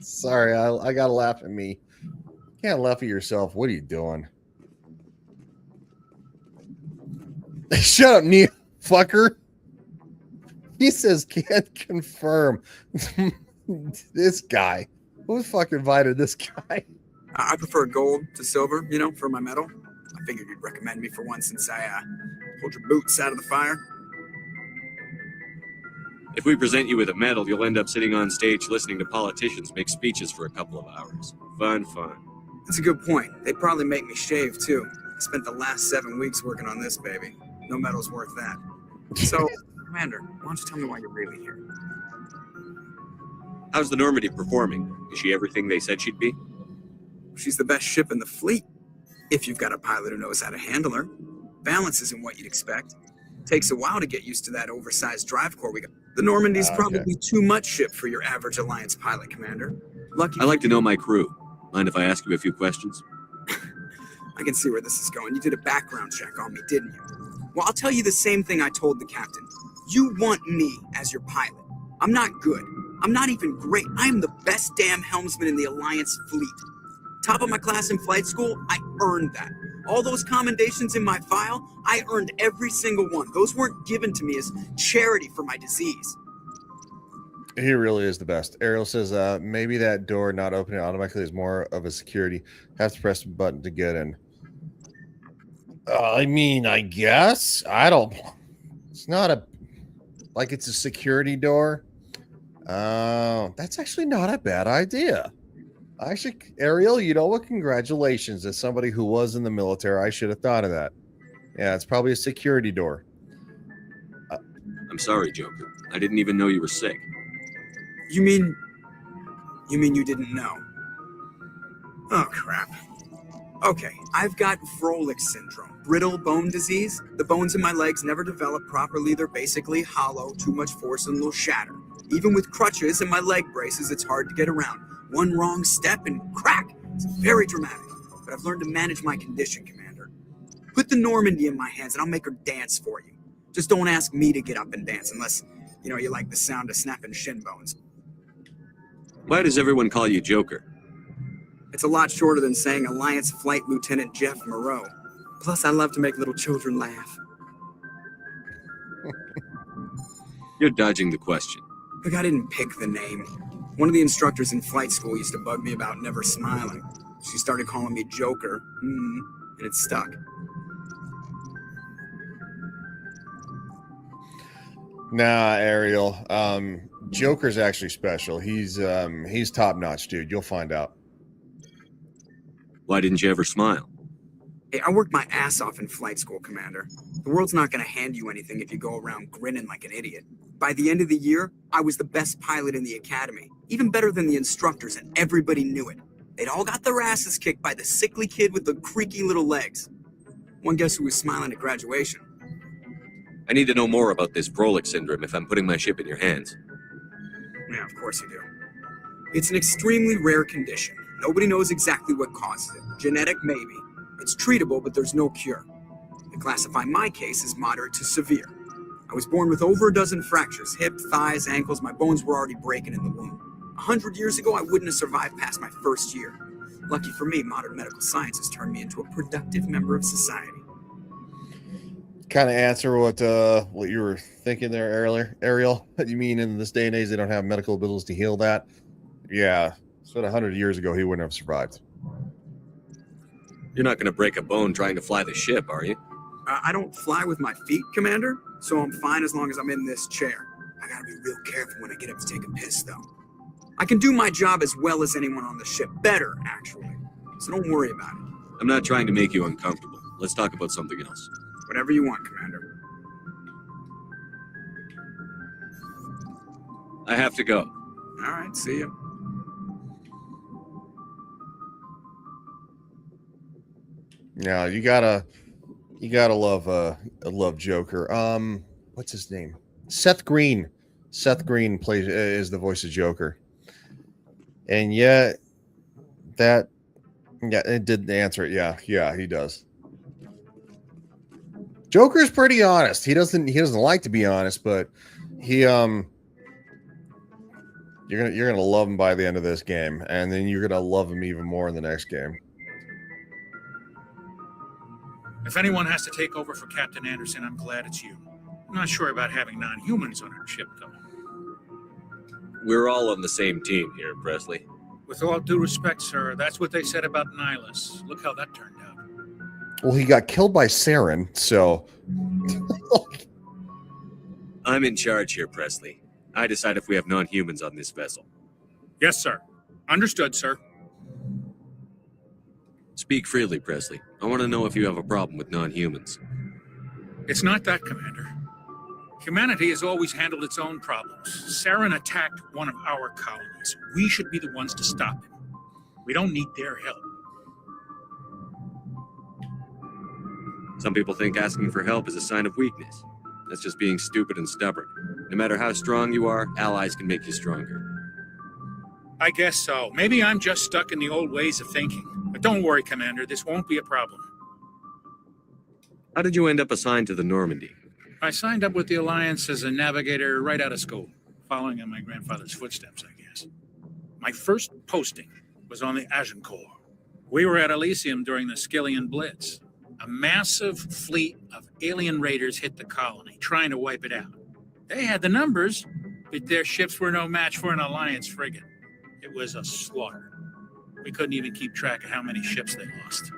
Sorry, I gotta laugh at me. You can't laugh at yourself. What are you doing? Shut up, Neil, fucker. He says can't confirm. This guy. Who the fuck invited this guy? I prefer gold to silver, you know, for my medal. I figured you'd recommend me for one since I pulled your boots out of the fire. If we present you with a medal, you'll end up sitting on stage listening to politicians make speeches for a couple of hours. Fun. That's a good point. They'd probably make me shave, too. I spent the last 7 weeks working on this baby. No medal's worth that. So, Commander, why don't you tell me why you're really here? How's the Normandy performing? Is she everything they said she'd be? She's the best ship in the fleet. If you've got a pilot who knows how to handle her. Balance isn't what you'd expect. Takes a while to get used to that oversized drive core we got. The Normandy's probably too much ship for your average Alliance pilot, Commander. Lucky. I like to know my crew. Mind if I ask you a few questions? I can see where this is going. You did a background check on me, didn't you? Well, I'll tell you the same thing I told the captain. You want me as your pilot. I'm not good. I'm not even great. I am the best damn helmsman in the Alliance fleet. Top of my class in flight school, I earned that. All those commendations in my file, I earned every single one. Those weren't given to me as charity for my disease. He really is the best. Ariel says, maybe that door not opening automatically is more of a security. Have to press a button to get in. I mean, I guess. I don't. It's not like it's a security door. That's actually not a bad idea. Actually, Ariel, you know what? Congratulations. As somebody who was in the military, I should have thought of that. Yeah, it's probably a security door. I'm sorry, Joker. I didn't even know you were sick. You mean you didn't know? Oh, crap. Okay, I've got Froelich syndrome, brittle bone disease. The bones in my legs never develop properly. They're basically hollow, too much force and they'll shatter. Even with crutches and my leg braces, it's hard to get around. One wrong step and crack. It's very dramatic, but I've learned to manage my condition, Commander. Put the Normandy in my hands and I'll make her dance for you. Just don't ask me to get up and dance unless, you like the sound of snapping shin bones. Why does everyone call you Joker? It's a lot shorter than saying Alliance Flight Lieutenant Jeff Moreau. Plus, I love to make little children laugh. You're dodging the question. Look, I didn't pick the name. One of the instructors in flight school used to bug me about never smiling. She started calling me Joker, and it stuck. Nah, Ariel. Joker's actually special. He's top notch, dude. You'll find out. Why didn't you ever smile? Hey, I worked my ass off in flight school, Commander. The world's not going to hand you anything if you go around grinning like an idiot. By the end of the year, I was the best pilot in the academy, even better than the instructors, and everybody knew it. They'd all got their asses kicked by the sickly kid with the creaky little legs. One guess who was smiling at graduation? I need to know more about this Froelich syndrome if I'm putting my ship in your hands. Yeah, of course you do. It's an extremely rare condition. Nobody knows exactly what causes it. Genetic, maybe. It's treatable, but there's no cure. They classify my case as moderate to severe. I was born with over a dozen fractures, hip, thighs, ankles. My bones were already breaking in the womb. 100 years ago, I wouldn't have survived past my first year. Lucky for me, modern medical science has turned me into a productive member of society. Kind of answer what you were thinking there, Ariel. You mean in this day and age they don't have medical abilities to heal that? Yeah, so 100 years ago he wouldn't have survived. You're not going to break a bone trying to fly the ship, are you? I don't fly with my feet, Commander, so I'm fine as long as I'm in this chair. I gotta be real careful when I get up to take a piss, though. I can do my job as well as anyone on the ship. Better, actually. So don't worry about it. I'm not trying to make you uncomfortable. Let's talk about something else. Whatever you want, Commander. I have to go. All right, see you. Yeah, you gotta love Joker. What's his name? Seth Green. Seth Green is the voice of Joker. And yet it didn't answer it. Yeah, he does. Joker's pretty honest. He doesn't like to be honest, but you're gonna love him by the end of this game, and then you're gonna love him even more in the next game. If anyone has to take over for Captain Anderson, I'm glad it's you. I'm not sure about having non-humans on our ship, though. We're all on the same team here, Presley. With all due respect, sir, that's what they said about Nihilus. Look how that turned out. Well, he got killed by Saren, so... I'm in charge here, Presley. I decide if we have non-humans on this vessel. Yes, sir. Understood, sir. Speak freely, Presley. I want to know if you have a problem with non-humans. It's not that, Commander. Humanity has always handled its own problems. Saren attacked one of our colonies. We should be the ones to stop him. We don't need their help. Some people think asking for help is a sign of weakness. That's just being stupid and stubborn. No matter how strong you are, allies can make you stronger. I guess so. Maybe I'm just stuck in the old ways of thinking. But don't worry, Commander. This won't be a problem. How did you end up assigned to the Normandy? I signed up with the Alliance as a navigator right out of school, following in my grandfather's footsteps, I guess. My first posting was on the Agincourt. We were at Elysium during the Skillian Blitz. A massive fleet of alien raiders hit the colony, trying to wipe it out. They had the numbers, but their ships were no match for an Alliance frigate. It was a slaughter. We couldn't even keep track of how many ships they lost.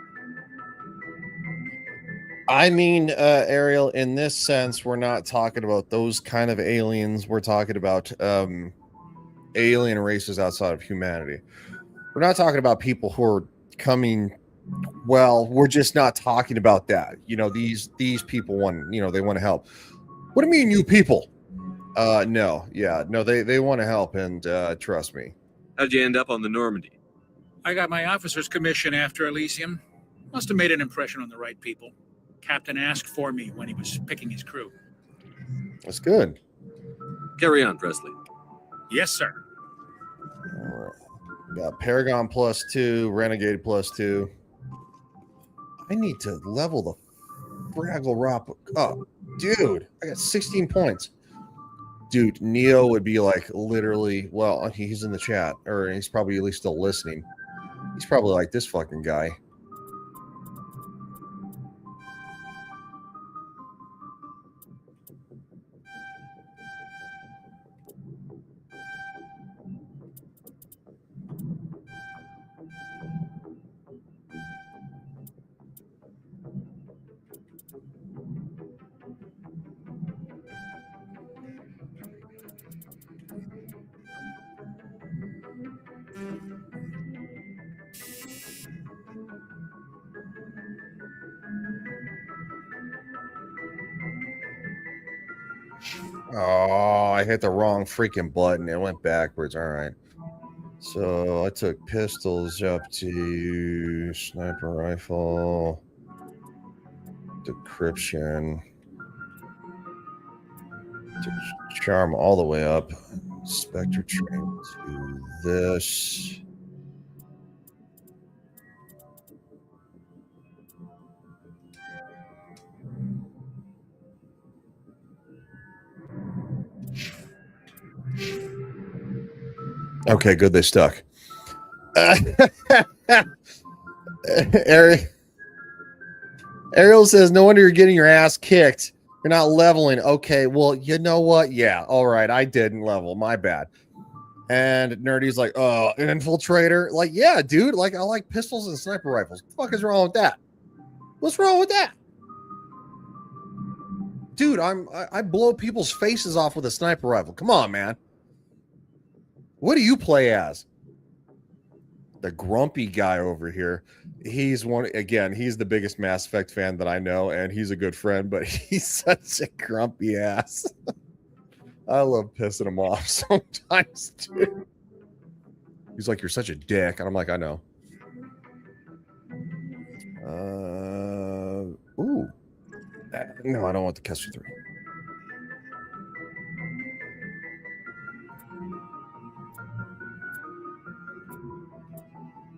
I mean, Ariel, in this sense, we're not talking about those kind of aliens. We're talking about alien races outside of humanity. We're not talking about people who are coming. Well, we're just not talking about that. You know, these people want, you know, they want to help. What do you mean, you people? No, they want to help, and trust me. How'd you end up on the Normandy? I got my officer's commission after Elysium. Must have made an impression on the right people. Captain asked for me when he was picking his crew. That's good. Carry on, Presley. Yes, sir. All right. Got Paragon +2, Renegade +2. I need to level the Fraggle Rock up. Dude, I got 16 points. Dude, Neo would be like literally, well, he's in the chat, or he's probably at least still listening. He's probably like this fucking guy. Oh, I hit the wrong freaking button. It went backwards. All right. So I took pistols up to sniper rifle, decryption, to charm all the way up, Spectre train to this. Okay, good. They stuck. Ariel says, no wonder you're getting your ass kicked. You're not leveling. Okay, well, you know what? Yeah, all right. I didn't level. My bad. And Nerdy's like, oh, an infiltrator? Like, yeah, dude. Like, I like pistols and sniper rifles. What the fuck is wrong with that? What's wrong with that? Dude, I blow people's faces off with a sniper rifle. Come on, man. What do you play as? The grumpy guy over here. He's one, again, he's the biggest Mass Effect fan that I know, and he's a good friend, but he's such a grumpy ass. I love pissing him off sometimes, too. He's like, you're such a dick. And I'm like, I know. Ooh. No, I don't want the Kessler 3.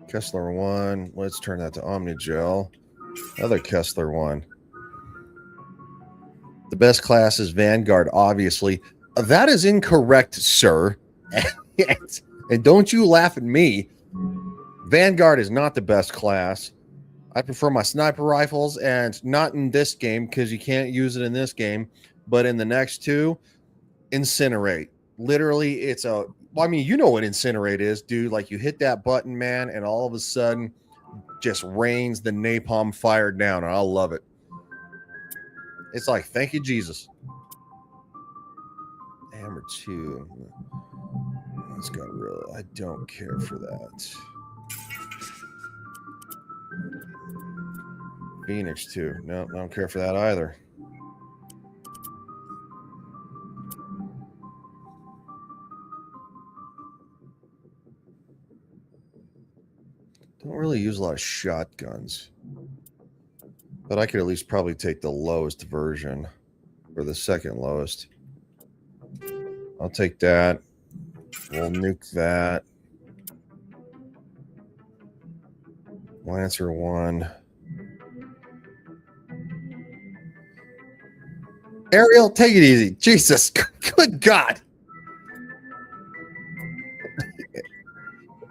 Kessler 1. Let's turn that to Omnigel. Another Kessler 1. The best class is Vanguard, obviously. That is incorrect, sir. And don't you laugh at me. Vanguard is not the best class. I prefer my sniper rifles, and not in this game because you can't use it in this game, but in the next two, Incinerate. Literally, it's a... Well, I mean, you know what Incinerate is, dude. Like, you hit that button, man, and all of a sudden, just rains the napalm fire down, and I love it. It's like, thank you, Jesus. Hammer 2. Let's go real. I don't care for that. Phoenix 2. No, I don't care for that either. Don't really use a lot of shotguns. But I could at least probably take the lowest version. Or the second lowest. I'll take that. We'll nuke that. Lancer 1. Ariel, take it easy. Jesus. Good God.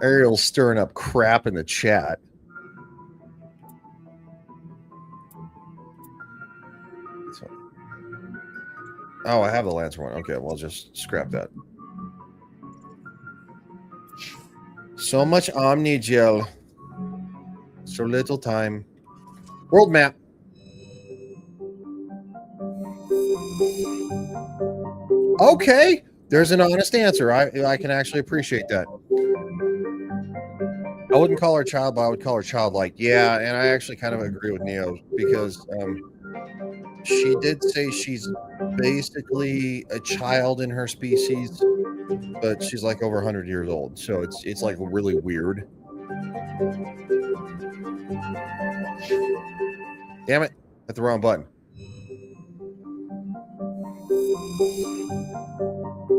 Ariel's stirring up crap in the chat. Oh, I have the lantern one. Okay, well, just scrap that. So much Omni gel. So little time. World map. Okay. There's an honest answer. I can actually appreciate that. I wouldn't call her child, but I would call her childlike. Yeah, and I actually kind of agree with Neo because she did say she's basically a child in her species, but she's like over 100 years old. So it's like really weird. Damn it. Hit the wrong button.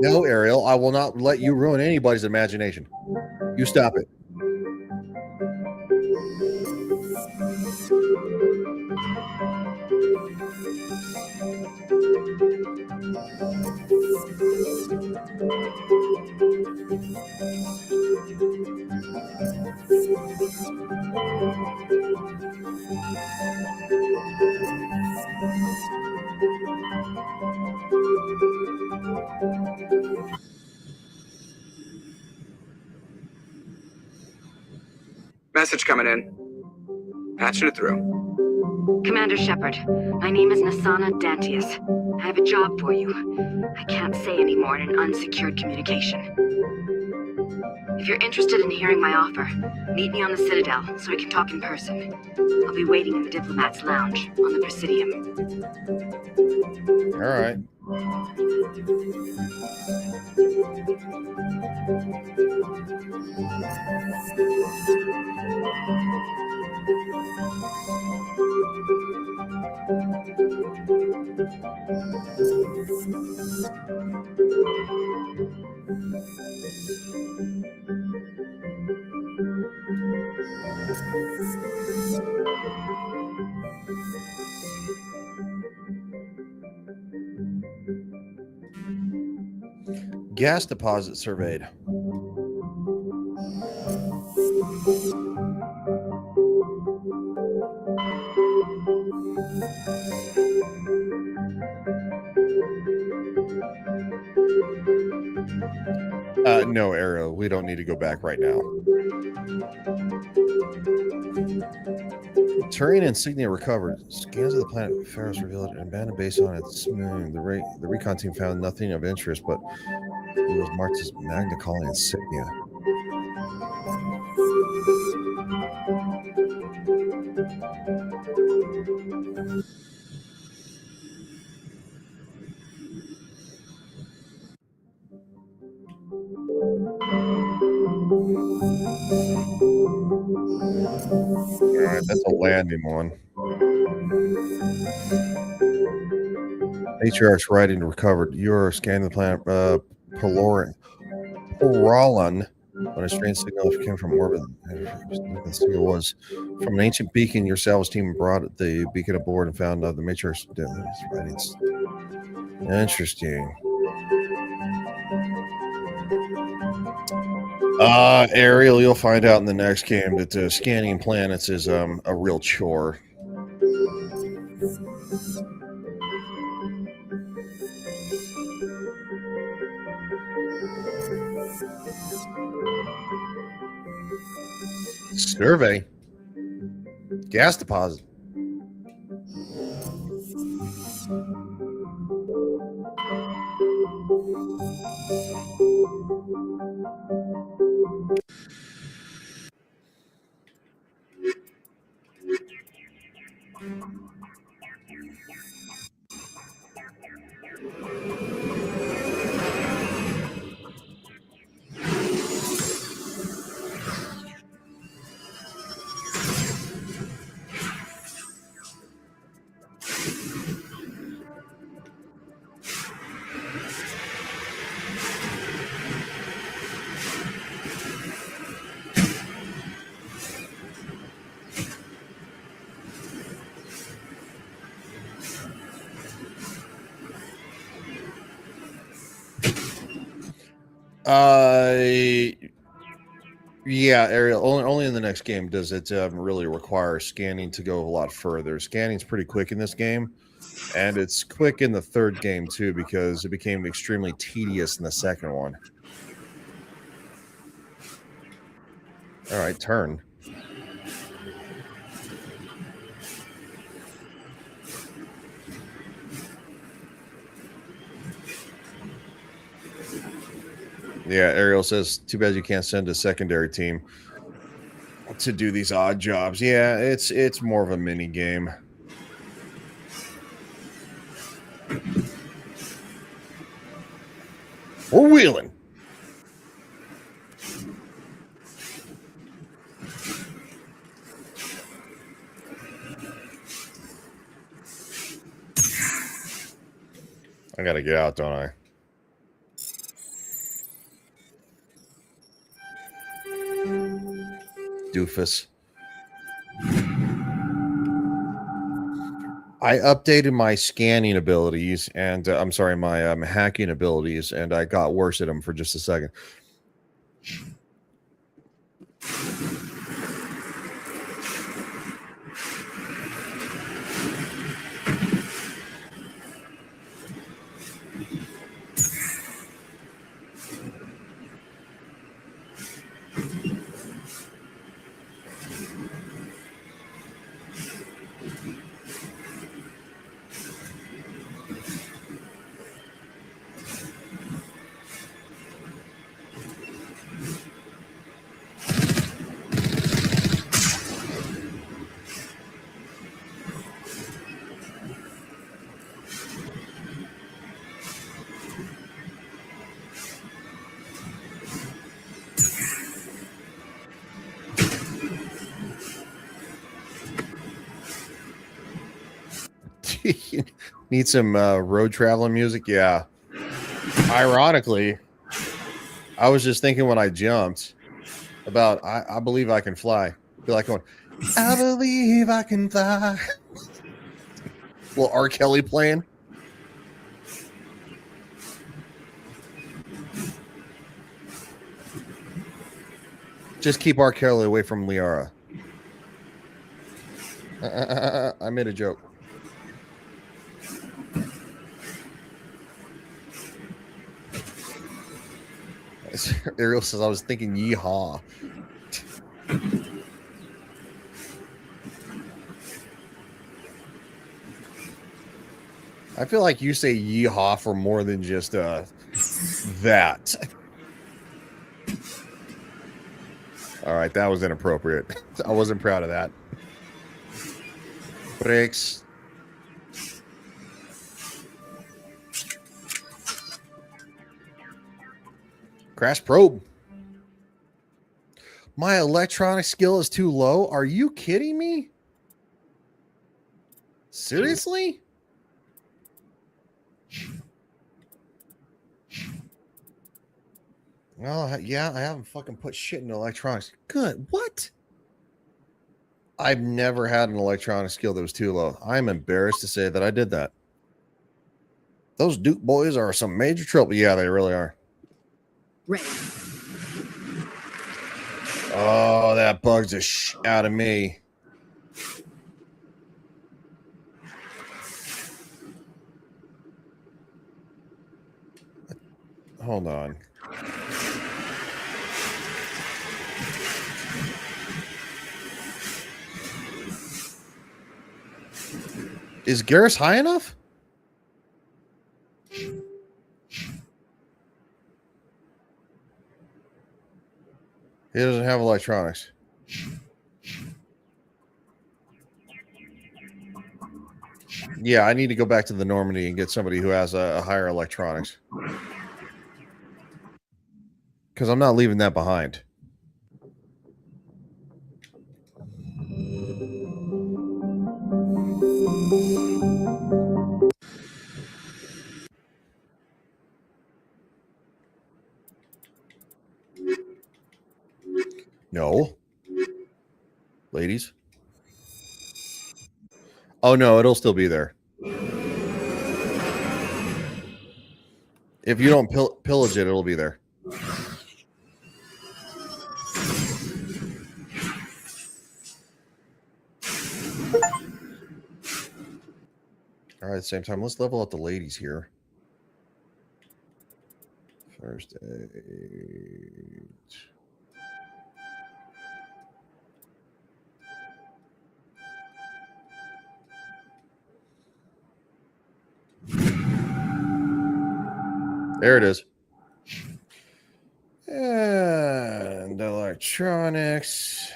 No, Ariel, I will not let you ruin anybody's imagination. You stop it. Message coming in. Patching it through. Commander Shepard, my name is Nasana Dantius. I have a job for you. I can't say any more in an unsecured communication. If you're interested in hearing my offer, meet me on the Citadel so we can talk in person. I'll be waiting in the Diplomat's Lounge on the Presidium. All right. Gas deposit surveyed. No, Arrow. We don't need to go back right now. Turian insignia recovered. Scans of the planet Ferris revealed an abandoned base on its moon. The recon team found nothing of interest, but it was marked as Magna Colony insignia. All right, that's a landing one. HR's writing recovered. You're scanning the planet Poloran, when a strange signal came from orbit. The signal was from an ancient beacon. Your salvage team brought the beacon aboard and found the matrix writings. Interesting. Ariel, you'll find out in the next game that scanning planets is a real chore. Survey. Gas deposit. Yeah, Ariel. Only in the next game does it really require scanning to go a lot further. Scanning's pretty quick in this game, And it's quick in the third game, too, because it became extremely tedious in the second one. All right, turn. Yeah, Ariel says, too bad you can't send a secondary team to do these odd jobs. Yeah, it's more of a mini game. We're wheeling. I gotta get out, don't I? Doofus. I updated my scanning abilities and I'm sorry, my hacking abilities, and I got worse at them for just a second. Need some road traveling music? Yeah. Ironically, I was just thinking when I jumped about I believe I can fly. Feel like going, I believe I can fly. Little R. Kelly playing. Just keep R. Kelly away from Liara. I made a joke. Ariel says, I was thinking yeehaw. I feel like you say yeehaw for more than just that. All right, that was inappropriate. I wasn't proud of that. Brakes. Crash probe. My electronic skill is too low. Are you kidding me? Seriously? Well, yeah, I haven't fucking put shit into electronics. Good. What? I've never had an electronic skill that was too low. I'm embarrassed to say that I did that. Those Duke boys are some major trouble. Yeah, they really are. Ready. Oh, that bugs the shit out of me. Hold on. Is Garrus high enough? He doesn't have electronics. Yeah, I need to go back to the Normandy and get somebody who has a higher electronics. Because I'm not leaving that behind. No. Ladies. Oh, no, it'll still be there. If you don't pillage it, it'll be there. All right, at the same time, let's level up the ladies here. First aid. There it is. And electronics.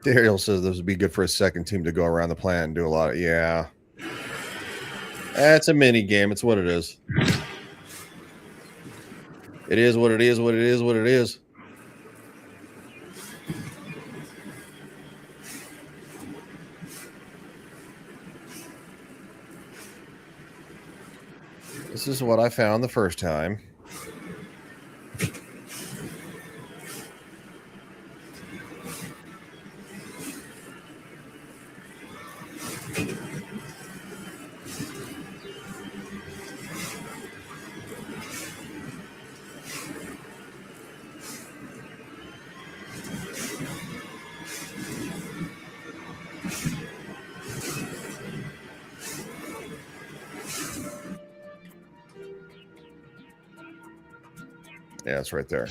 Dariel says this would be good for a second team to go around the planet and do a lot of, yeah. That's a mini game. It's what it is. It is what it is, what it is, what it is. This is what I found the first time. Yeah, it's right there.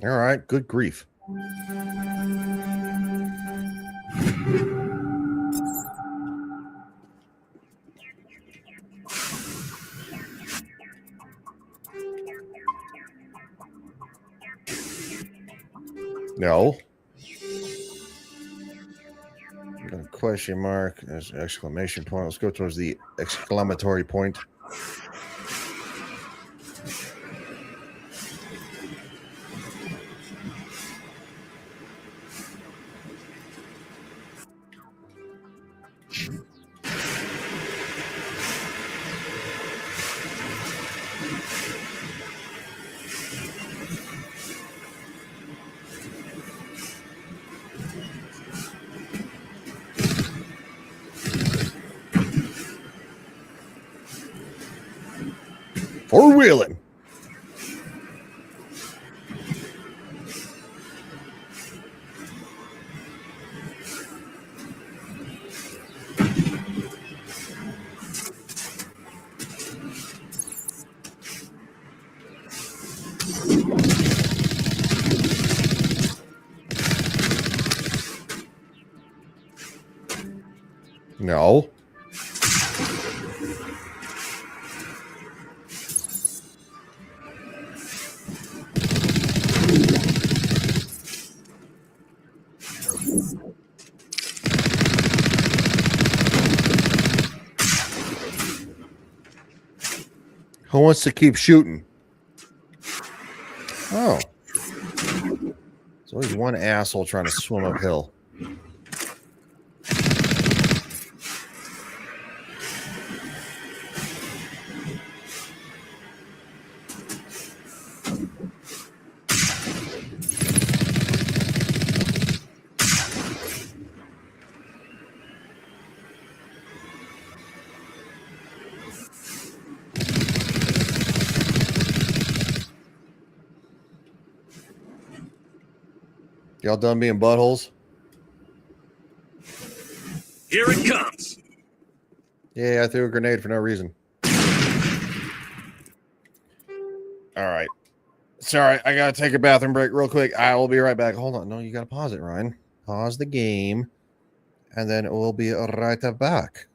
All right, good grief. No. Got a question mark. There's an exclamation point. Let's go towards the exclamatory point. Four-wheeling. No. Who wants to keep shooting? Oh. There's always one asshole trying to swim uphill. Y'all done being buttholes? Here it comes. Yeah, I threw a grenade for no reason. All right. Sorry, I gotta take a bathroom break real quick. I will be right back. Hold on. No, you gotta pause it, Ryan. Pause the game, and then we'll be right back.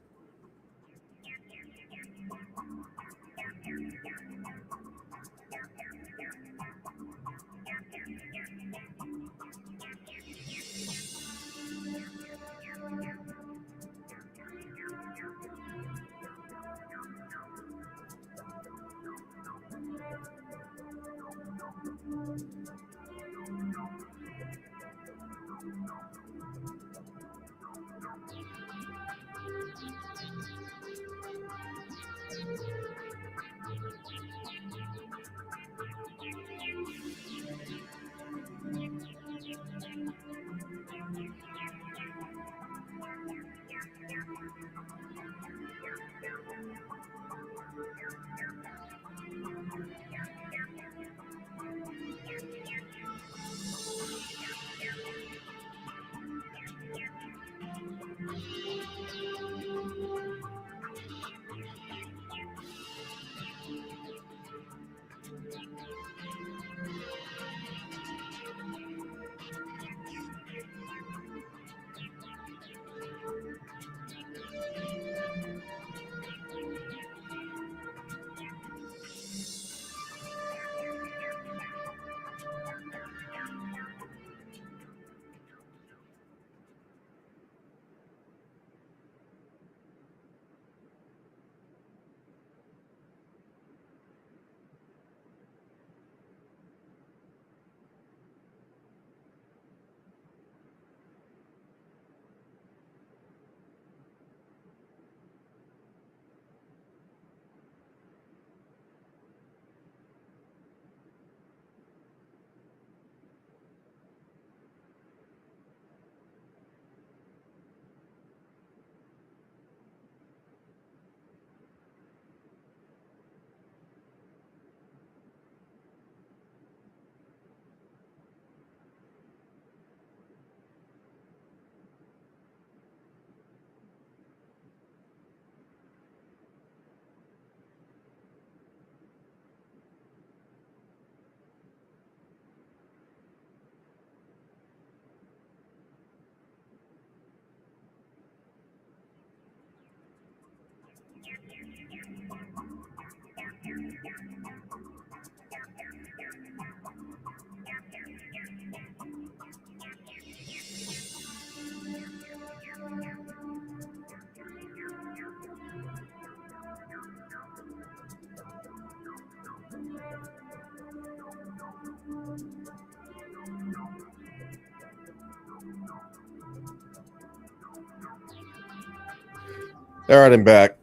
All right, I'm back.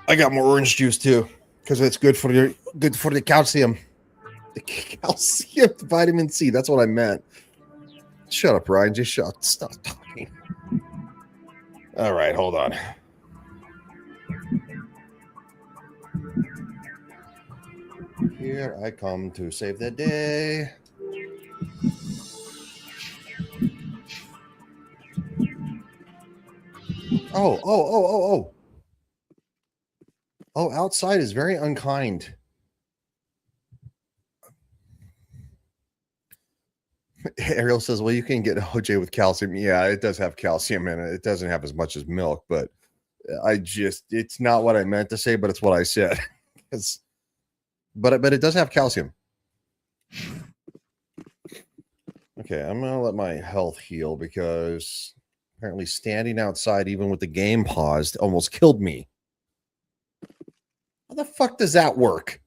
I got more orange juice too, because it's good for the calcium. The calcium, vitamin C. That's what I meant. Shut up, Ryan. Just stop talking. All right, hold on. Here I come to save the day. Oh, outside is very unkind. Ariel says, well, you can get OJ with calcium. Yeah, it does have calcium in it. It doesn't have as much as milk, but it's not what I meant to say, but it's what I said. But it does have calcium. Okay, I'm going to let my health heal because apparently standing outside, even with the game paused, almost killed me. How the fuck does that work?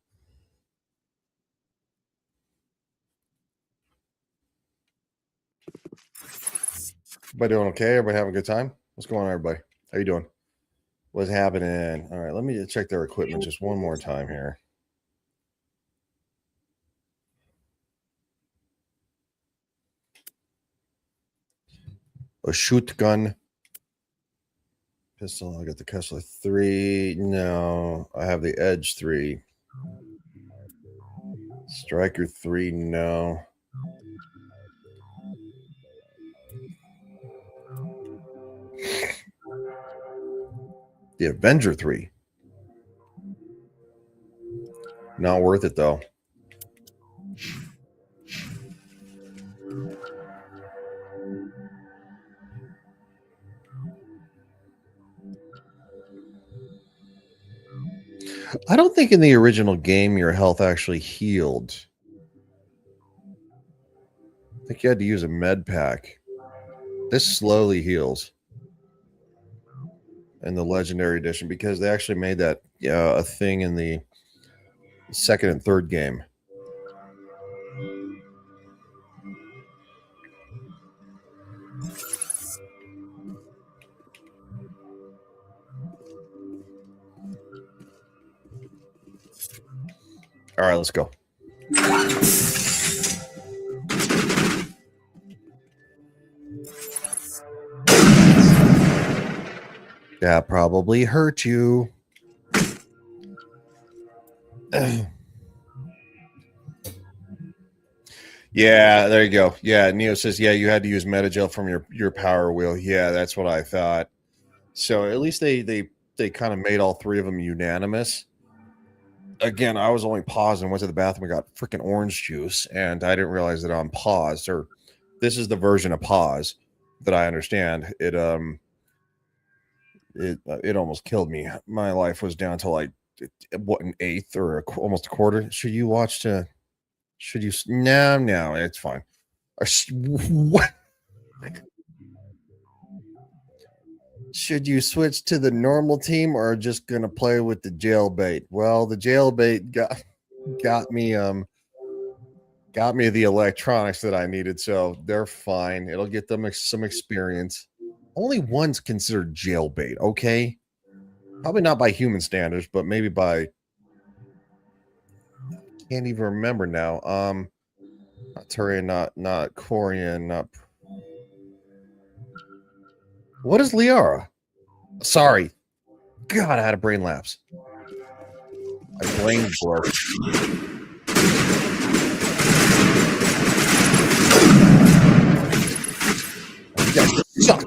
Everybody doing okay? Everybody having a good time? What's going on, everybody? How you doing? What's happening? All right, let me check their equipment just one more time here. A shoot gun. Pistol. I got the Kessler 3. No, I have the Edge 3. Striker 3. No. The Avenger 3. Not worth it, though. I don't think in the original game your health actually healed. I think you had to use a med pack. This slowly heals in the Legendary Edition because they actually made that a thing in the second and third game. All right, let's go. That probably hurt you. Yeah, there you go. Yeah, Neo says, yeah, you had to use Metagel from your power wheel. Yeah, that's what I thought. So at least they kind of made all three of them unanimous. Again, I was only paused and went to the bathroom and got freaking orange juice, and I didn't realize that I'm paused. Or this is the version of pause that I understand. It almost killed me. My life was down to like what, an eighth or almost a quarter. Should you watch to? Should you? No, it's fine. What? Should you switch to the normal team or just gonna play with the jailbait? Well, the jailbait got me the electronics that I needed, so they're fine. It'll get them some experience. Only one's considered jailbait, okay? Probably not by human standards, but maybe by, can't even remember now. Not Turian, not Corian, not. What is Liara? Sorry. God, I had a brain lapse. My brain broke. Suck.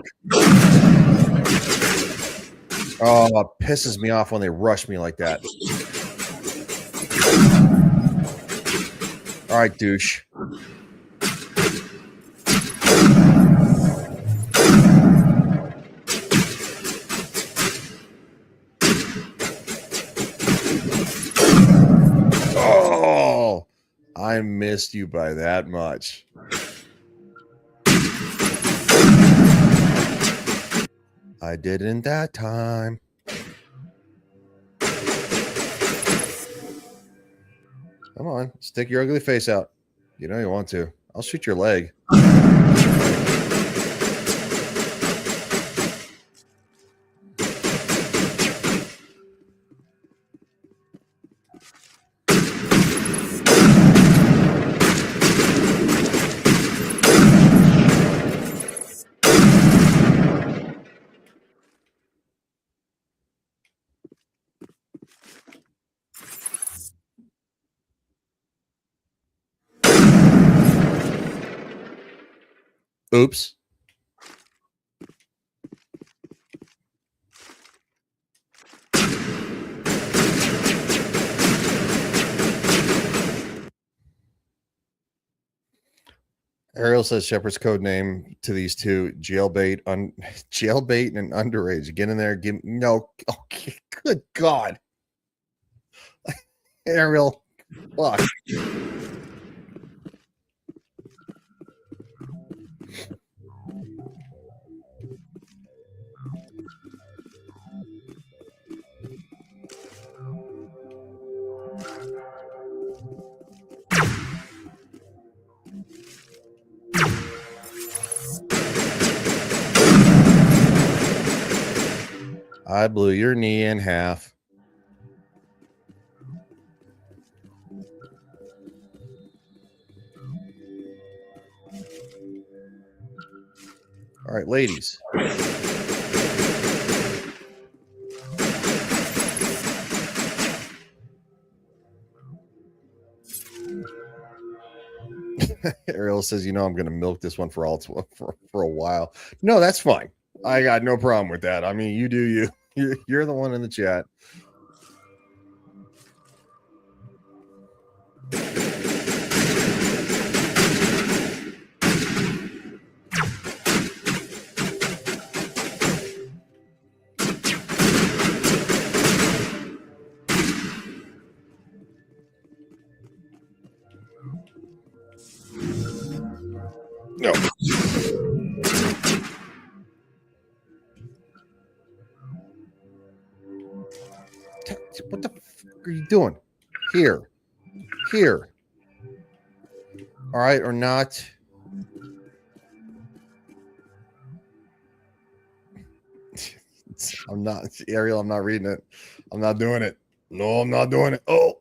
Oh, it pisses me off when they rush me like that. All right, douche. Oh, I missed you by that much. I didn't that time. Come on, stick your ugly face out. You know you want to. I'll shoot your leg. Oops. Ariel says Shepard's code name to these two: jailbait, jailbait, and underage. Get in there. No. Okay. Good God. Ariel. Fuck. I blew your knee in half. All right, ladies. Ariel says, you know, I'm going to milk this one for a while. No, that's fine. I got no problem with that. I mean, you do you. You're the one in the chat. No. What the fuck are you doing? Here. All right, or not. I'm not, Ariel, I'm not reading it. I'm not doing it. No, I'm not doing it. Oh.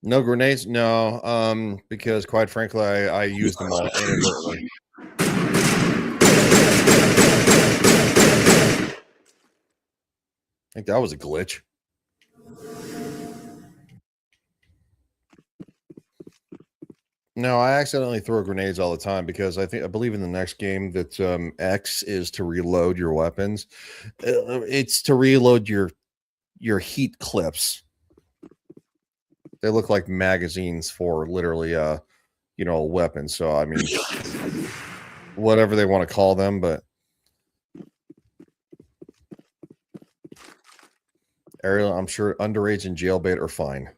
No grenades? No, because quite frankly, I used them all inadvertently. I think that was a glitch. No, I accidentally throw grenades all the time because I believe in the next game that X is to reload your weapons. It's to reload your heat clips. They look like magazines for literally a weapon. So I mean, whatever they want to call them, but Ariel, I'm sure underage and jailbait are fine.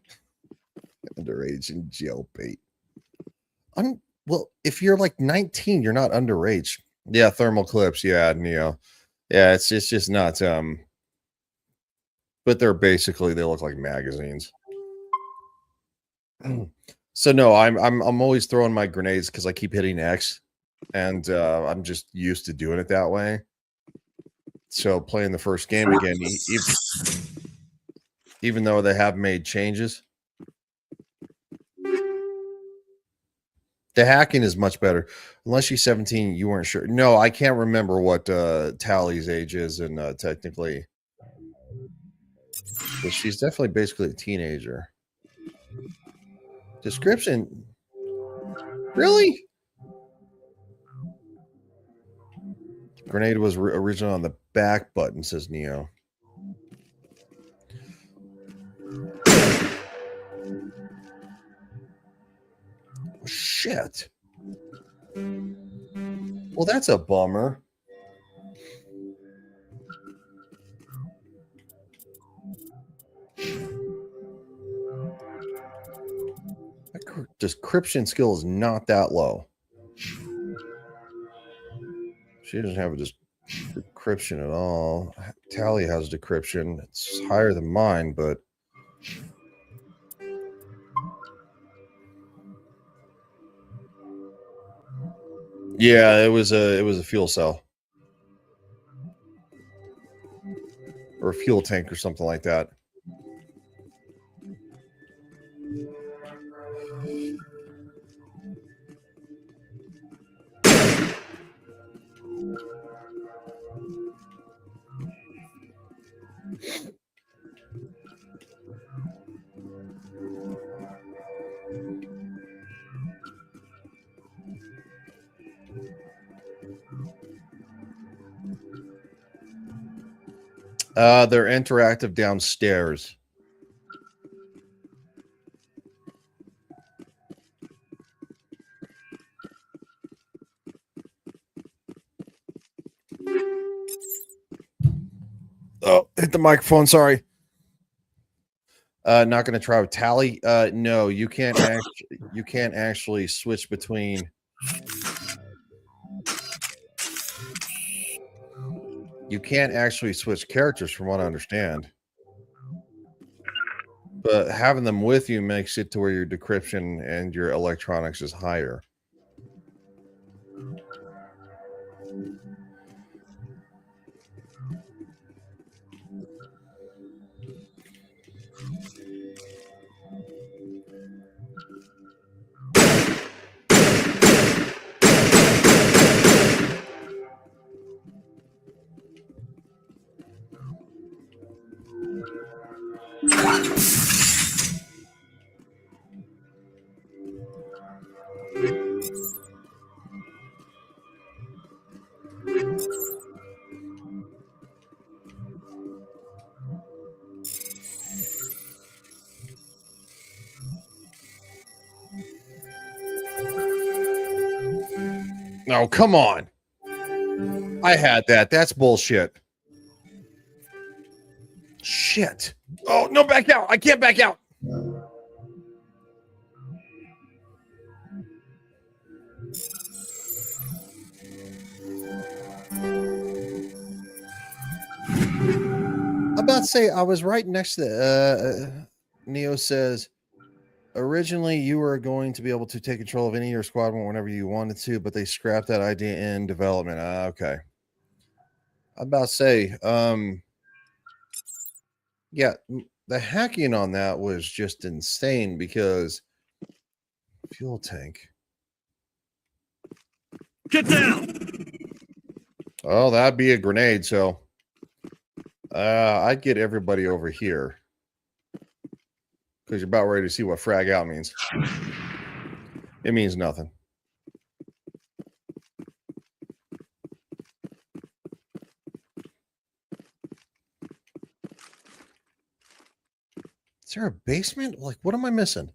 Underage and jailbait. Well, if you're like 19, you're not underage. Yeah, thermal clips. Yeah, Neo. Yeah, it's just not. But they look like magazines. So no, I'm always throwing my grenades because I keep hitting X, and I'm just used to doing it that way. So playing the first game again, even though they have made changes, the hacking is much better. Unless she's 17, you weren't sure. No, I can't remember what Tally's age is, and technically, but she's definitely basically a teenager. Description? Really? Grenade was originally on the back button, says Neo. Shit. Well, that's a bummer. That description skill is not that low. She doesn't have a decryption at all. Tally has decryption. It's higher than mine, but yeah, it was a fuel cell or a fuel tank or something like that. They're interactive downstairs. Oh, hit the microphone. Sorry. Not going to try with Tally. No, you can't switch between. You can't actually switch characters from what I understand. But having them with you makes it to where your decryption and your electronics is higher. No, come on. I had that. That's bullshit. Shit. Oh, no, back out. I can't back out. I'm about to say, I was right next to Neo says, originally you were going to be able to take control of any of your squadron whenever you wanted to, but they scrapped that idea in development. Okay. I'm about to say, yeah, the hacking on that was just insane because fuel tank. Get down! Oh, that'd be a grenade. So I'd get everybody over here because you're about ready to see what frag out means. It means nothing. Is there a basement? Like, what am I missing?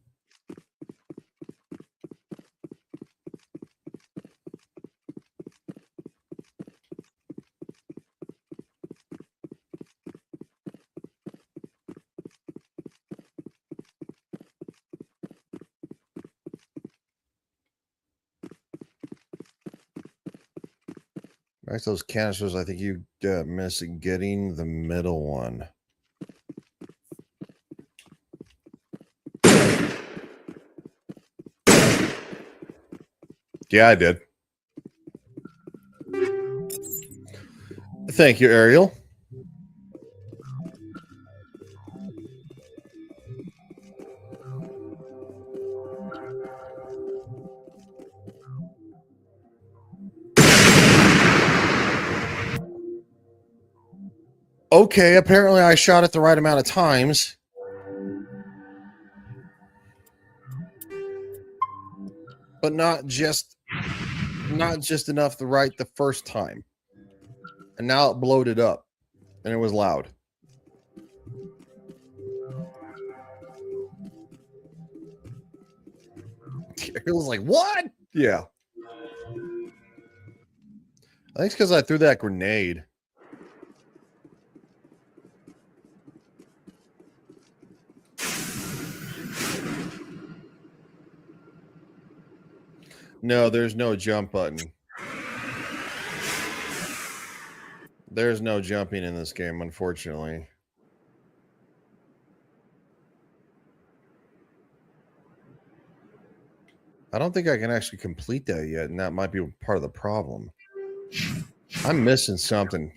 Right, those canisters, I think you missed getting the middle one. Yeah, I did. Thank you, Ariel. Okay, apparently I shot it the right amount of times. But not just enough to right the first time. And now it bloated up. And it was loud. It was like, what? Yeah. I think it's because I threw that grenade. No, there's no jump button. There's no jumping in this game, unfortunately. I don't think I can actually complete that yet, and that might be part of the problem. I'm missing something.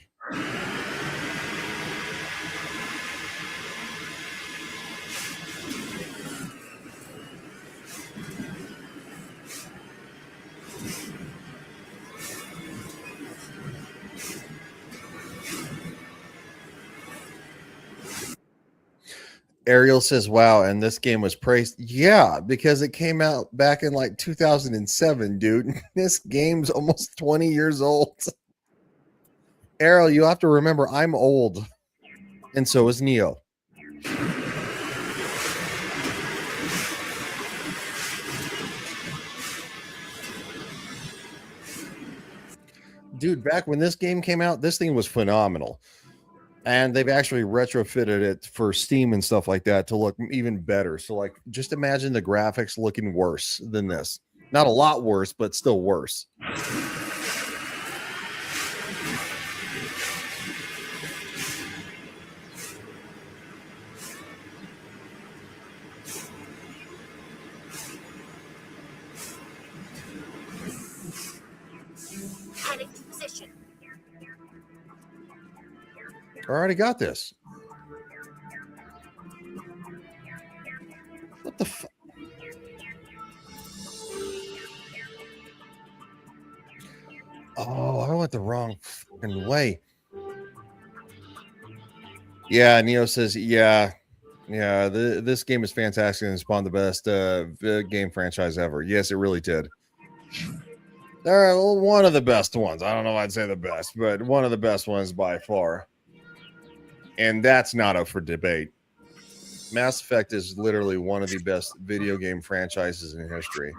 Ariel says, wow, and this game was praised. Yeah, because it came out back in like 2007, dude. This game's almost 20 years old. Ariel, you have to remember, I'm old. And so is Neo. Dude, back when this game came out, this thing was phenomenal. And they've actually retrofitted it for Steam and stuff like that to look even better. So, like, just imagine the graphics looking worse than this. Not a lot worse, but still worse. already got this. What the fuck? Oh, I went the wrong fucking way. Yeah, Neo says, yeah, this game is fantastic and spawned the best game franchise ever. Yes, it really did. They're one of the best ones. I don't know if I'd say the best, but one of the best ones by far. And that's not up for debate. Mass Effect is literally one of the best video game franchises in history.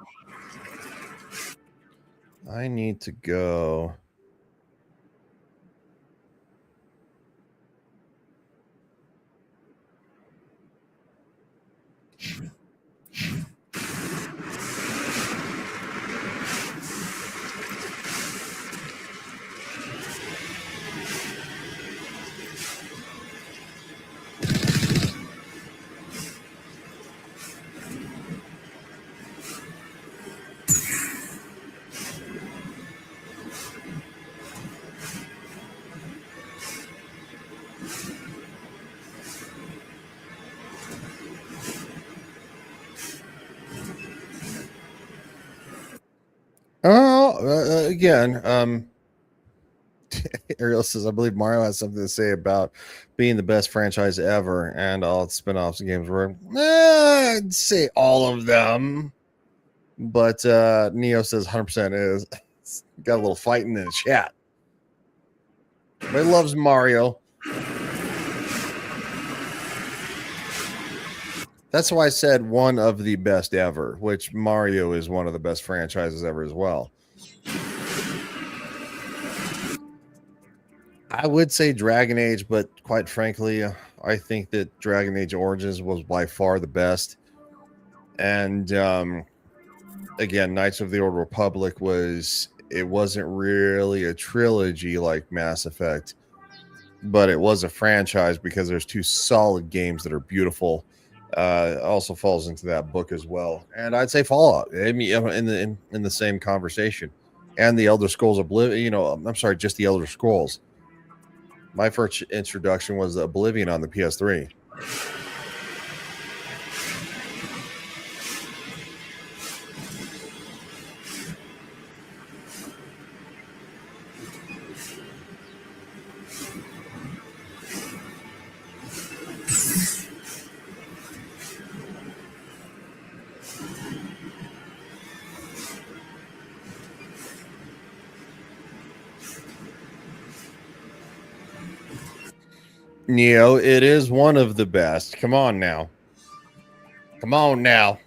I need to go. Oh, again, Ariel says, I believe Mario has something to say about being the best franchise ever, and all its spin-offs and games were, I'd say all of them. But Neo says 100% is. Got a little fighting in the chat. Everybody loves Mario. That's why I said one of the best ever, which Mario is one of the best franchises ever as well. I would say Dragon Age, but quite frankly, I think that Dragon Age Origins was by far the best. And again, Knights of the Old Republic wasn't really a trilogy like Mass Effect, but it was a franchise because there's two solid games that are beautiful. Also falls into that book as well, and I'd say Fallout. I mean, in the same conversation, and the Elder Scrolls Oblivion. I'm sorry, just the Elder Scrolls. My first introduction was Oblivion on the PS3. Neo, it is one of the best. Come on now. Come on now.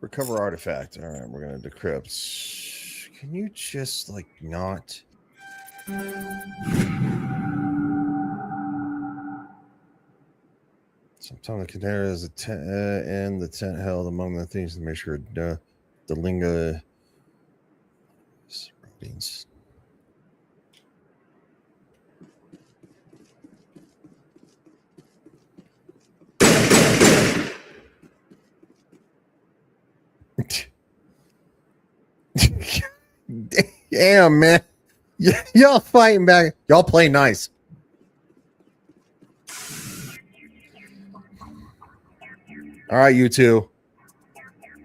Recover artifact. All right, we're gonna decrypt. Can you just like not? Sometimes the container is a tent and the tent held among the things to make sure the linga surroundings. Damn, man. Y'all fighting back. Y'all play nice. All right, you two.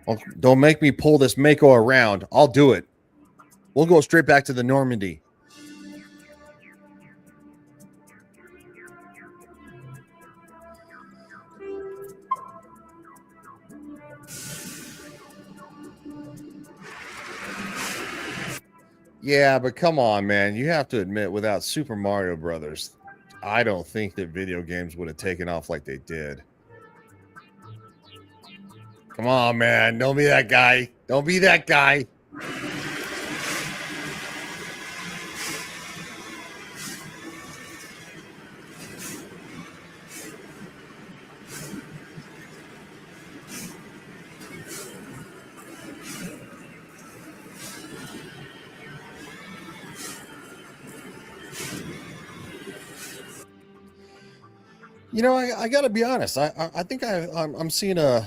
Well, don't make me pull this Mako around. I'll do it. We'll go straight back to the Normandy. Yeah, but come on, man. You have to admit, without Super Mario Brothers, I don't think that video games would have taken off like they did. Come on, man. Don't be that guy. Don't be that guy. You know, I got to be honest. I think I'm seeing I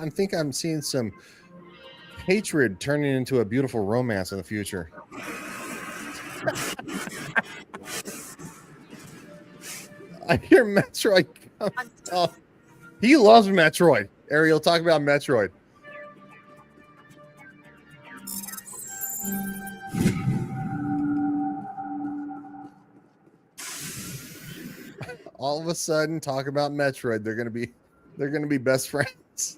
think I'm seeing some hatred turning into a beautiful romance in the future. I hear Metroid. Oh, he loves Metroid. Ariel, talk about Metroid. All of a sudden, talk about Metroid. They're gonna be best friends.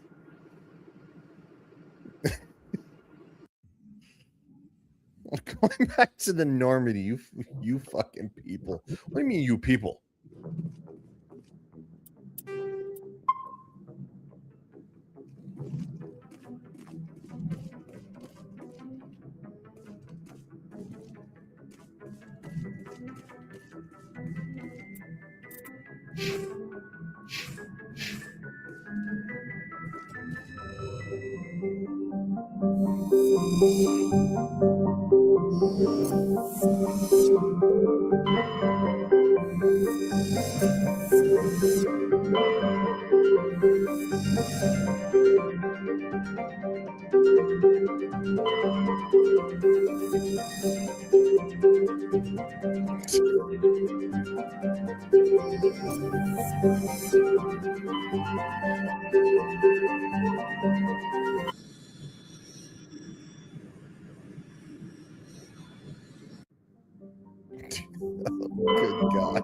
Going back to the Normandy, you fucking people. What do you mean, you people? Good God.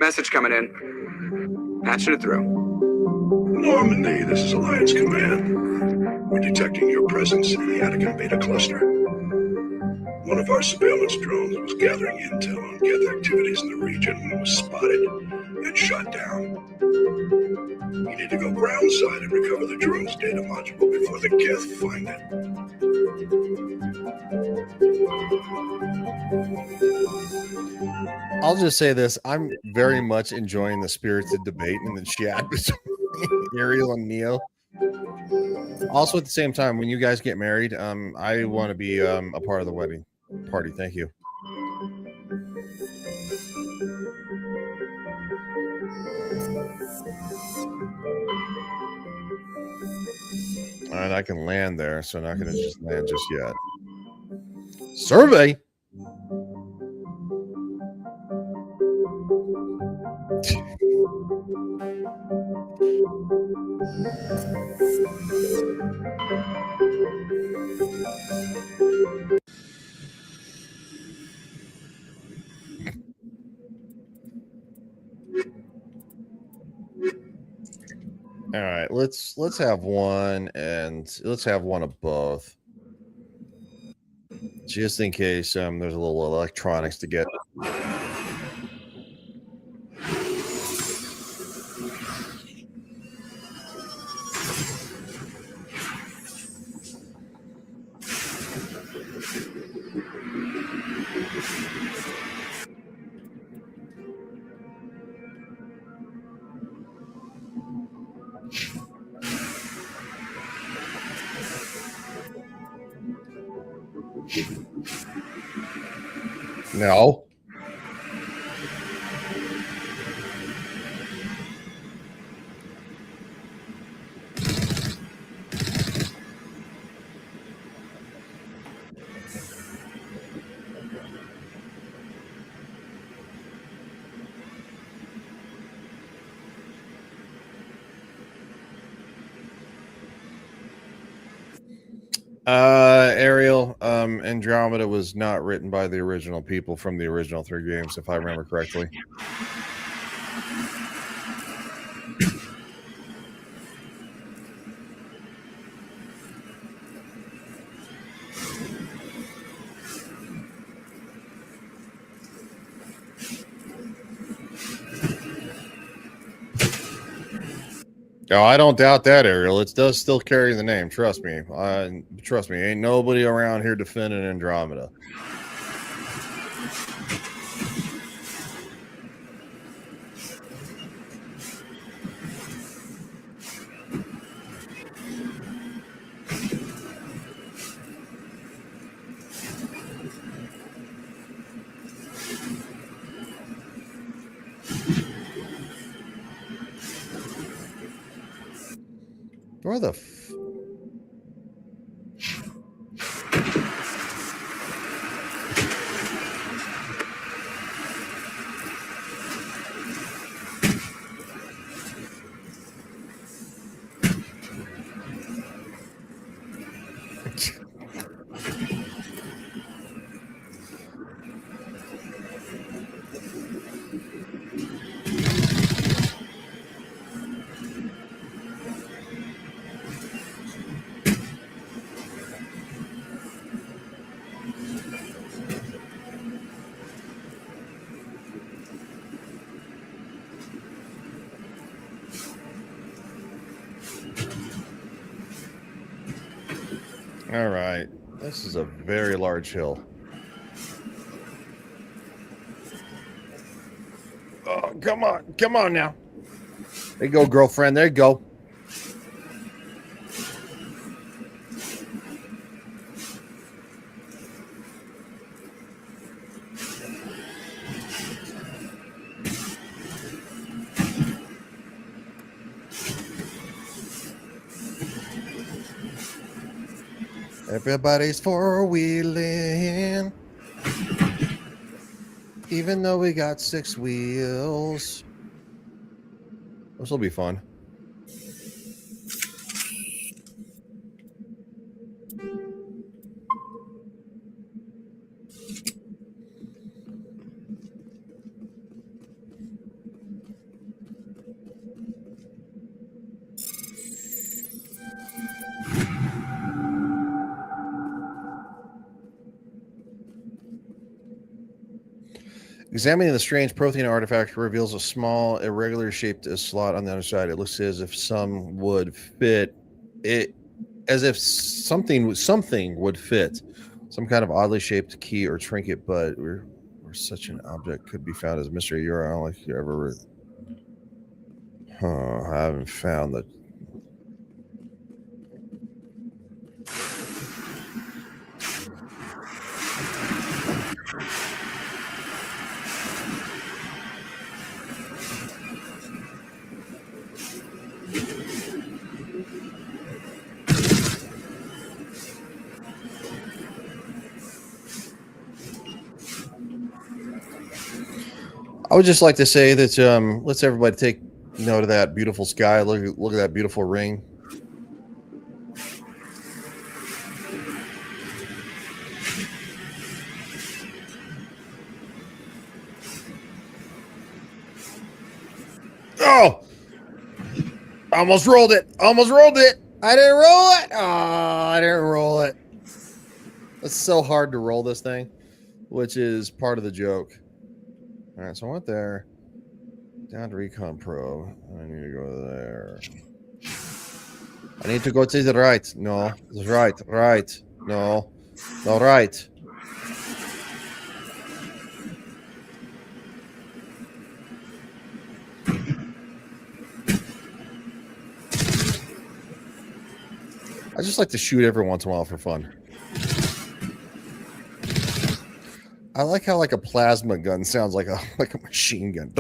Message coming in. Patching it through. Normandy, this is Alliance Command. We're detecting your presence in the Attican Beta Cluster. One of our surveillance drones was gathering intel on Geth activities in the region when it was spotted and shot down. You need to go groundside and recover the drone's data module before the Geth find it. I'll just say this. I'm very much enjoying the spirited debate in the chat between Ariel and Neo. Also, at the same time, when you guys get married, I want to be a part of the wedding party. Thank you. And I can land there, so I'm not going to just land just yet. Survey. All right, let's have one, and let's have one of both, just in case there's a little electronics to get. No. Ariel, Andromeda was not written by the original people from the original 3 games, if I remember correctly. No, I don't doubt that, Ariel. It does still carry the name. Trust me. Trust me. Ain't nobody around here defending Andromeda. Where the All right. This is a very large hill. Oh, come on. Come on now. There you go, girlfriend. There you go. Everybody's four-wheeling, even though we got 6 wheels. This will be fun. Examining the strange Prothean artifact reveals a small, irregular shaped slot on the other side. It looks as if some would fit it, as if something would fit. Some kind of oddly shaped key or trinket, but where such an object could be found as a mystery. I don't like you ever. I haven't found that. I would just like to say that let's everybody take note of that beautiful sky. Look at that beautiful ring. Oh! Almost rolled it. Almost rolled it. I didn't roll it. Oh, I didn't roll it. It's so hard to roll this thing, which is part of the joke. All right, so I went there, down to Recon Pro. I need to go there. I need to go to the right. No, it's right, right. No, no, right. I just like to shoot every once in a while for fun. I like how like a plasma gun sounds like a machine gun.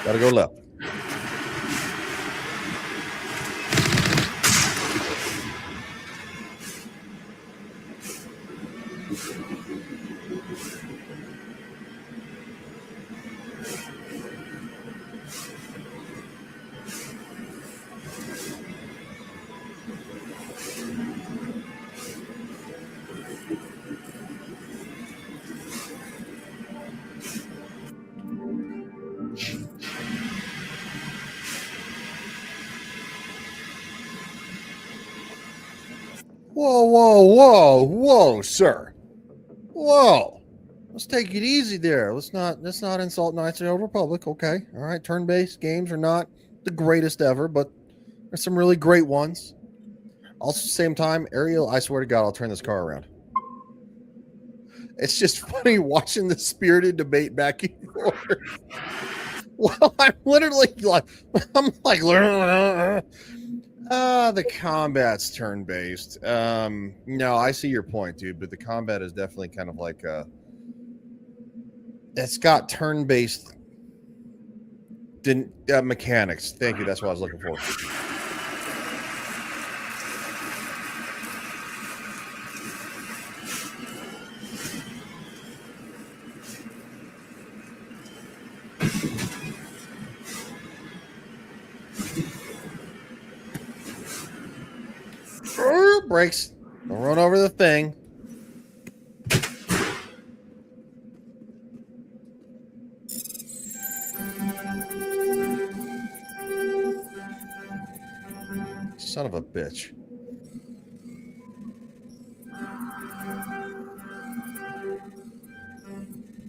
Gotta go left. Whoa, sir. Whoa. Let's take it easy there. Let's not insult Knights of the Old Republic. Okay. All right. Turn-based games are not the greatest ever, but there's some really great ones. Also, at the same time, Ariel, I swear to God, I'll turn this car around. It's just funny watching the spirited debate back and forth. Well, I'm literally like, the combat's turn-based. No, I see your point, dude, but the combat is definitely kind of like it's got turn-based mechanics. Thank you. That's what I was looking for. Brakes. Don't run over the thing. Son of a bitch.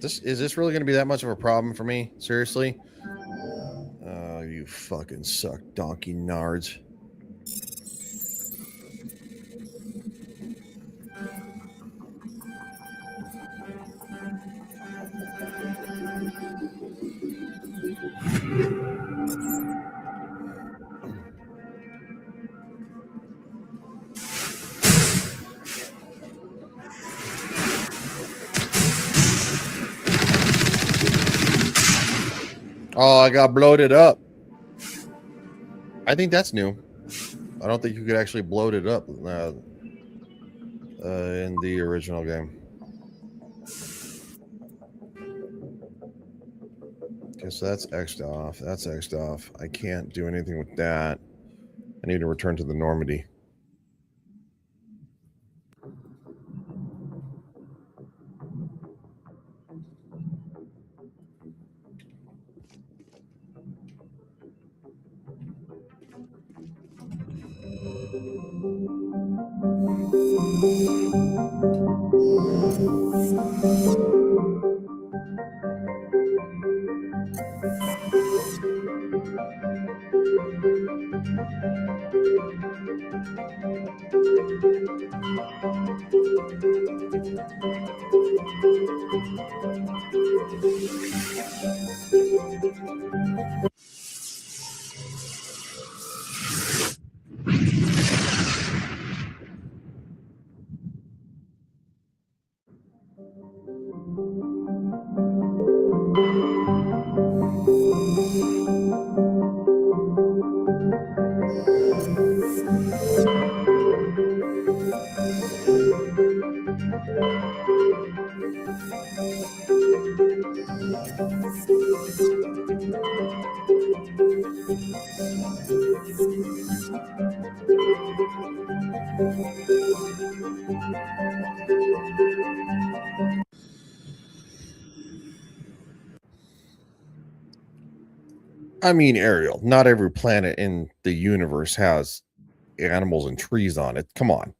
Is this really going to be that much of a problem for me? Seriously? Oh, you fucking suck, donkey nards. Oh, I got bloated up. I think that's new. I don't think you could actually bloat it up in the original game. Okay, so that's X'd off. That's X'd off. I can't do anything with that. I need to return to the Normandy. I mean, Ariel, not every planet in the universe has animals and trees on it. Come on.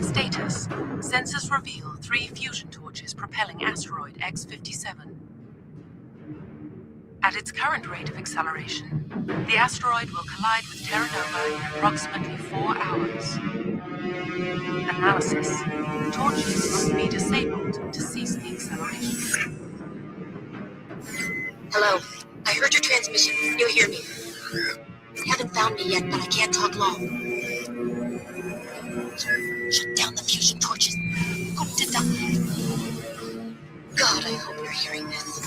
Status. Sensors reveal 3 fusion torches propelling asteroid X-57. At its current rate of acceleration, the asteroid will collide with Terra Nova in approximately 4 hours. Analysis. Torches must be disabled to cease the acceleration. Hello. I heard your transmission. You hear me? You haven't found me yet, but I can't talk long. Shut down the fusion torches. Hope to die. God, I hope you're hearing this.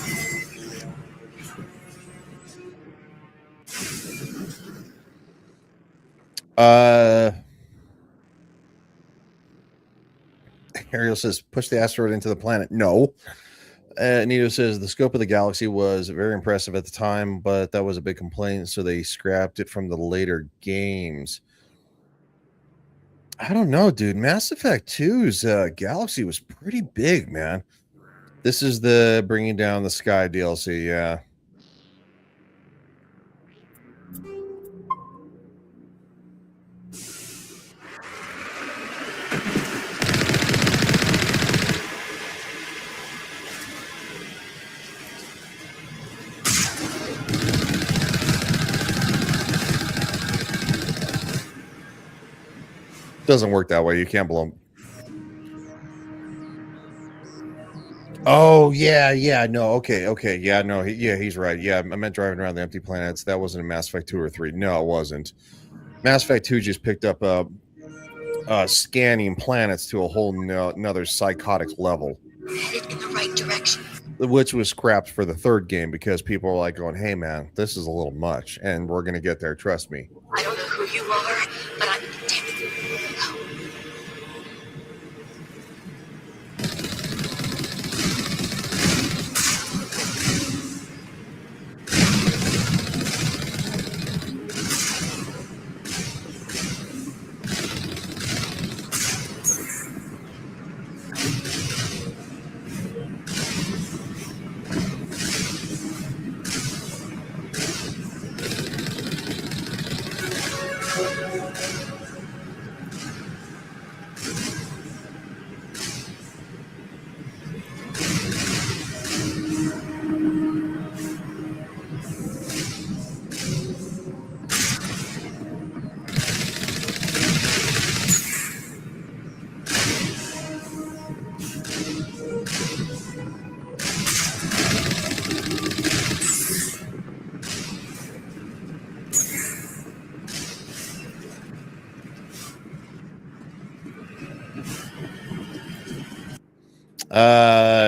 Ariel says, push the asteroid into the planet. No. Nito says, the scope of the galaxy was very impressive at the time, but that was a big complaint, so they scrapped it from the later games. I don't know, dude. Mass Effect 2's galaxy was pretty big, man. This is the Bringing Down the Sky DLC, yeah. Doesn't work that way. You can't blow them. Oh, yeah. No, okay. Yeah, no, he's right. Yeah, I meant driving around the empty planets. That wasn't in Mass Effect 2 or 3. No, it wasn't. Mass Effect 2 just picked up scanning planets to a whole another psychotic level. Headed in the right direction. Which was scrapped for the third game because people were like going, hey, man, this is a little much. And we're going to get there. Trust me. I don't know who you are, but I'm intending.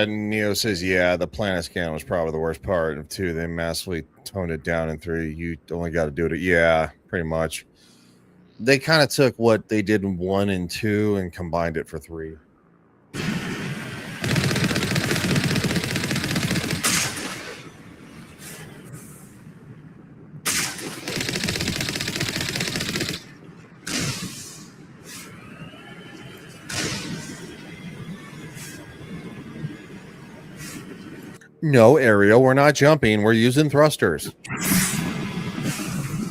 Neo says, yeah, the planet scan was probably the worst part of 2. They massively toned it down in 3. You only got to do it. Yeah, pretty much. They kind of took what they did in 1 and 2 and combined it for 3. No, Ariel, we're not jumping. We're using thrusters.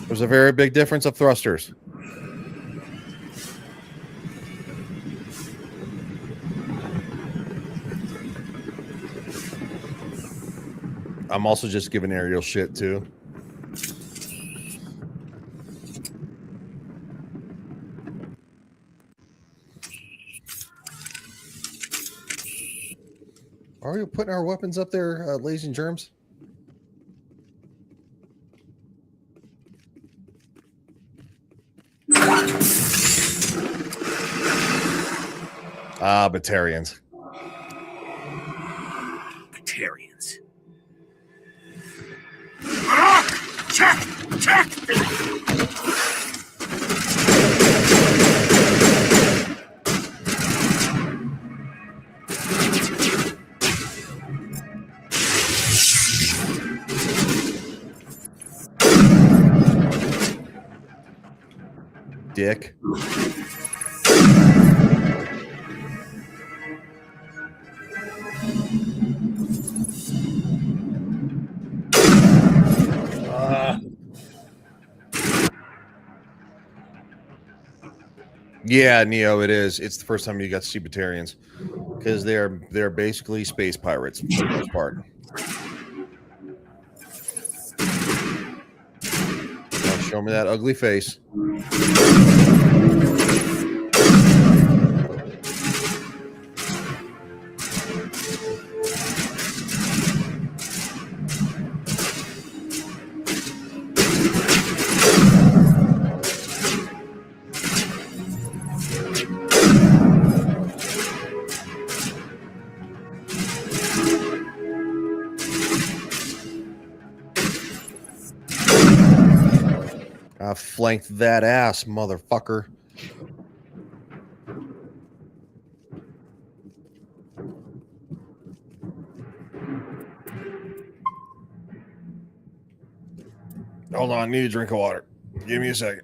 There's a very big difference of thrusters. I'm also just giving Ariel shit, too. Are we putting our weapons up there, ladies and germs? Ah, Batarians. Batarians. Check! Dick. Yeah, Neo, it is. It's the first time you got to see Batarians because they're basically space pirates for the most part. Now show me that ugly face. I flanked that ass, motherfucker. Hold on, I need a drink of water. Give me a second.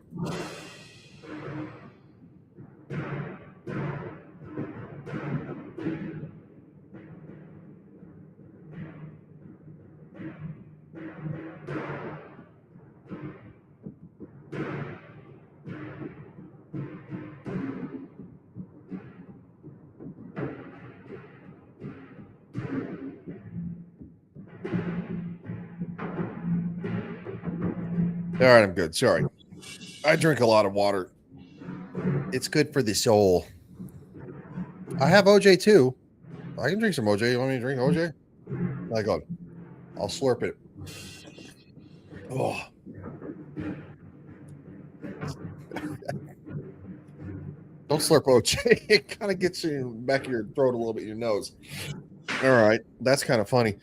All right, I'm good. Sorry. I drink a lot of water. It's good for the soul. I have OJ too. I can drink some OJ. You want me to drink OJ? Like, I'll slurp it. Oh. Don't slurp OJ. It kind of gets you in the back of your throat a little bit, your nose. All right, that's kind of funny.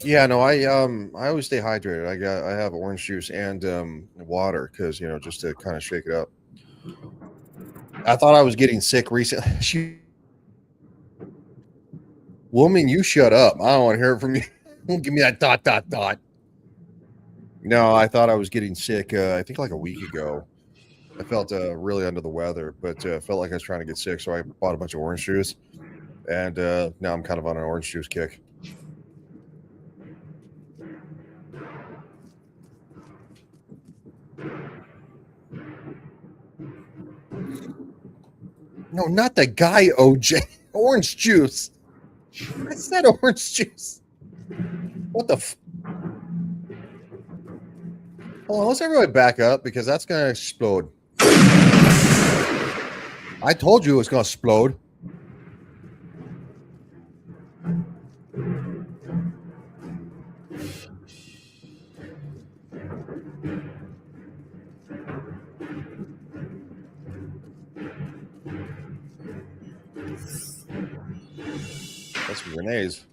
Yeah, no, I always stay hydrated. I have orange juice and water because just to kind of shake it up. I thought I was getting sick recently. Woman, you shut up. I don't want to hear it from you. Give me that ... No, I thought I was getting sick. I think like a week ago. I felt really under the weather, but felt like I was trying to get sick, so I bought a bunch of orange juice, and now I'm kind of on an orange juice kick. No, not the guy, OJ. Orange juice. I said orange juice. What the Hold on, let's everybody back up because that's going to explode. I told you it was going to explode. That's grenades.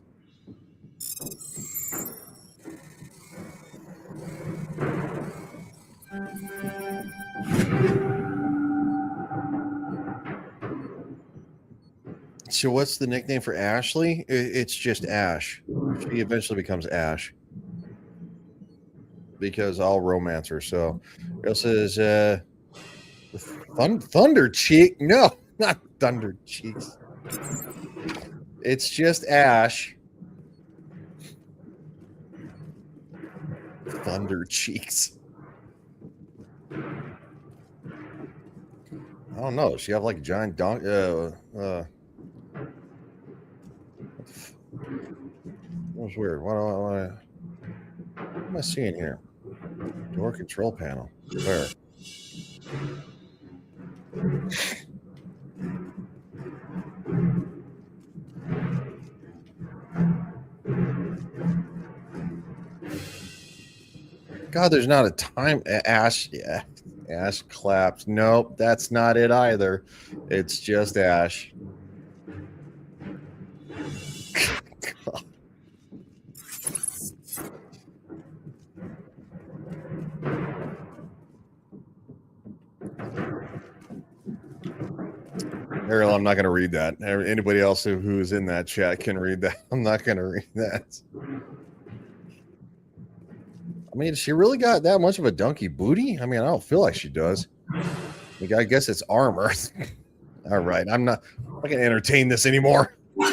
So what's the nickname for Ashley? It's just Ash. She eventually becomes Ash. Because I'll romance her. So it says Thunder Cheek. No, not Thunder Cheeks. It's just Ash. Thunder Cheeks. I don't know. Does she have like a giant donkey? That was weird. What am I seeing here? Door control panel. Where? God, there's not a time. Ash, yeah. Ash claps. Nope, that's not it either. It's just Ash. Ariel, I'm not going to read that. Anybody else who's in that chat can read that. I'm not going to read that. I mean, she really got that much of a donkey booty? I mean, I don't feel like she does. Like, I guess it's armor. All right, I'm not going to entertain this anymore. I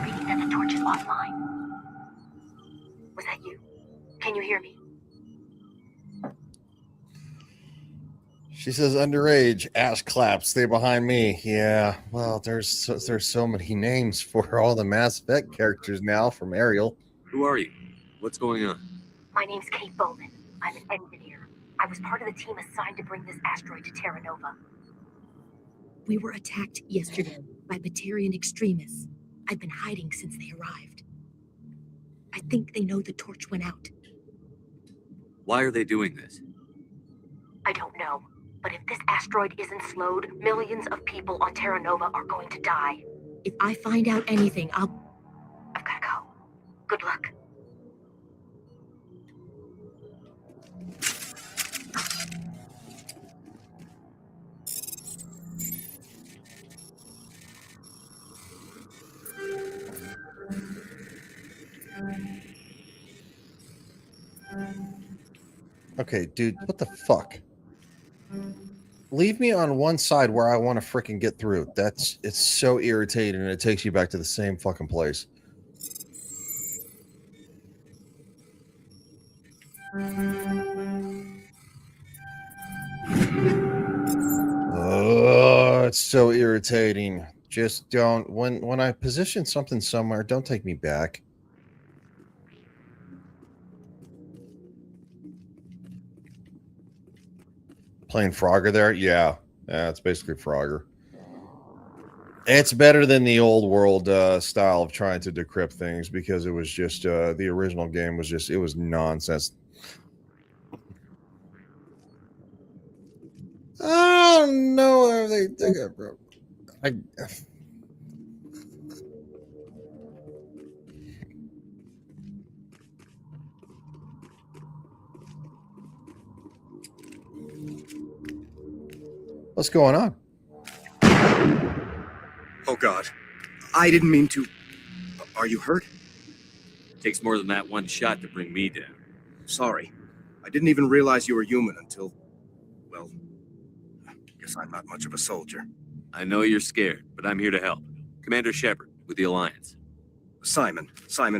read that the torch is offline. Was that you? Can you hear me? She says underage. Ash claps. Stay behind me. Yeah. Well, there's so many names for all the Mass Effect characters now from Ariel. Who are you? What's going on? My name's Kate Bowman. I'm an engineer. I was part of the team assigned to bring this asteroid to Terra Nova. We were attacked yesterday by Batarian extremists. I've been hiding since they arrived. I think they know the torch went out. Why are they doing this? I don't know. But if this asteroid isn't slowed, millions of people on Terra Nova are going to die. If I find out anything, I've gotta go. Good luck. Okay, dude, what the fuck? Leave me on one side where I want to freaking get through. It's so irritating, and it takes you back to the same fucking place. it's so irritating. Just don't. When I position something somewhere, don't take me back. Playing Frogger there? Yeah. Yeah, it's basically Frogger. It's better than the old world style of trying to decrypt things because it was just the original game was just, it was nonsense. I don't know where they think it, bro. What's going on? Oh, God. I didn't mean to. Are you hurt? Takes more than that one shot to bring me down. Sorry. I didn't even realize you were human until... Well, I guess I'm not much of a soldier. I know you're scared, but I'm here to help. Commander Shepard, with the Alliance. Simon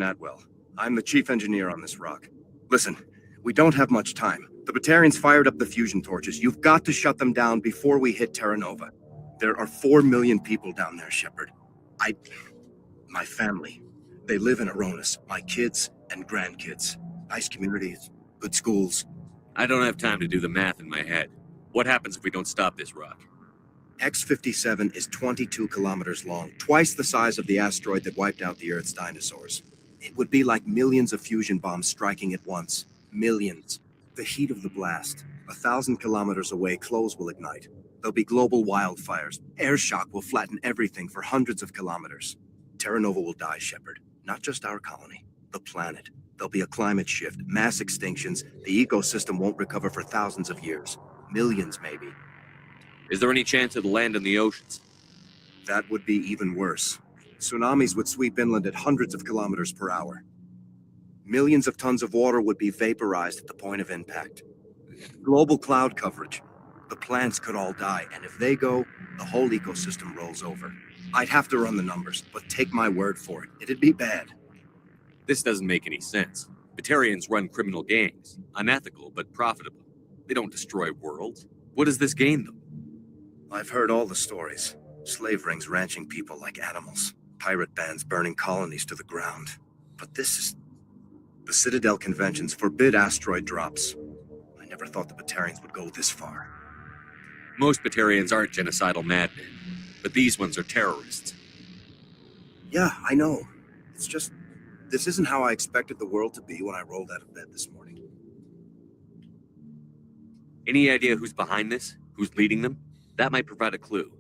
Atwell. I'm the chief engineer on this rock. Listen, we don't have much time. The Batarians fired up the fusion torches. You've got to shut them down before we hit Terra Nova. There are 4 million people down there, Shepard. My family, they live in Aronis. My kids and grandkids. Nice communities, good schools. I don't have time to do the math in my head. What happens if we don't stop this rock? X-57 is 22 kilometers long, twice the size of the asteroid that wiped out the Earth's dinosaurs. It would be like millions of fusion bombs striking at once. Millions. The heat of the blast. 1,000 kilometers away, clothes will ignite. There'll be global wildfires. Air shock will flatten everything for hundreds of kilometers. Terra Nova will die, Shepard. Not just our colony, the planet. There'll be a climate shift, mass extinctions. The ecosystem won't recover for thousands of years. Millions, maybe. Is there any chance it'll land in the oceans? That would be even worse. Tsunamis would sweep inland at hundreds of kilometers per hour. Millions of tons of water would be vaporized at the point of impact. Global cloud coverage. The plants could all die, and if they go, the whole ecosystem rolls over. I'd have to run the numbers, but take my word for it. It'd be bad. This doesn't make any sense. Batarians run criminal gangs. Unethical, but profitable. They don't destroy worlds. What does this gain them? I've heard all the stories. Slave rings ranching people like animals. Pirate bands burning colonies to the ground. But this is... The Citadel conventions forbid asteroid drops. I never thought the Batarians would go this far. Most Batarians aren't genocidal madmen, but these ones are terrorists. Yeah, I know. It's just... This isn't how I expected the world to be when I rolled out of bed this morning. Any idea who's behind this? Who's leading them? That might provide a clue.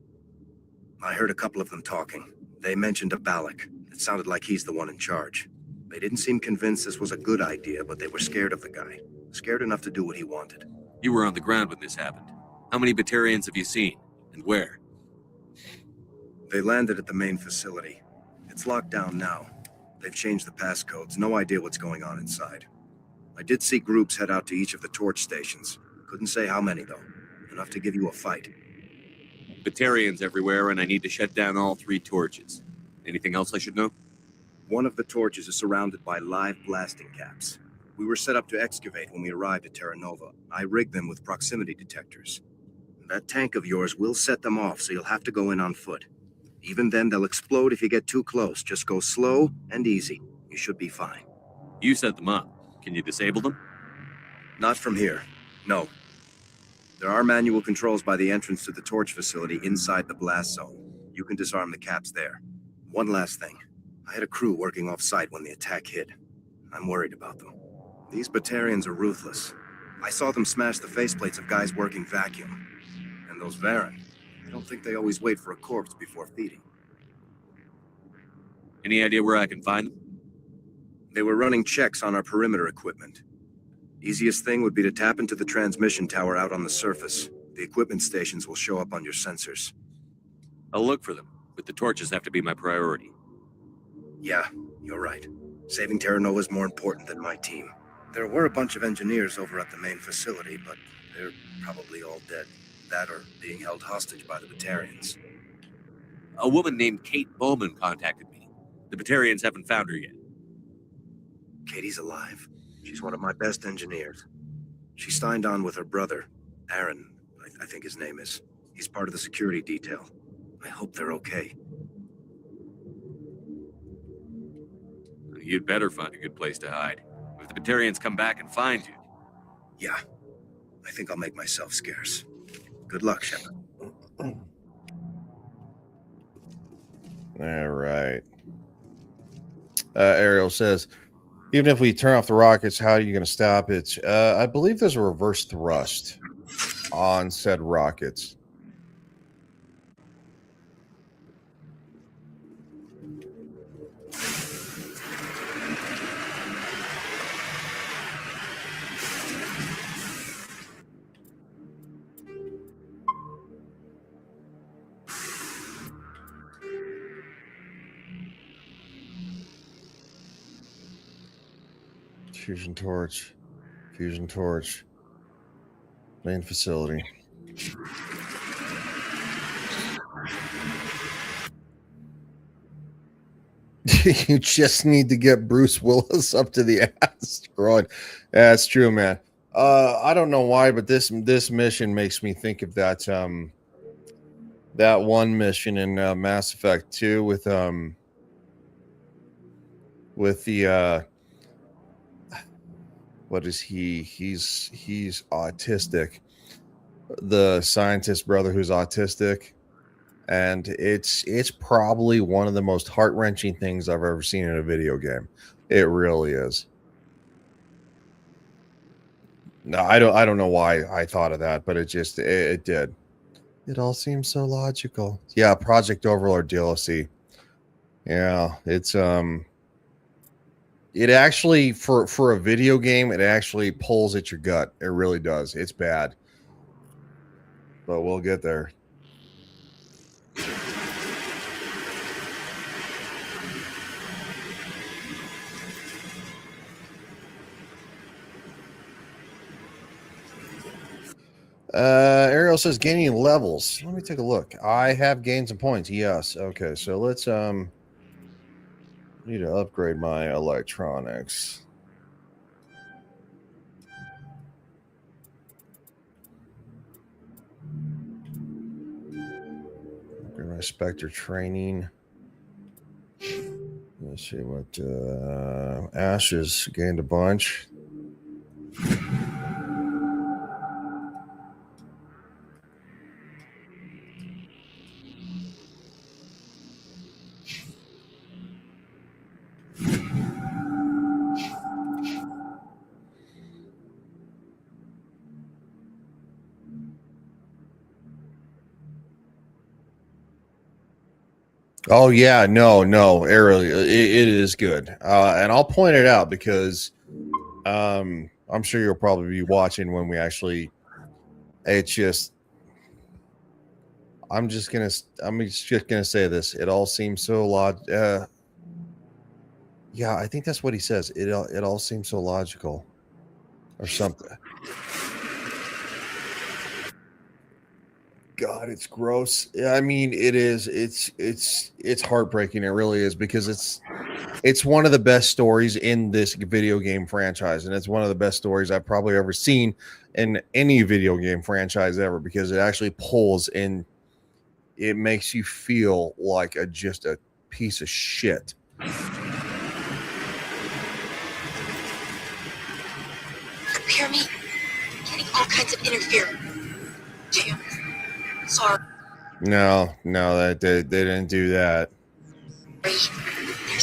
I heard a couple of them talking. They mentioned a Balak. It sounded like he's the one in charge. They didn't seem convinced this was a good idea, but they were scared of the guy. Scared enough to do what he wanted. You were on the ground when this happened. How many Batarians have you seen? And where? They landed at the main facility. It's locked down now. They've changed the passcodes. No idea what's going on inside. I did see groups head out to each of the torch stations. Couldn't say how many, though. Enough to give you a fight. Batarians everywhere, and I need to shut down all 3 torches. Anything else I should know? One of the torches is surrounded by live blasting caps. We were set up to excavate when we arrived at Terra Nova. I rigged them with proximity detectors. That tank of yours will set them off, so you'll have to go in on foot. Even then, they'll explode if you get too close. Just go slow and easy. You should be fine. You set them up. Can you disable them? Not from here. No. There are manual controls by the entrance to the torch facility inside the blast zone. You can disarm the caps there. One last thing. I had a crew working off-site when the attack hit. I'm worried about them. These Batarians are ruthless. I saw them smash the faceplates of guys working vacuum. And those Varen, I don't think they always wait for a corpse before feeding. Any idea where I can find them? They were running checks on our perimeter equipment. Easiest thing would be to tap into the transmission tower out on the surface. The equipment stations will show up on your sensors. I'll look for them, but the torches have to be my priority. Yeah, you're right. Saving Terra Nova is more important than my team. There were a bunch of engineers over at the main facility, but they're probably all dead. That or being held hostage by the Batarians. A woman named Kate Bowman contacted me. The Batarians haven't found her yet. Katie's alive. She's one of my best engineers. She signed on with her brother, Aaron, I think his name is. He's part of the security detail. I hope they're okay. You'd better find a good place to hide. If the Batarians come back and find you. Yeah, I think I'll make myself scarce. Good luck, Shepard. All right. Ariel says, even if we turn off the rockets, how are you going to stop it? I believe there's a reverse thrust on said rockets. Fusion torch, main facility. You just need to get Bruce Willis up to the asteroid. That's true, man. I don't know why, but this mission makes me think of that that one mission in Mass Effect 2 with the what is he? He's autistic. The scientist brother who's autistic. And it's probably one of the most heart-wrenching things I've ever seen in a video game. It really is. No, I don't know why I thought of that, but it did. It all seems so logical. Yeah, Project Overlord DLC. Yeah, it's it actually for a video game, it actually pulls at your gut. It really does. It's bad. But we'll get there. Ariel says gaining levels. Let me take a look. I have gained some points. Yes. Okay. So let's need to upgrade my electronics. Upgrade my Spectre training. Let's see what Ashes gained a bunch. Oh yeah, no, Ariel, it is good, and I'll point it out because I'm sure you'll probably be watching when we actually. It's just, I'm just gonna say this. It all seems so yeah, I think that's what he says. It all seems so logical, or something. God, it's gross. I mean, it is. It's heartbreaking. It really is, because it's one of the best stories in this video game franchise, and it's one of the best stories I've probably ever seen in any video game franchise ever, because it actually pulls in. It makes you feel like just a piece of shit. Hear me? Getting all kinds of interference. Jim. Sorry. No, that they didn't do that. There's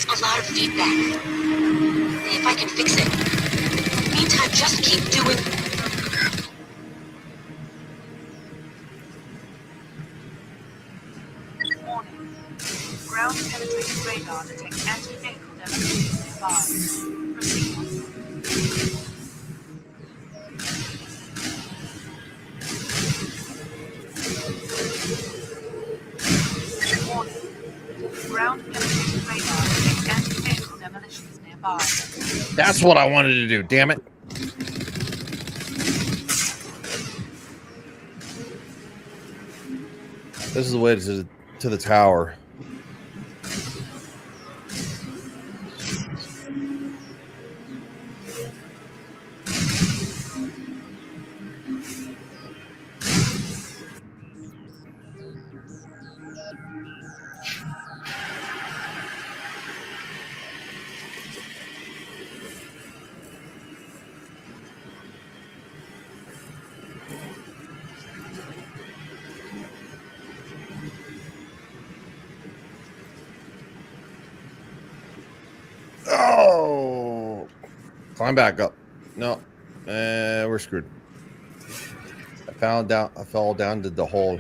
a lot of feedback. See if I can fix it. In the meantime, just keep doing. Warning. Ground penetrating radar detects anti-vehicle demonstrations nearby. Proceed. Ground penetrating radar detects anti-vehicle demolitions nearby. That's what I wanted to do. Damn it. This is the way to the tower. Climb back up. No. We're screwed. I fell down to the hole.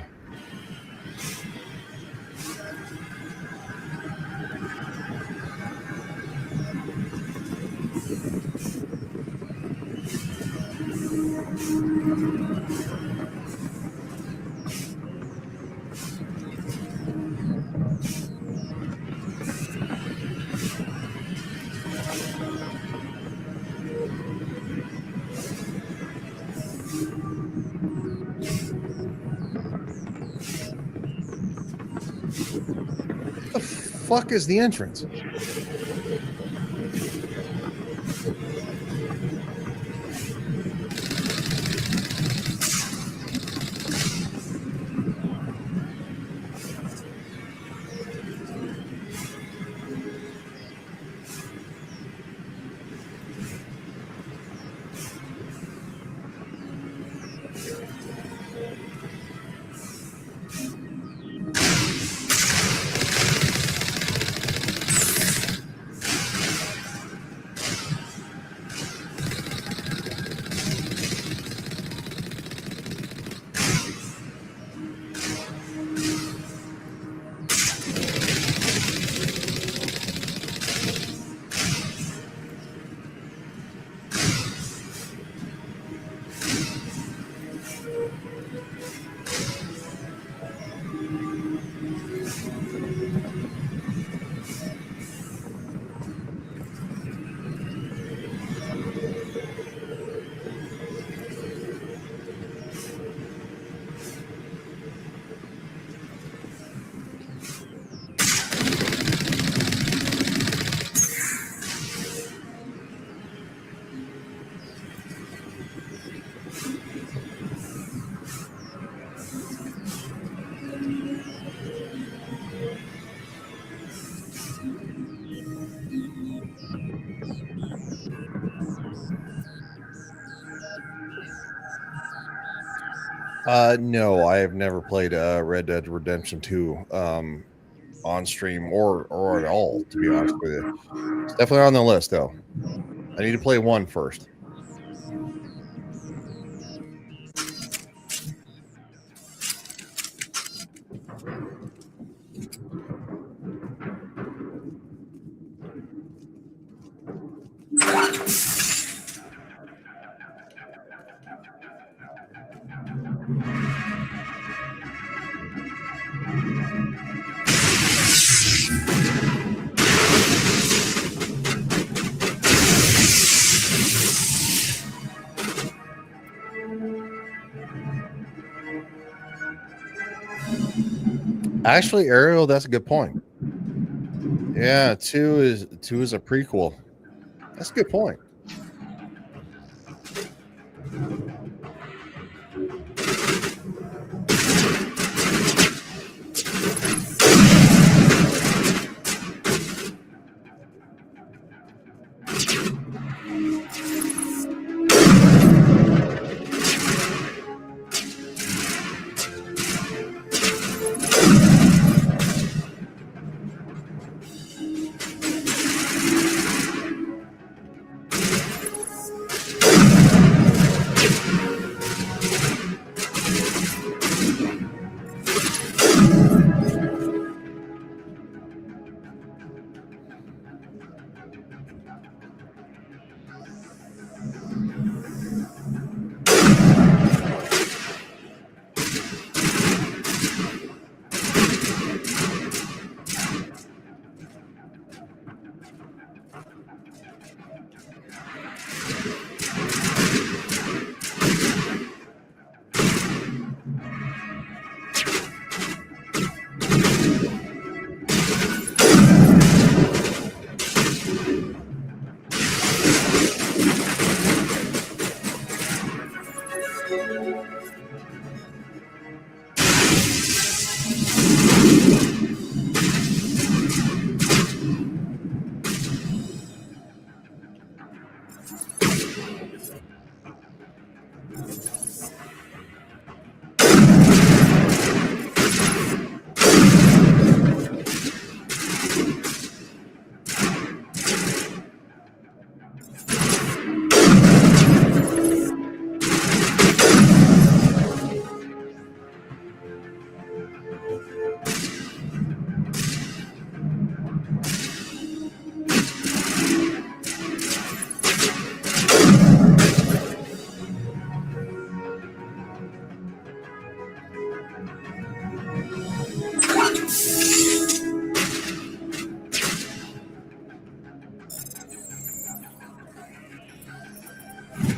What the fuck is the entrance? No, I have never played Red Dead Redemption 2 on stream or at all, to be honest with you. It's definitely on the list, though. I need to play 1 first. Actually, Ariel, that's a good point. Yeah, 2 is a prequel. That's a good point.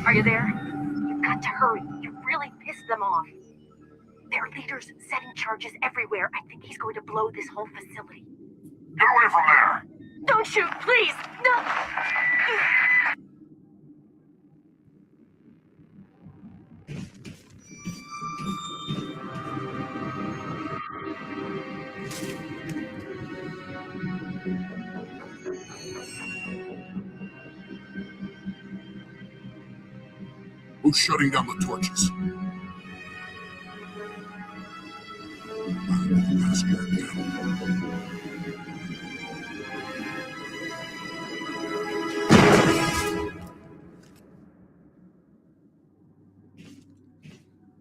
Are you there? You've got to hurry. You really pissed them off. Their leaders setting charges everywhere. I think he's going to blow this whole facility. Get away from there! Don't shoot, please! No! Who's shutting down the torches? Ask her again.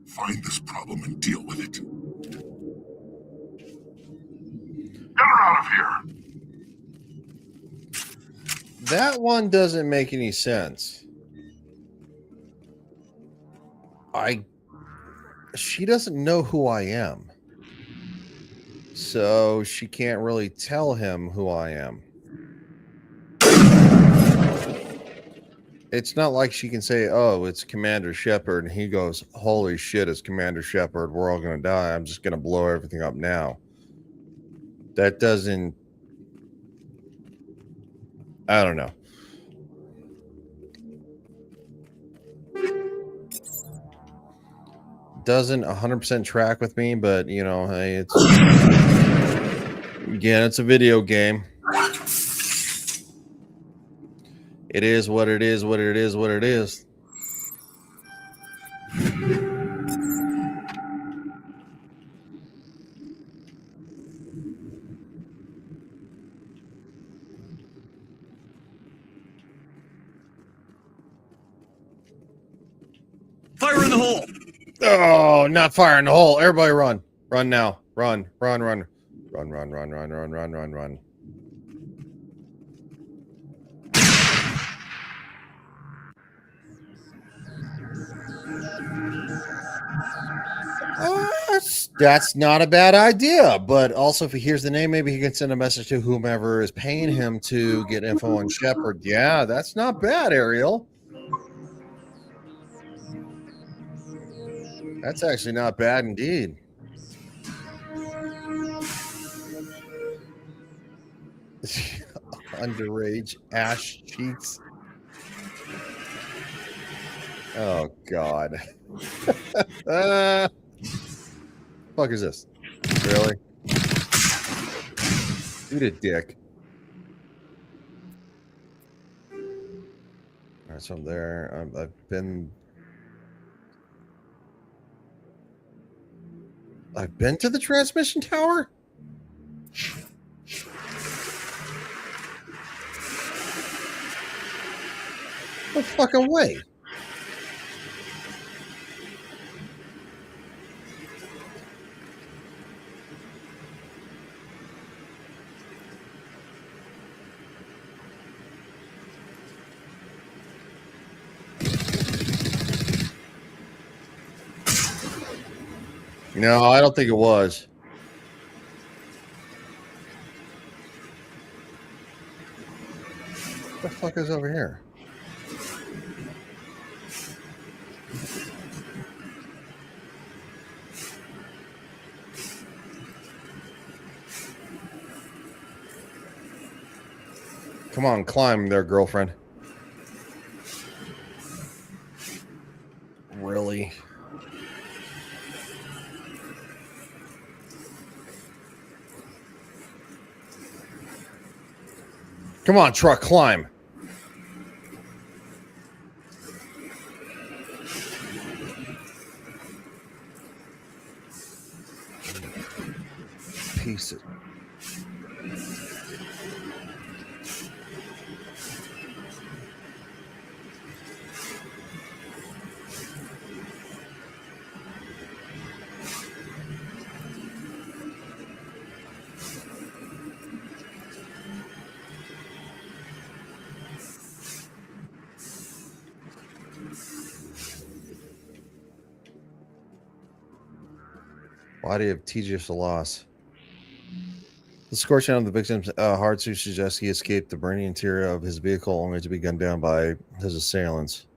Find this problem and deal with it. Get her out of here! That one doesn't make any sense. She doesn't know who I am. So she can't really tell him who I am. It's not like she can say, oh, it's Commander Shepard, and he goes, holy shit, it's Commander Shepard. We're all going to die. I'm just going to blow everything up now. That doesn't... I don't know. Doesn't 100% track with me, but, you know, hey, it's... Again, it's a video game. It is what it is, what it is, what it is. Fire in the hole! Oh, not fire in the hole. Everybody run. Run now. Run, run, run. Run, run, run, run, run, run, run, run. That's not a bad idea, but also if he hears the name, maybe he can send a message to whomever is paying him to get info on Shepard. Yeah, that's not bad, Ariel. That's actually not bad indeed. Underage ash cheeks. Oh God. Fuck is this? Really? Eat a dick. All right, so I'm there. I've been to the transmission tower? No fucking way. No, I don't think it was. What the fuck is over here? Come on, climb there, girlfriend. Really? Come on, truck, climb. Piece it. Body of TJ Salas. The scorching of the victim's hard suit suggests he escaped the burning interior of his vehicle only to be gunned down by his assailants.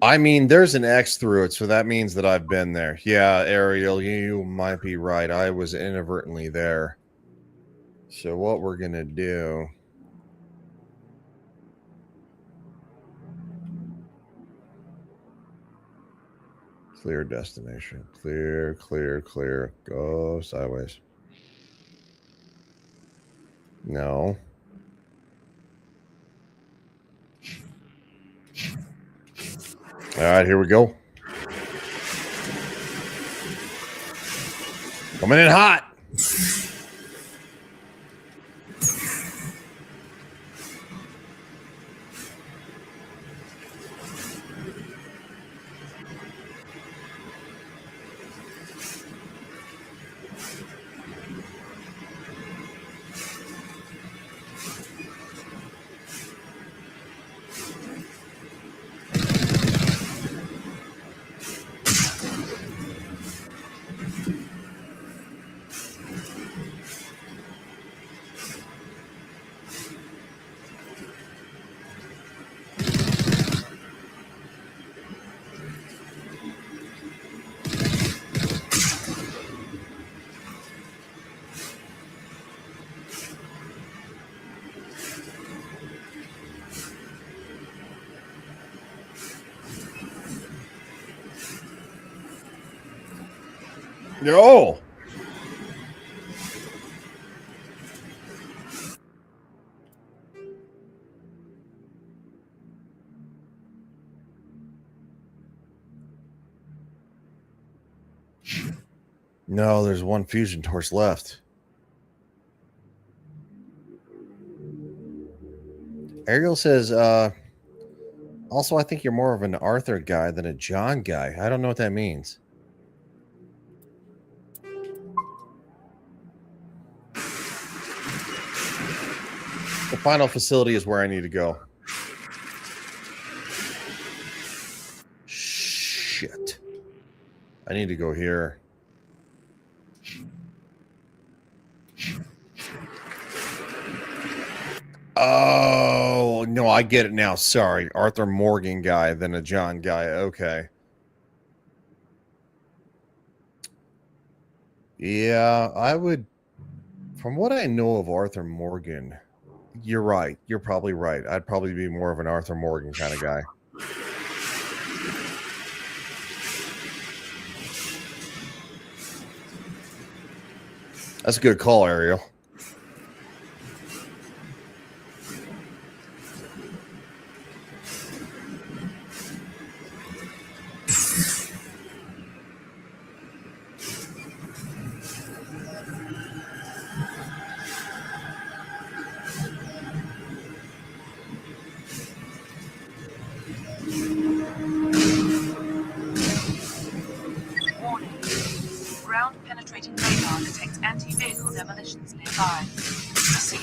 I mean, there's an X through it, so that means that I've been there. Yeah, Ariel, you might be right. I was inadvertently there. So what we're going to do... Clear destination. Clear, clear, clear. Go sideways. No. All right, here we go. Coming in hot. No. No, there's one fusion torch left. Ariel says, also, I think you're more of an Arthur guy than a John guy. I don't know what that means. The final facility is where I need to go. Shit. I need to go here. Oh, no, I get it now. Sorry. Arthur Morgan guy than a John guy. Okay. Yeah, I would. From what I know of Arthur Morgan, you're right. You're probably right. I'd probably be more of an Arthur Morgan kind of guy. That's a good call, Ariel. Warning. Ground penetrating radar detects anti-vehicle demolitions nearby. Proceed.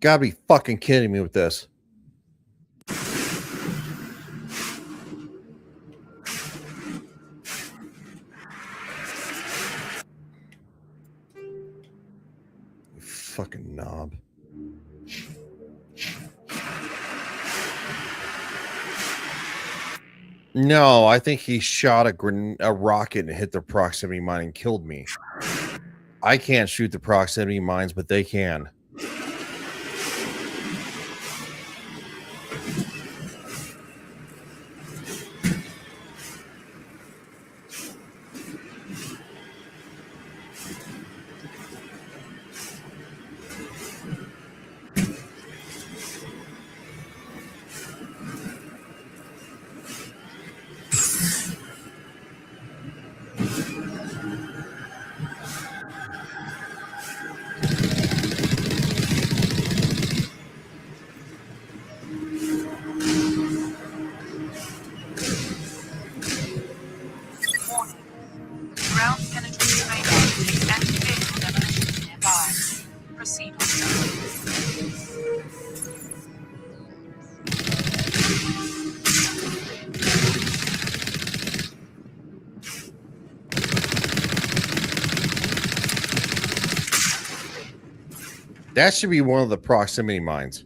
Gotta be fucking kidding me with this. You fucking knob. No, I think he shot a rocket and hit the proximity mine and killed me. I can't shoot the proximity mines, but they can. Warning. Ground penetrating radar indicates anti-vehicle demolition nearby. Proceed with safety. That should be one of the proximity mines.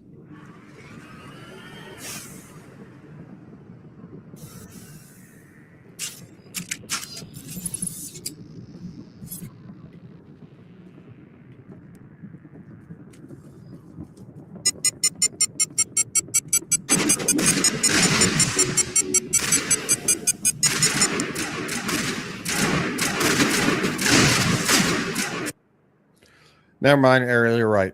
Never mind, Ariel, you're right.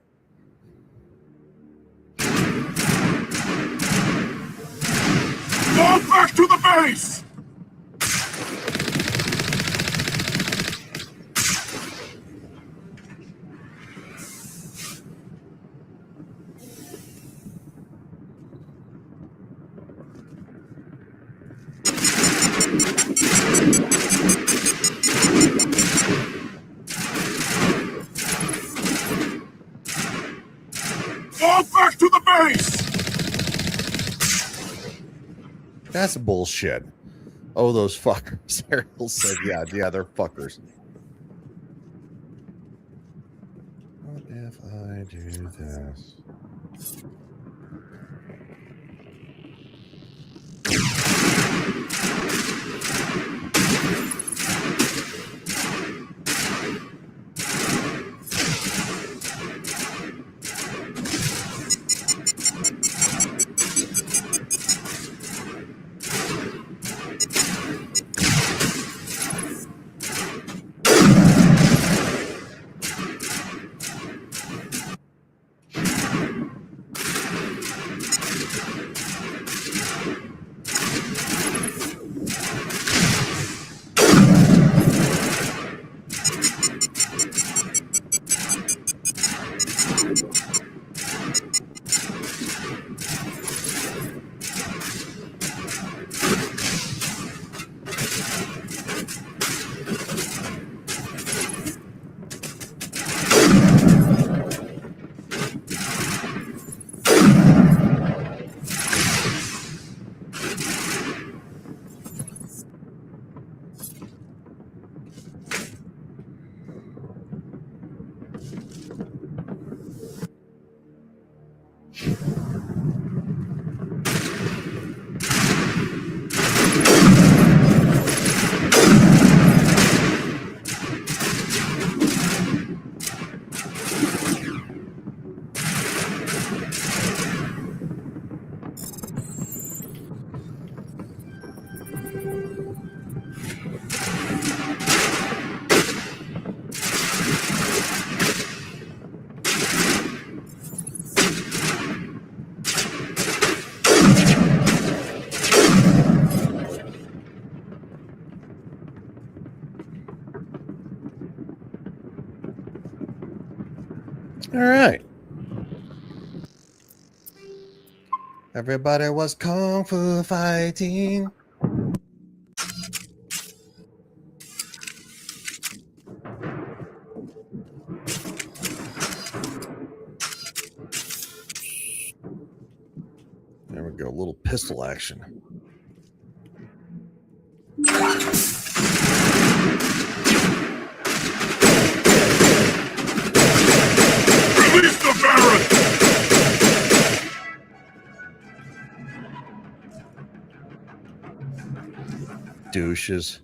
Fall back to the base! Fall back to the base! That's bullshit. Oh, those fuckers. Ariel said, yeah, they're fuckers. What if I do this? All right. Everybody was kung fu fighting. There we go. A little pistol action. Release the Baron! Douches.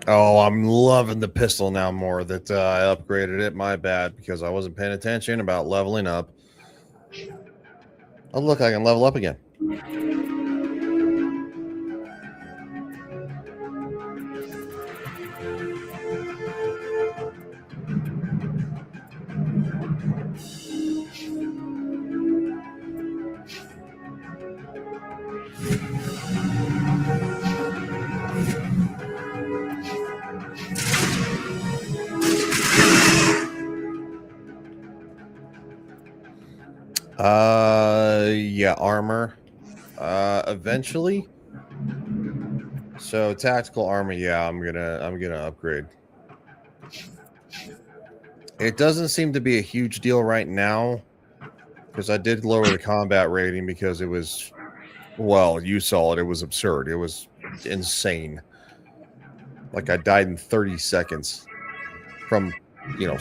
Oh, I'm loving the pistol now more that I upgraded it. My bad, because I wasn't paying attention about leveling up. Oh, look, I can level up again. Yeah, armor. Eventually. So tactical armor, yeah, I'm gonna upgrade. It doesn't seem to be a huge deal right now because I did lower the combat rating because it was, well, you saw it. It was absurd. It was insane. Like I died in 30 seconds from, you know.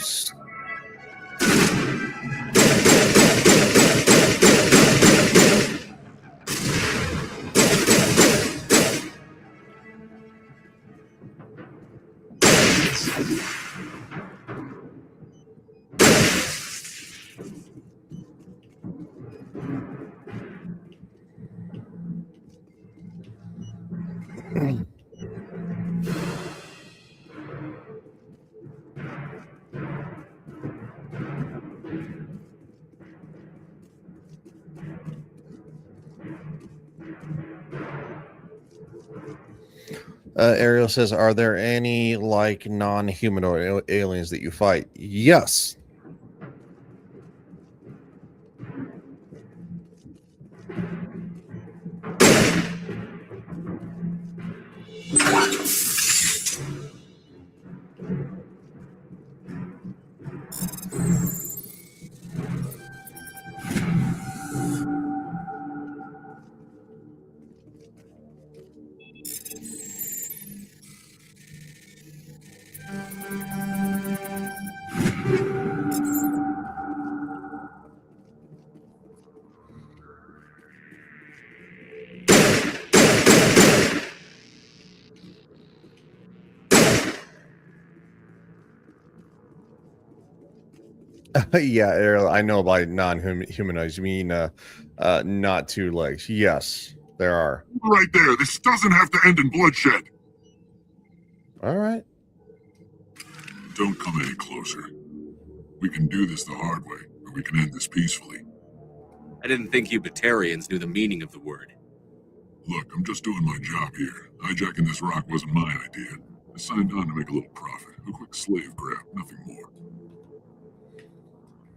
Ariel says, "Are there any like non-humanoid aliens that you fight?" Yes. Yeah, Ariel, I know by non-humanoids you mean not two legs. Yes, there are. Right there. This doesn't have to end in bloodshed. All right. Don't come any closer. We can do this the hard way, or we can end this peacefully. I didn't think you Batarians knew the meaning of the word. Look, I'm just doing my job here. Hijacking this rock wasn't my idea. I signed on to make a little profit. A quick slave grab, nothing more.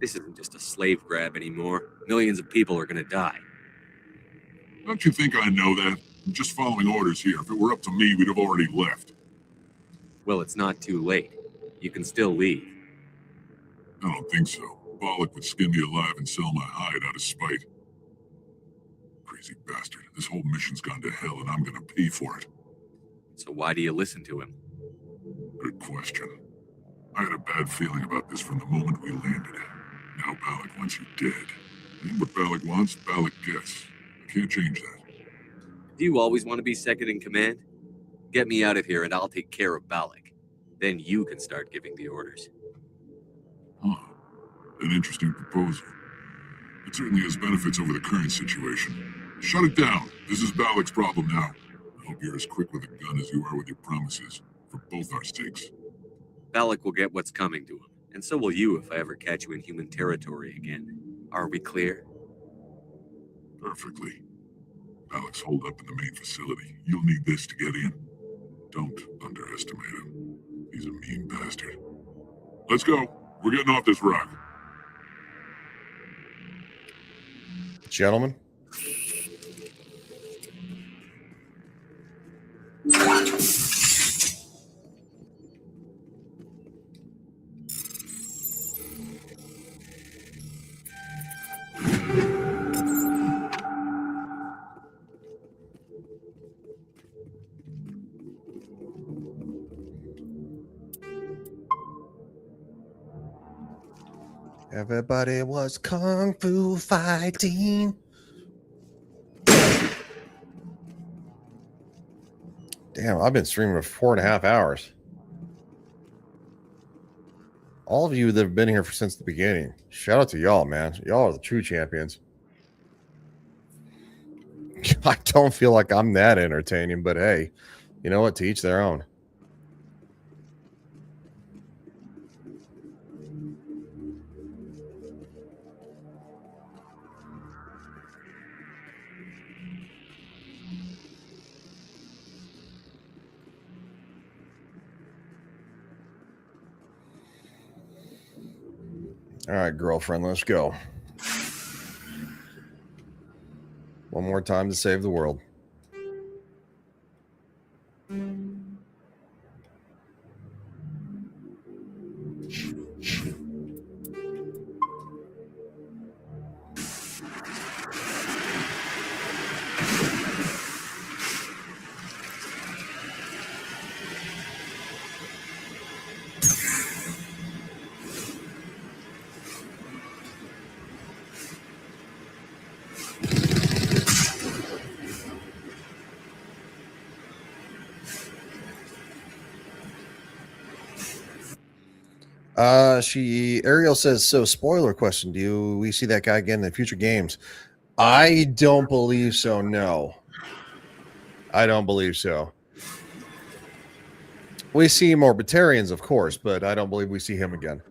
This isn't just a slave grab anymore. Millions of people are gonna die. Don't you think I know that? I'm just following orders here. If it were up to me, we'd have already left. Well, it's not too late. You can still leave. I don't think so. Bollock would skin me alive and sell my hide out of spite. Crazy bastard. This whole mission's gone to hell and I'm gonna pay for it. So why do you listen to him? Good question. I had a bad feeling about this from the moment we landed. Now Bollock wants you dead. And what Bollock wants, Bollock gets. I can't change that. Do you always want to be second in command? Get me out of here and I'll take care of Bollock. Then you can start giving the orders. Huh. An interesting proposal. It certainly has benefits over the current situation. Shut it down. This is Bollock's problem now. I hope you're as quick with a gun as you are with your promises, for both our sakes. Bollock will get what's coming to him, and so will you if I ever catch you in human territory again. Are we clear? Perfectly. Bollock's holed up in the main facility. You'll need this to get in. Don't underestimate him. He's a mean bastard. Let's go. We're getting off this rock. Gentlemen. Everybody was kung fu fighting. Damn, I've been streaming for 4.5 hours. All of you that have been here since the beginning, shout out to y'all, man. Y'all are the true champions. I don't feel like I'm that entertaining, but hey, you know what? To each their own. All right, girlfriend, let's go. One more time to save the world. Ariel says, so spoiler question, do we see that guy again in future games? I don't believe so. No, I don't believe so. We see more Batarians, of course, but I don't believe we see him again.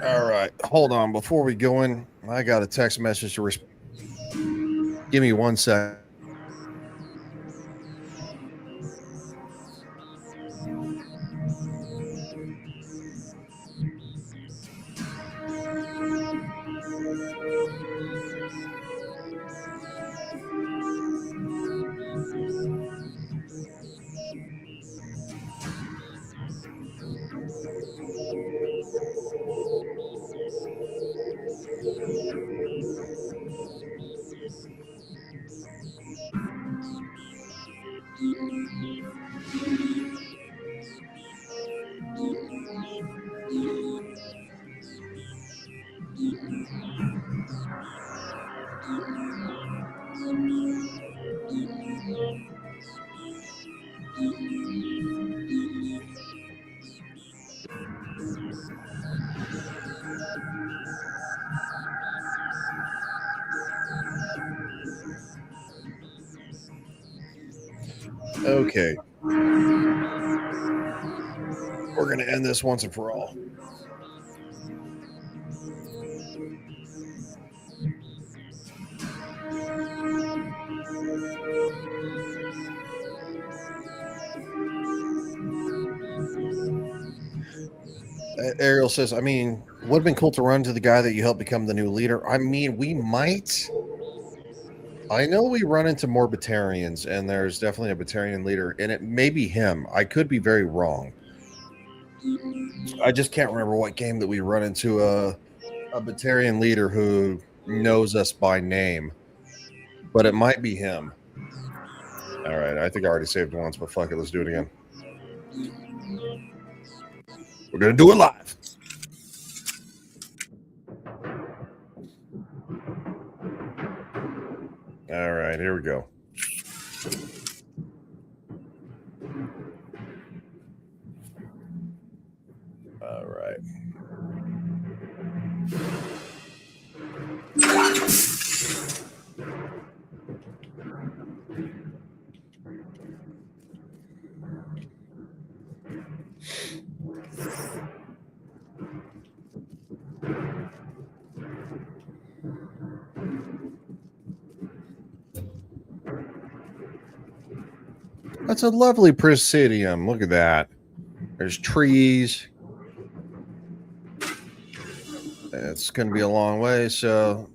All right, hold on. Before we go in, I got a text message to give me 1 sec. Okay. We're going to end this once and for all. Ariel says, I mean, would have been cool to run to the guy that you helped become the new leader. I mean, we might. I know we run into more Batarians, and there's definitely a Batarian leader, and it may be him. I could be very wrong. I just can't remember what game that we run into a Batarian leader who knows us by name, but it might be him. All right, I think I already saved once, but fuck it, let's do it again. We're gonna do it live. All right, here we go. All right. That's a lovely Presidium. Look at that. There's trees. It's going to be a long way, so...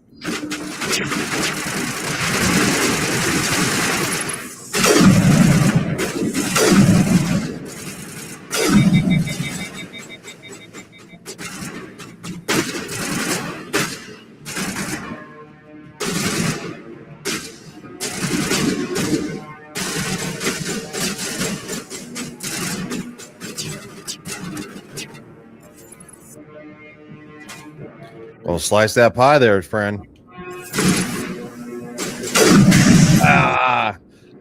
Well, slice that pie there, friend.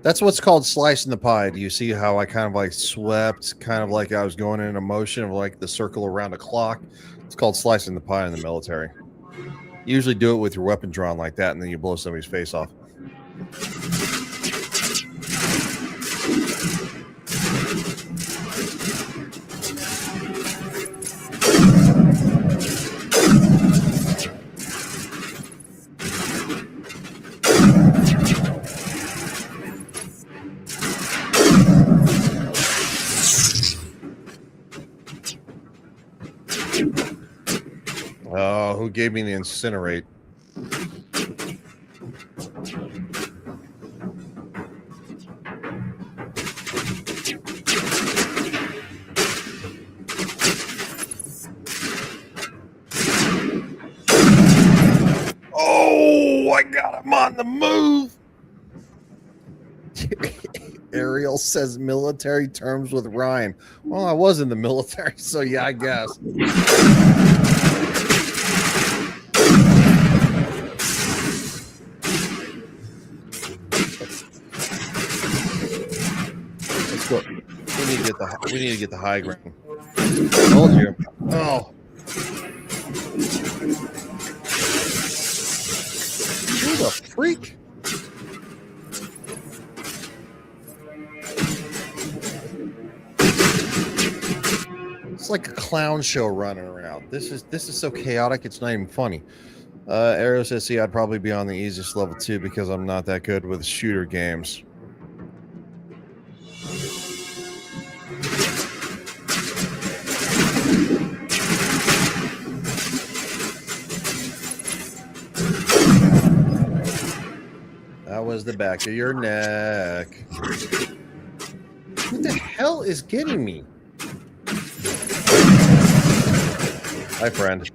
That's what's called slicing the pie. Do you see how I kind of like swept, kind of like I was going in a motion of like the circle around a clock? It's called slicing the pie in the military. You usually do it with your weapon drawn like that, and then you blow somebody's face off. Oh, who gave me the incinerate? Oh, I got him on the move. Ariel says military terms with Ryan. Well, I was in the military, so yeah, I guess. Let's go. We need to get the high ground. I told you. Oh. Who the freak? It's like a clown show running around. This is so chaotic. It's not even funny. Arrow says, "See, I'd probably be on the easiest level too because I'm not that good with shooter games." That was the back of your neck. What the hell is getting me? Hi, friend.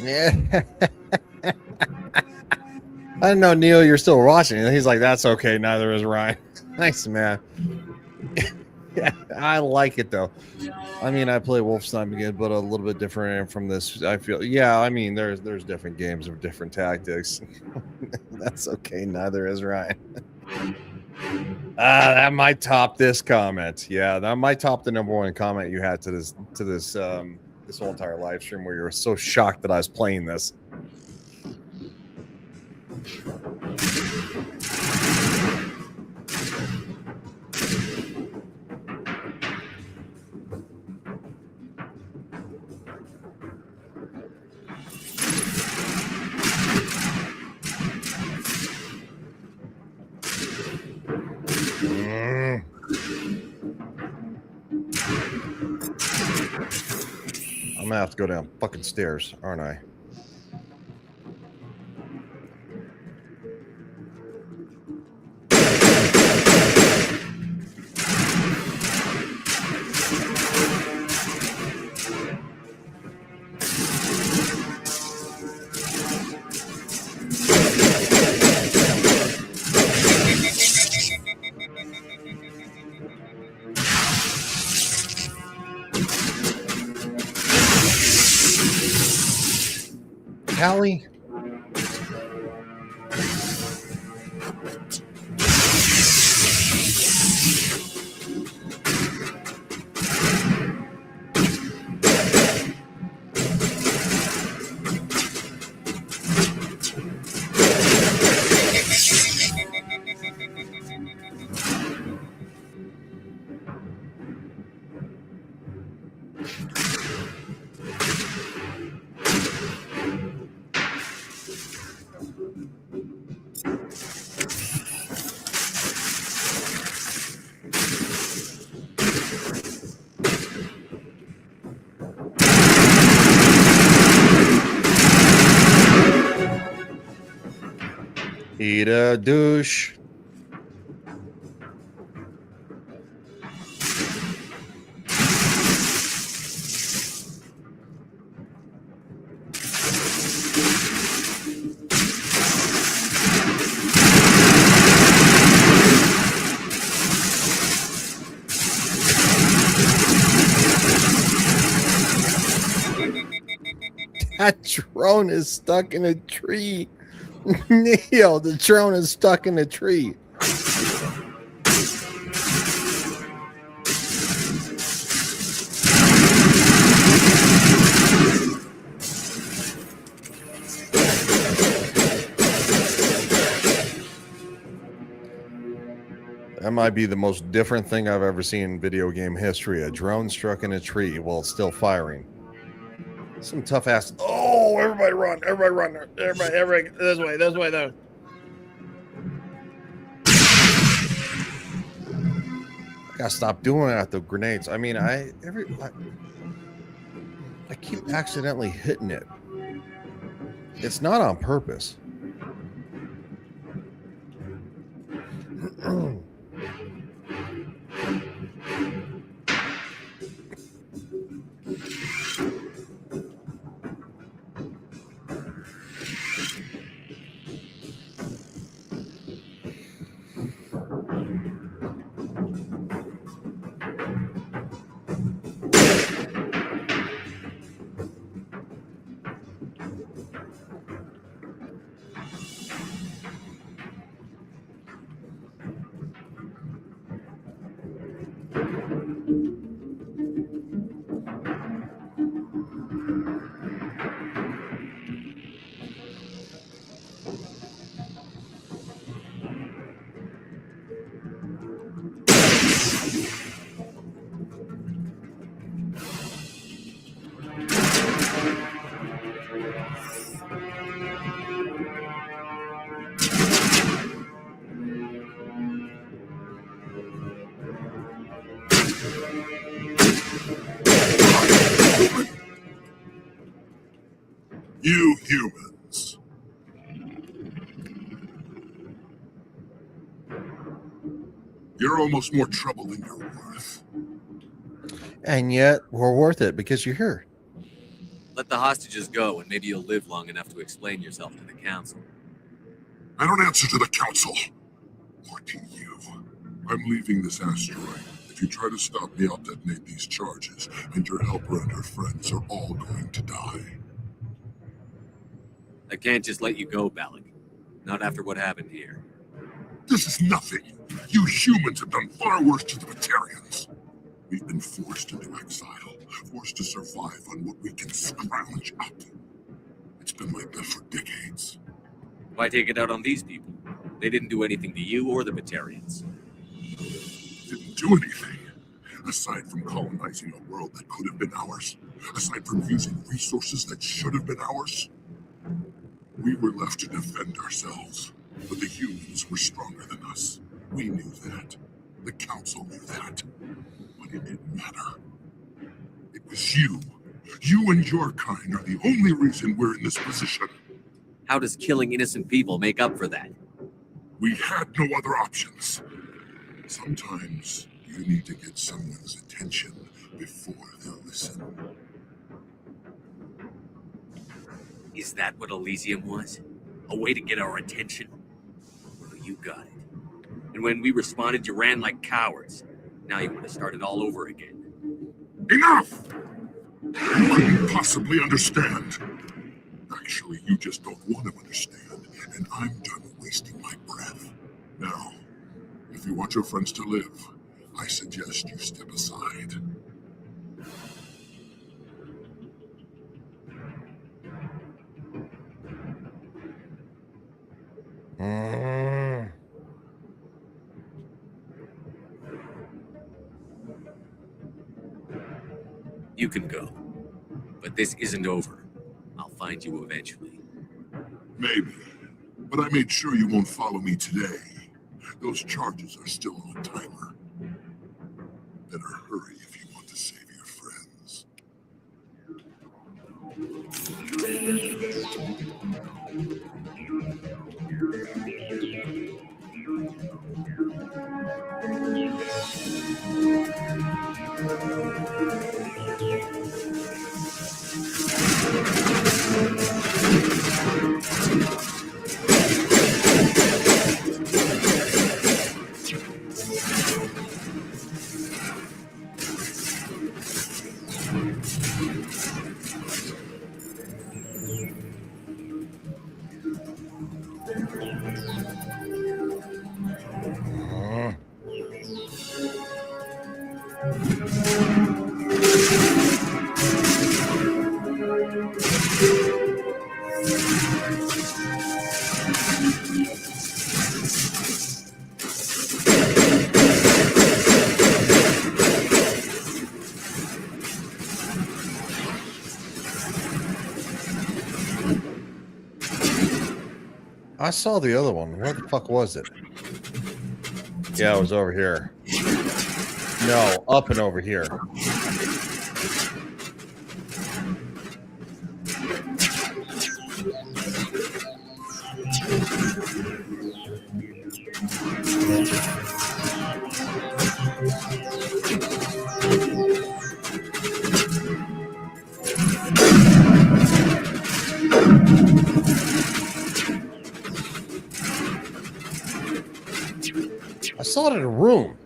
Yeah. I didn't know, Neil, you're still watching. And he's like, that's okay. Neither is Ryan. Nice, man. Yeah, I like it, though. I mean, I play Wolfenstein again, but a little bit different from this. I feel, yeah, I mean, there's different games with different tactics. That's okay. Neither is Ryan. That might top this comment. Yeah, that might top the #1 comment you had to this this whole entire live stream where you were so shocked that I was playing this. I'm gonna have to go down fucking stairs, aren't I? Callie? Eat a douche. That drone is stuck in a tree. Neo, the drone is stuck in a tree. That might be the most different thing I've ever seen in video game history. A drone struck in a tree while it's still firing. Some tough ass. Oh, everybody run. Everybody run. Everybody. This way. There. I gotta stop doing that, the grenades. I mean, I keep accidentally hitting it. It's not on purpose. You humans. You're almost more trouble than you're worth. And yet, we're worth it because you're here. Let the hostages go, and maybe you'll live long enough to explain yourself to the council. I don't answer to the council. Or to you. I'm leaving this asteroid. If you try to stop me, I'll detonate these charges, and your helper and her friends are all going to die. I can't just let you go, Balak. Not after what happened here. This is nothing. You humans have done far worse to the Batarians. We've been forced into exile, forced to survive on what we can scrounge up. It's been like that for decades. Why take it out on these people? They didn't do anything to you or the Batarians. Didn't do anything. Aside from colonizing a world that could have been ours. Aside from using resources that should have been ours. We were left to defend ourselves. But the humans were stronger than us. We knew that. The council knew that, but it didn't matter. It was you. You and your kind are the only reason we're in this position. How does killing innocent people make up for that? We had no other options. Sometimes you need to get someone's attention before they'll listen. Is that what Elysium was? A way to get our attention? Well, you got it. And when we responded, you ran like cowards. Now you want to start it all over again. Enough! You couldn't possibly understand. Actually, you just don't want to understand, and I'm done wasting my breath. Now, if you want your friends to live, I suggest you step aside. You can go. But this isn't over. I'll find you eventually. Maybe. But I made sure you won't follow me today. Those charges are still on timer. Better hurry if you want to save your friends. I saw the other one. Where the fuck was it? Yeah, it was over here. No, up and over here. I saw it in a room.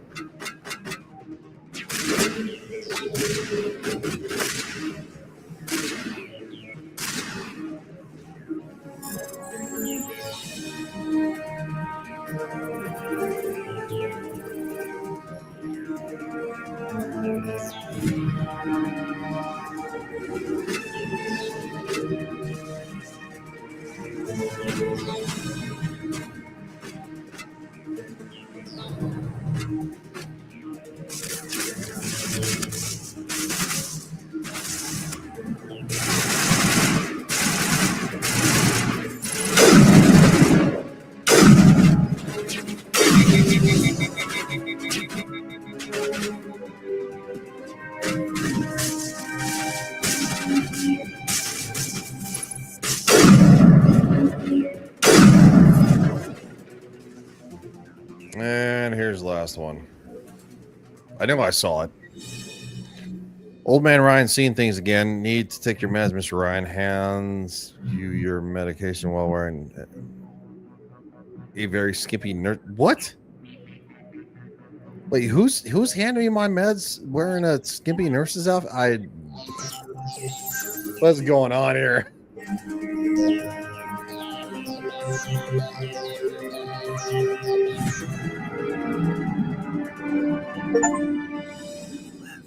And here's the last one. I know I saw it. Old man Ryan seeing things again. Need to take your meds, Mr. Ryan. Hands you your medication while wearing a very skimpy nurse. What? Wait, who's handing me my meds wearing a skimpy nurse's outfit? What's going on here? Left.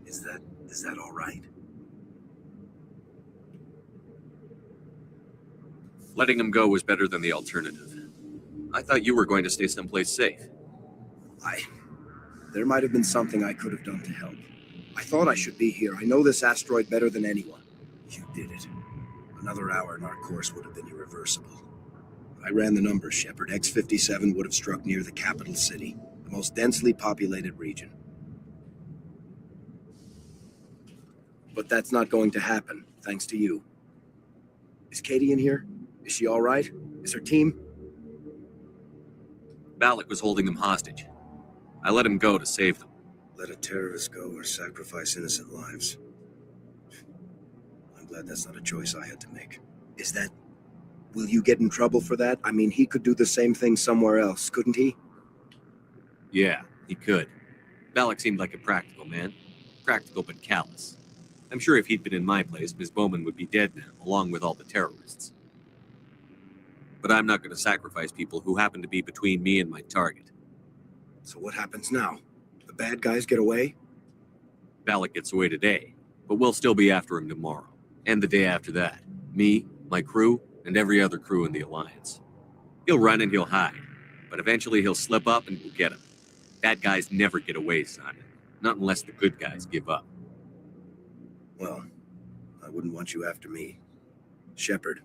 Is that all right? Letting him go was better than the alternative. I thought you were going to stay someplace safe. There might have been something I could have done to help. I thought I should be here. I know this asteroid better than anyone. You did it. Another hour and our course would have been irreversible. I ran the numbers, Shepard. X-57 would have struck near the capital city. the most densely populated region. But that's not going to happen, thanks to you. Is Katie in here? Is she all right? Is her team? Balak was holding them hostage. I let him go to save them. Let a terrorist go or sacrifice innocent lives. I'm glad that's not a choice I had to make. Is that... Will you get in trouble for that? I mean, he could do the same thing somewhere else, couldn't he? Yeah, he could. Balak seemed like a practical man. Practical but callous. I'm sure if he'd been in my place, Ms. Bowman would be dead now, along with all the terrorists. But I'm not going to sacrifice people who happen to be between me and my target. So what happens now? The bad guys get away? Balak gets away today, but we'll still be after him tomorrow. And the day after that. Me, my crew, and every other crew in the Alliance. He'll run and he'll hide, but eventually he'll slip up and we'll get him. Bad guys never get away, Simon. Not unless the good guys give up. Well, I wouldn't want you after me. Shepard,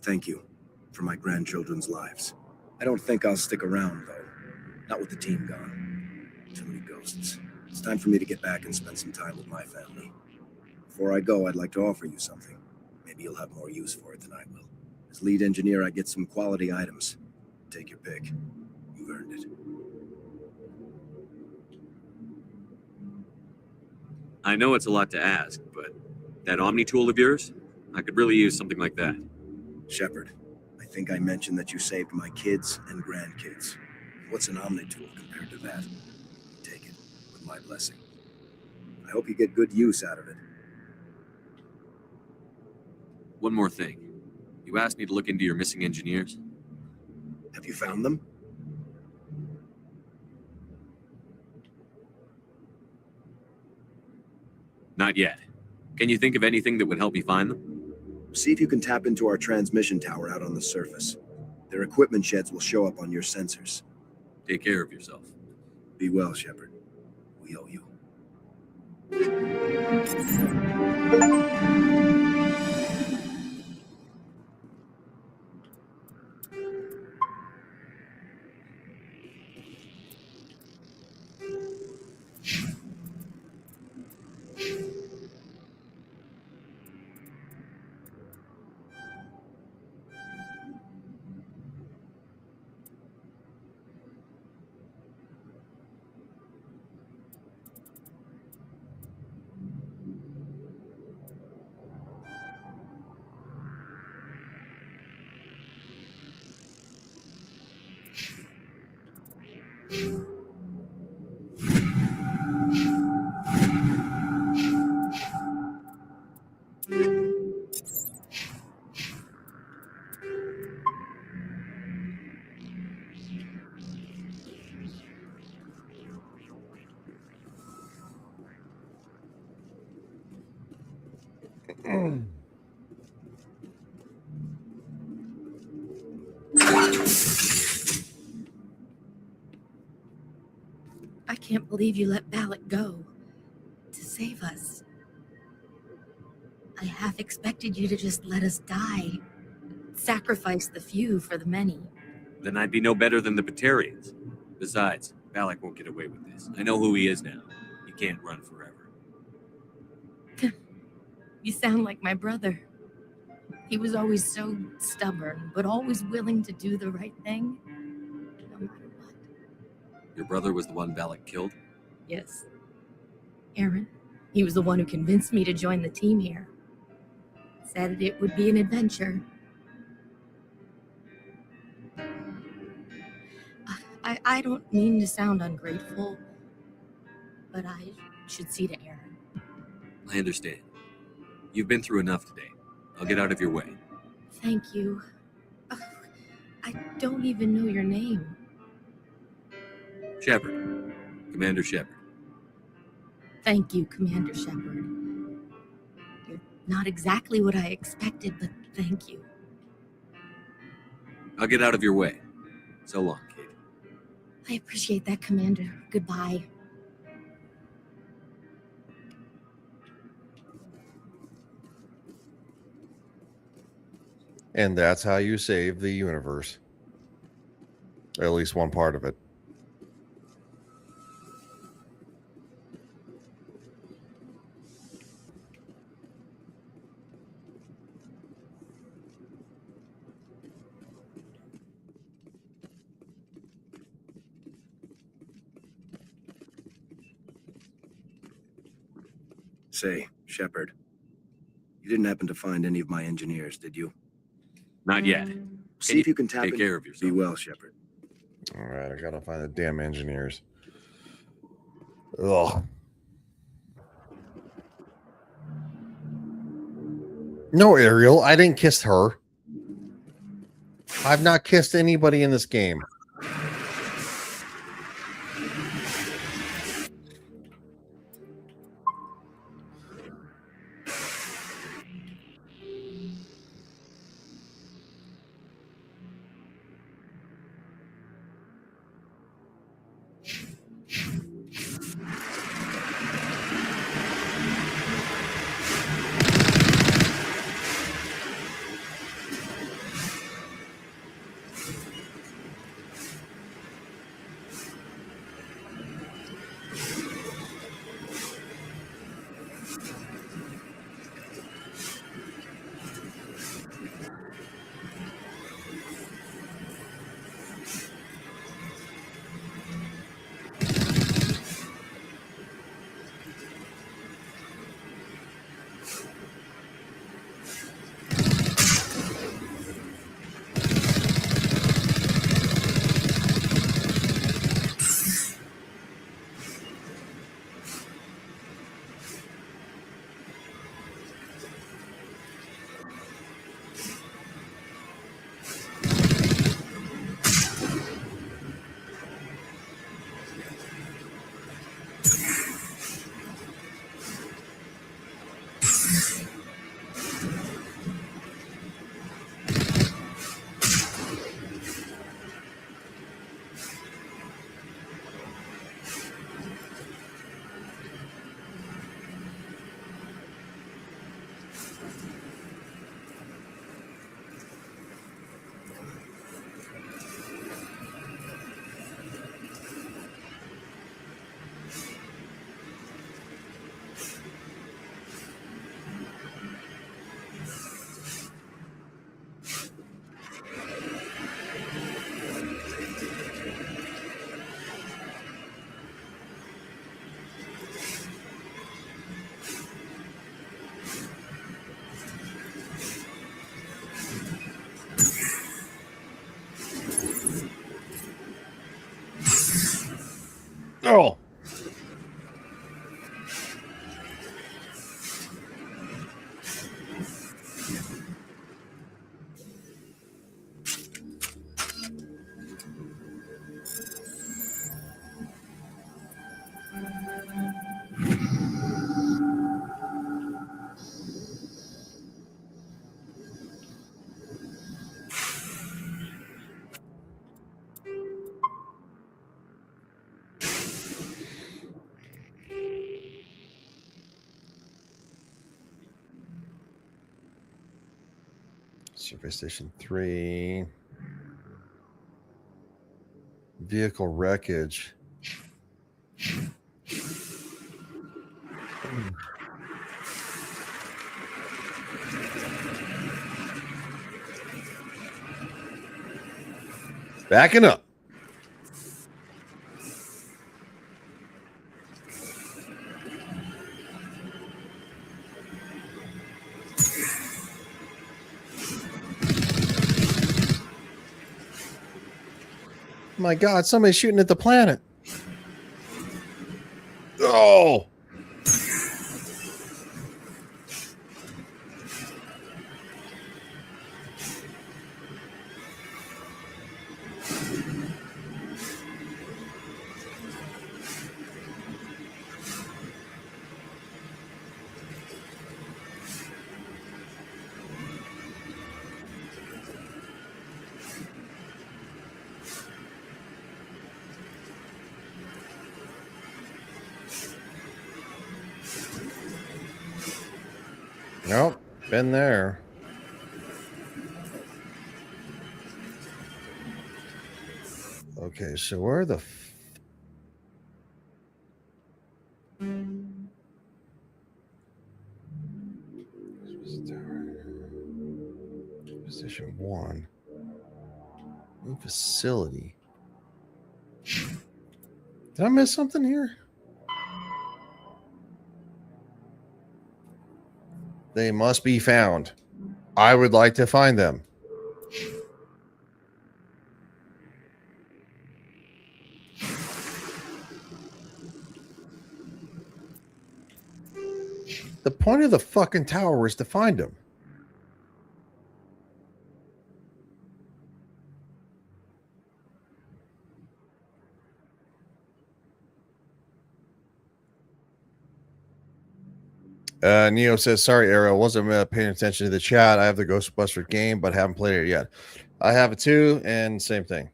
thank you for my grandchildren's lives. I don't think I'll stick around, though. Not with the team gone. Too many ghosts. It's time for me to get back and spend some time with my family. Before I go, I'd like to offer you something. Maybe you'll have more use for it than I will. As lead engineer, I get some quality items. Take your pick. You've earned it. I know it's a lot to ask, but that Omni tool of yours? I could really use something like that. Shepard, I think I mentioned that you saved my kids and grandkids. What's an Omni tool compared to that? Take it, with my blessing. I hope you get good use out of it. One more thing. You asked me to look into your missing engineers. Have you found them? Not yet. Can you think of anything that would help me find them? See if you can tap into our transmission tower out on the surface. Their equipment sheds will show up on your sensors. Take care of yourself. Be well, Shepard. We owe you. I can't believe you let Balak go to save us. I half expected you to just let us die, sacrifice the few for the many. Then I'd be no better than the Batarians. Besides, Balak won't get away with this. I know who he is now. He can't run forever. You sound like my brother. He was always so stubborn, but always willing to do the right thing, no matter what. Your brother was the one Balak killed? Yes. Aaron. He was the one who convinced me to join the team here. Said it would be an adventure. I don't mean to sound ungrateful, but I should see to Aaron. I understand. You've been through enough today. I'll get out of your way. Thank you. I don't even know your name. Shepard. Commander Shepard. Thank you, Commander Shepard. You're not exactly what I expected, but thank you. I'll get out of your way. So long, Kate. I appreciate that, Commander. Goodbye. And that's how you save the universe. At least one part of it. Say, Shepard, you didn't happen to find any of my engineers, did you? Not yet. See if you can tap take in. care of yourself. Be well, Shepard. All right, I gotta find the damn engineers. Ugh. No, Ariel, I didn't kiss her. I've not kissed anybody in this game. Oh. Survey Station 3. Vehicle wreckage. Backing up. My God, somebody's shooting at the planet. Oh. Nope, been there. Okay, so where the Position 1. New facility. Did I miss something here? They must be found. I would like to find them. The point of the fucking tower is to find them. Neo says, sorry, Arrow, wasn't paying attention to the chat. I have the Ghostbuster game, but haven't played it yet. I have it too, and same thing.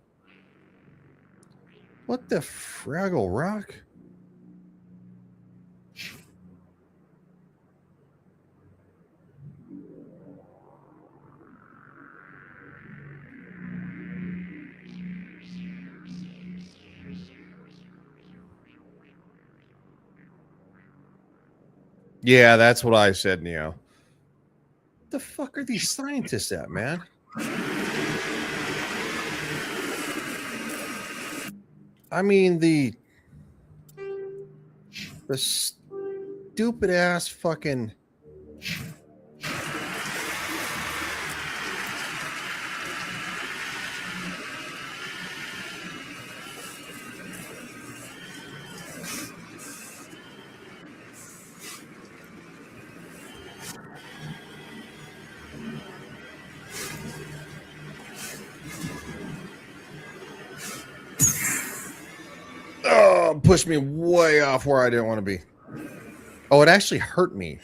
What the Fraggle Rock? Yeah, that's what I said, Neo. What the fuck are these scientists at, man? I mean, the stupid ass fucking... pushed me way off where I didn't want to be. Oh, it actually hurt me.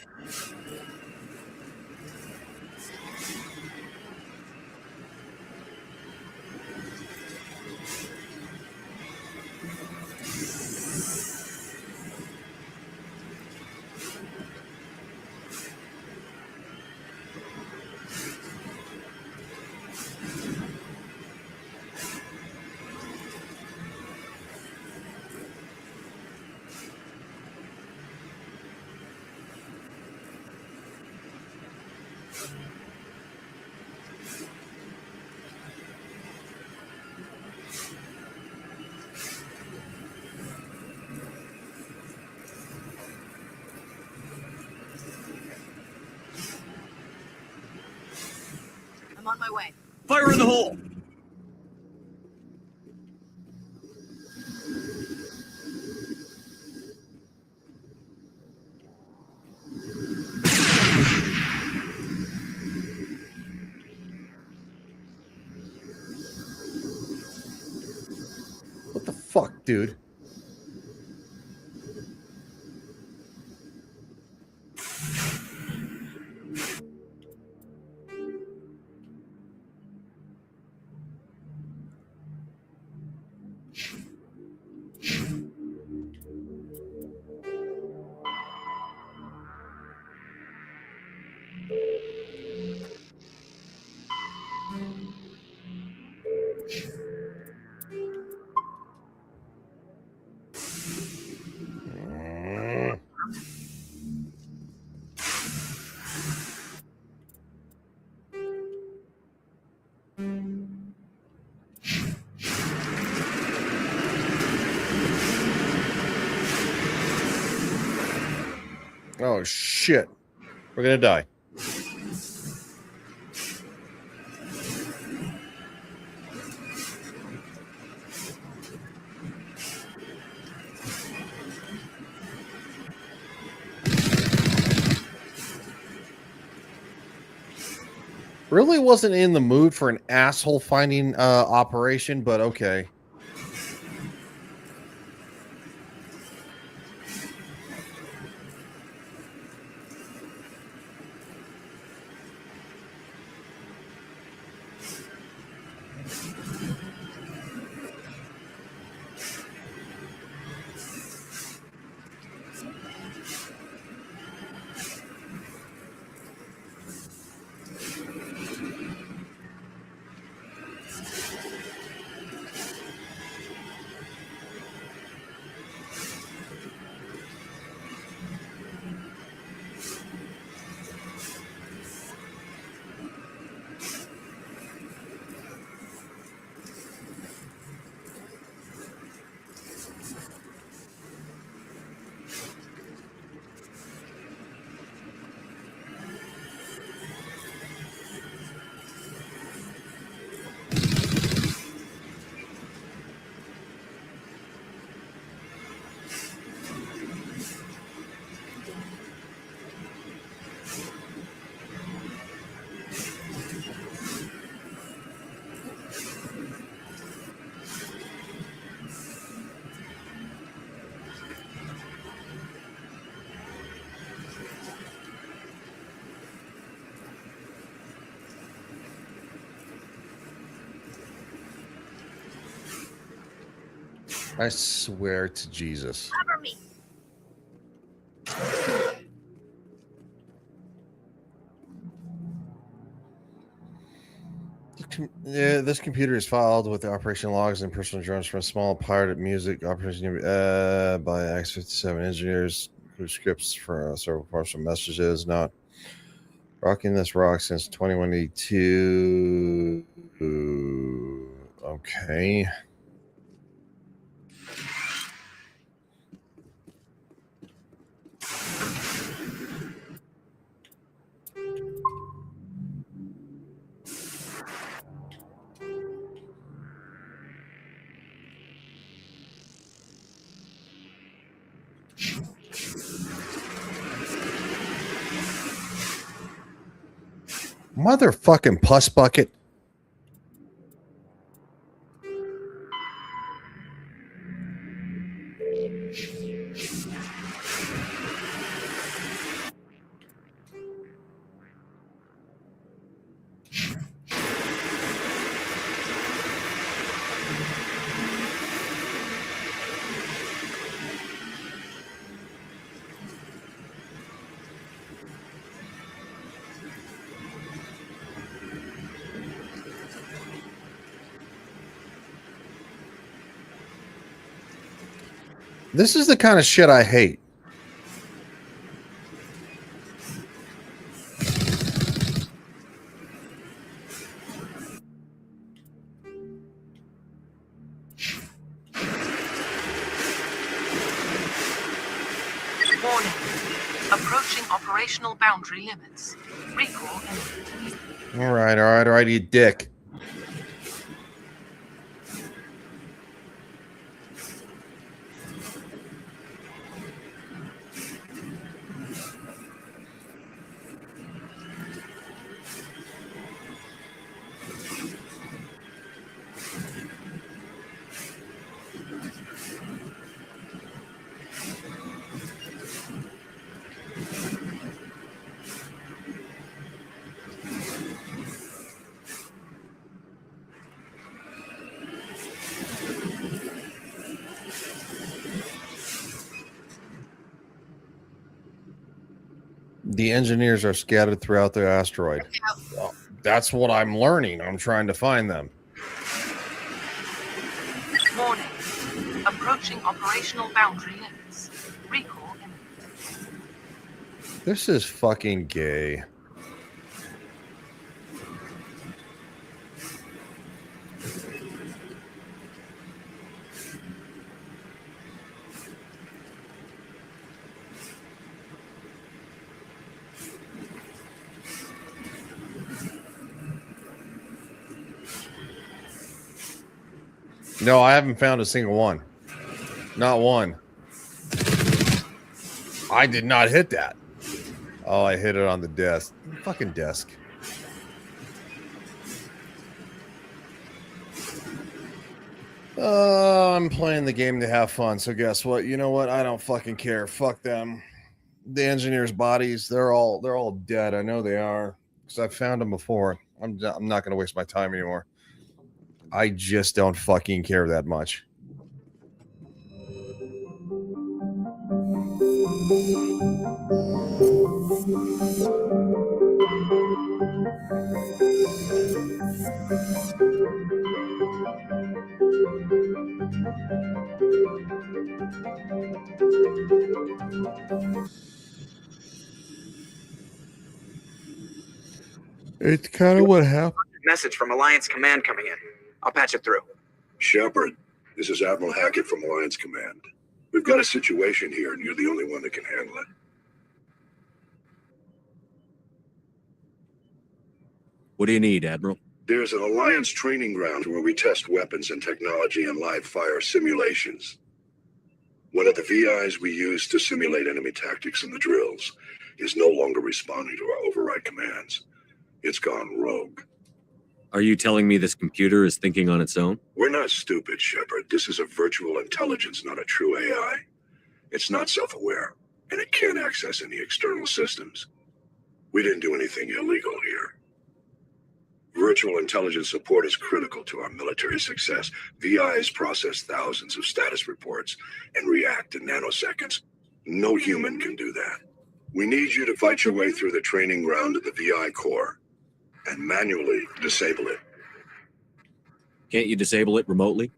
On my way. Fire in the hole! What the fuck, dude? Oh, shit. We're going to die. Really wasn't in the mood for an asshole finding operation, but okay. I swear to Jesus. Cover me. Yeah, this computer is filed with the operation logs and personal drones from a small pirated music operation by X57 engineers who scripts for several parts of messages. Not rocking this rock since 2182. Okay. Motherfucking puss bucket. This is the kind of shit I hate. Warning. Approaching operational boundary limits. Recall imminent. All right, you dick. The engineers are scattered throughout the asteroid. Well, that's what I'm learning. I'm trying to find them. Warning. Approaching operational boundary limits. Recall imminent. This is fucking gay. No, I haven't found a single one. Not one. I did not hit that. Oh, I hit it on the desk. Fucking desk. I'm playing the game to have fun, so guess what? You know what? I don't fucking care. Fuck them. The engineers' bodies, they're all dead. I know they are, because I've found them before. I'm not going to waste my time anymore. I just don't fucking care that much. It's kind of what happened. Message from Alliance Command coming in. I'll patch it through. Shepard, this is Admiral Hackett from Alliance Command. We've got a situation here, and you're the only one that can handle it. What do you need, Admiral? There's an Alliance training ground where we test weapons and technology in live fire simulations. One of the VIs we use to simulate enemy tactics in the drills is no longer responding to our override commands. It's gone rogue. Are you telling me this computer is thinking on its own? We're not stupid, Shepard. This is a virtual intelligence, not a true AI. It's not self-aware, and it can't access any external systems. We didn't do anything illegal here. virtual intelligence support is critical to our military success. VIs process thousands of status reports and react in nanoseconds. No human can do that. We need you to fight your way through the training ground of the VI core and manually disable it. Can't you disable it remotely?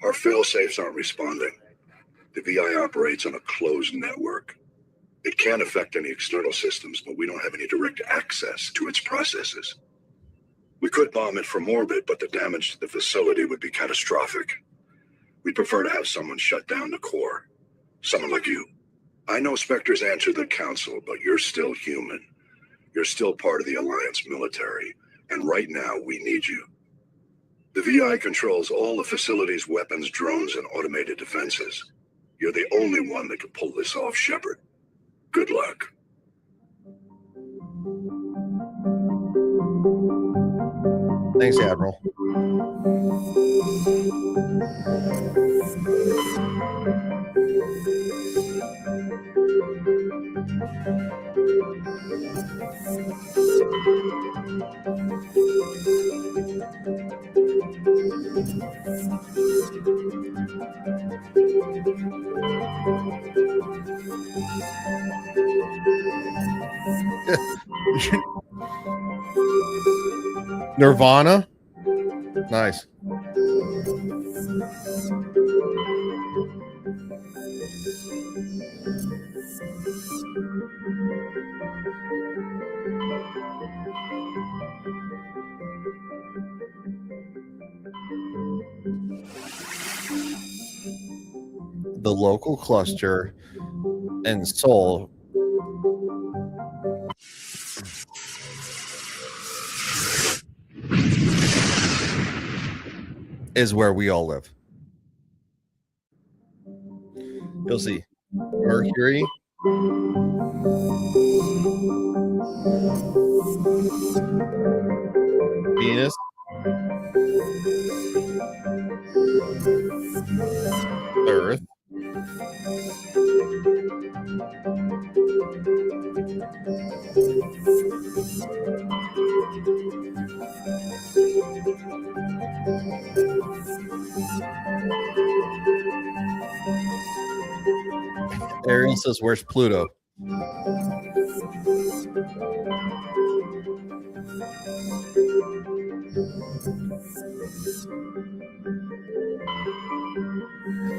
Our fail-safes aren't responding. The VI operates on a closed network. It can affect any external systems, but we don't have any direct access to its processes. We could bomb it from orbit, but the damage to the facility would be catastrophic. We'd prefer to have someone shut down the core. Someone like you. I know Spectres answer the Council, but you're still human. You're still part of the Alliance military, and right now we need you. The VI controls all the facility's weapons, drones, and automated defenses. You're the only one that can pull this off, Shepard. Good luck. Thanks, Admiral. Nirvana? Nice. The local cluster and Seoul is where we all live. You'll see Mercury, Venus, Earth, Ariel says, where's Pluto?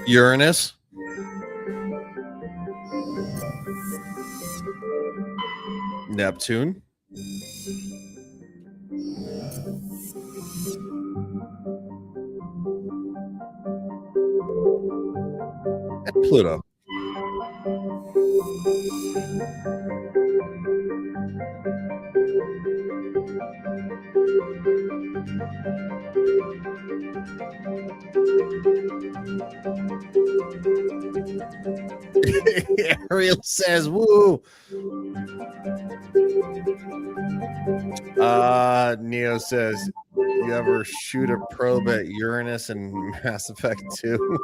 Uranus. Neptune. And Pluto. Ariel says, woo. Neo says, you ever shoot a probe at Uranus in Mass Effect 2?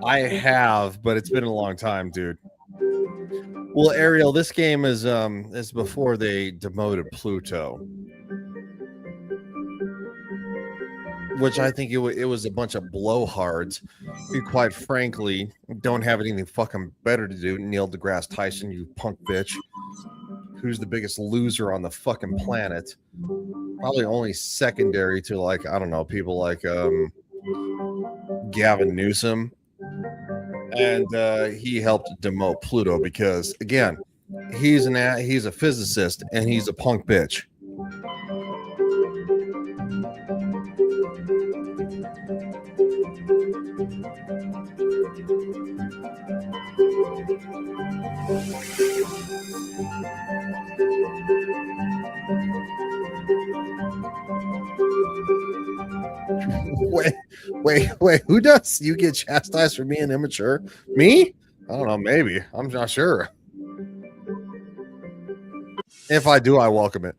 I have, but it's been a long time, dude. Well, Ariel, this game is before they demoted Pluto, which I think it was a bunch of blowhards who, quite frankly, don't have anything fucking better to do. Neil deGrasse Tyson, you punk bitch, who's the biggest loser on the fucking planet. Probably only secondary to, like, I don't know, people like Gavin Newsom. And he helped demote Pluto because, again, he's a physicist and he's a punk bitch. Wait, who does? You get chastised for being immature? Me? I don't know, maybe. I'm not sure. If I do, I welcome it.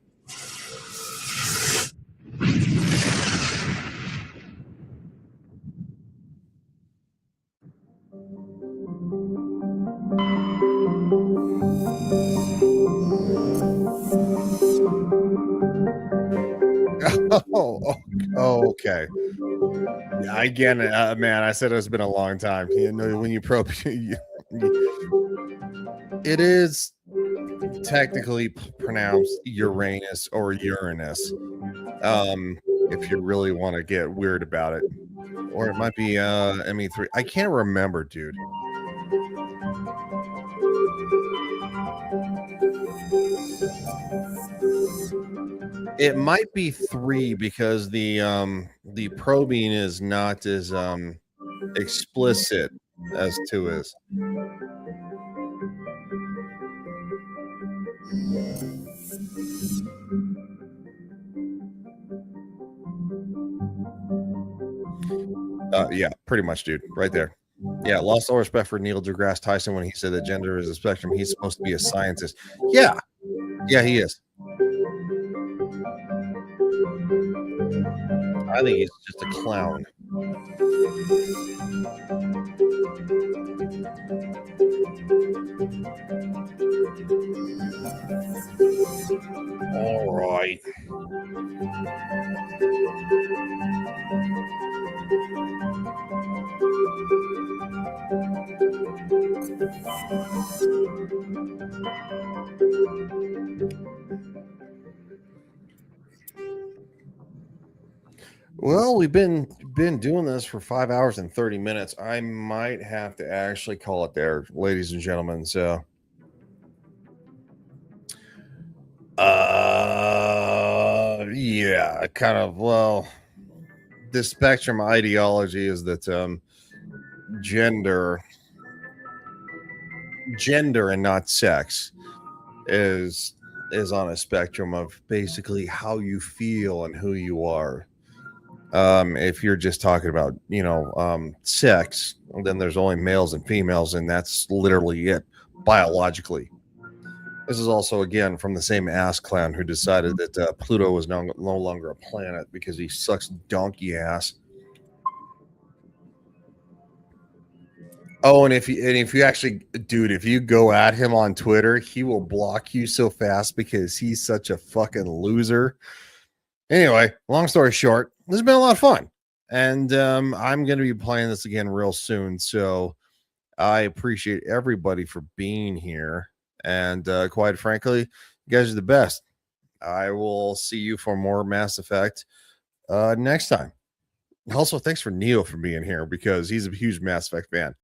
Okay. Yeah, again, man, I said it's been a long time. You know, when you probe, it is technically pronounced Uranus or Uranus. If you really want to get weird about it, or it might be ME3. I can't remember, dude. It might be 3 because the probing is not as explicit as 2 is. Yeah, pretty much, dude. Right there. Yeah, lost all respect for Neil deGrasse Tyson when he said that gender is a spectrum. He's supposed to be a scientist. Yeah, he is. I think he's just a clown. All right. Well, we've been doing this for 5 hours and 30 minutes. I might have to actually call it there, ladies and gentlemen. So, yeah, kind of. Well, the spectrum ideology is that gender and not sex is on a spectrum of basically how you feel and who you are. If you're just talking about, sex, then there's only males and females, and that's literally it biologically. This is also, again, from the same ass clown who decided that Pluto was no longer a planet because he sucks donkey ass. Oh, and if you actually, dude, if you go at him on Twitter, he will block you so fast because he's such a fucking loser. Anyway, long story short, this has been a lot of fun, and I'm going to be playing this again real soon. So I appreciate everybody for being here, and quite frankly, you guys are the best. I will see you for more Mass Effect next time. Also, thanks for Neo for being here because he's a huge Mass Effect fan.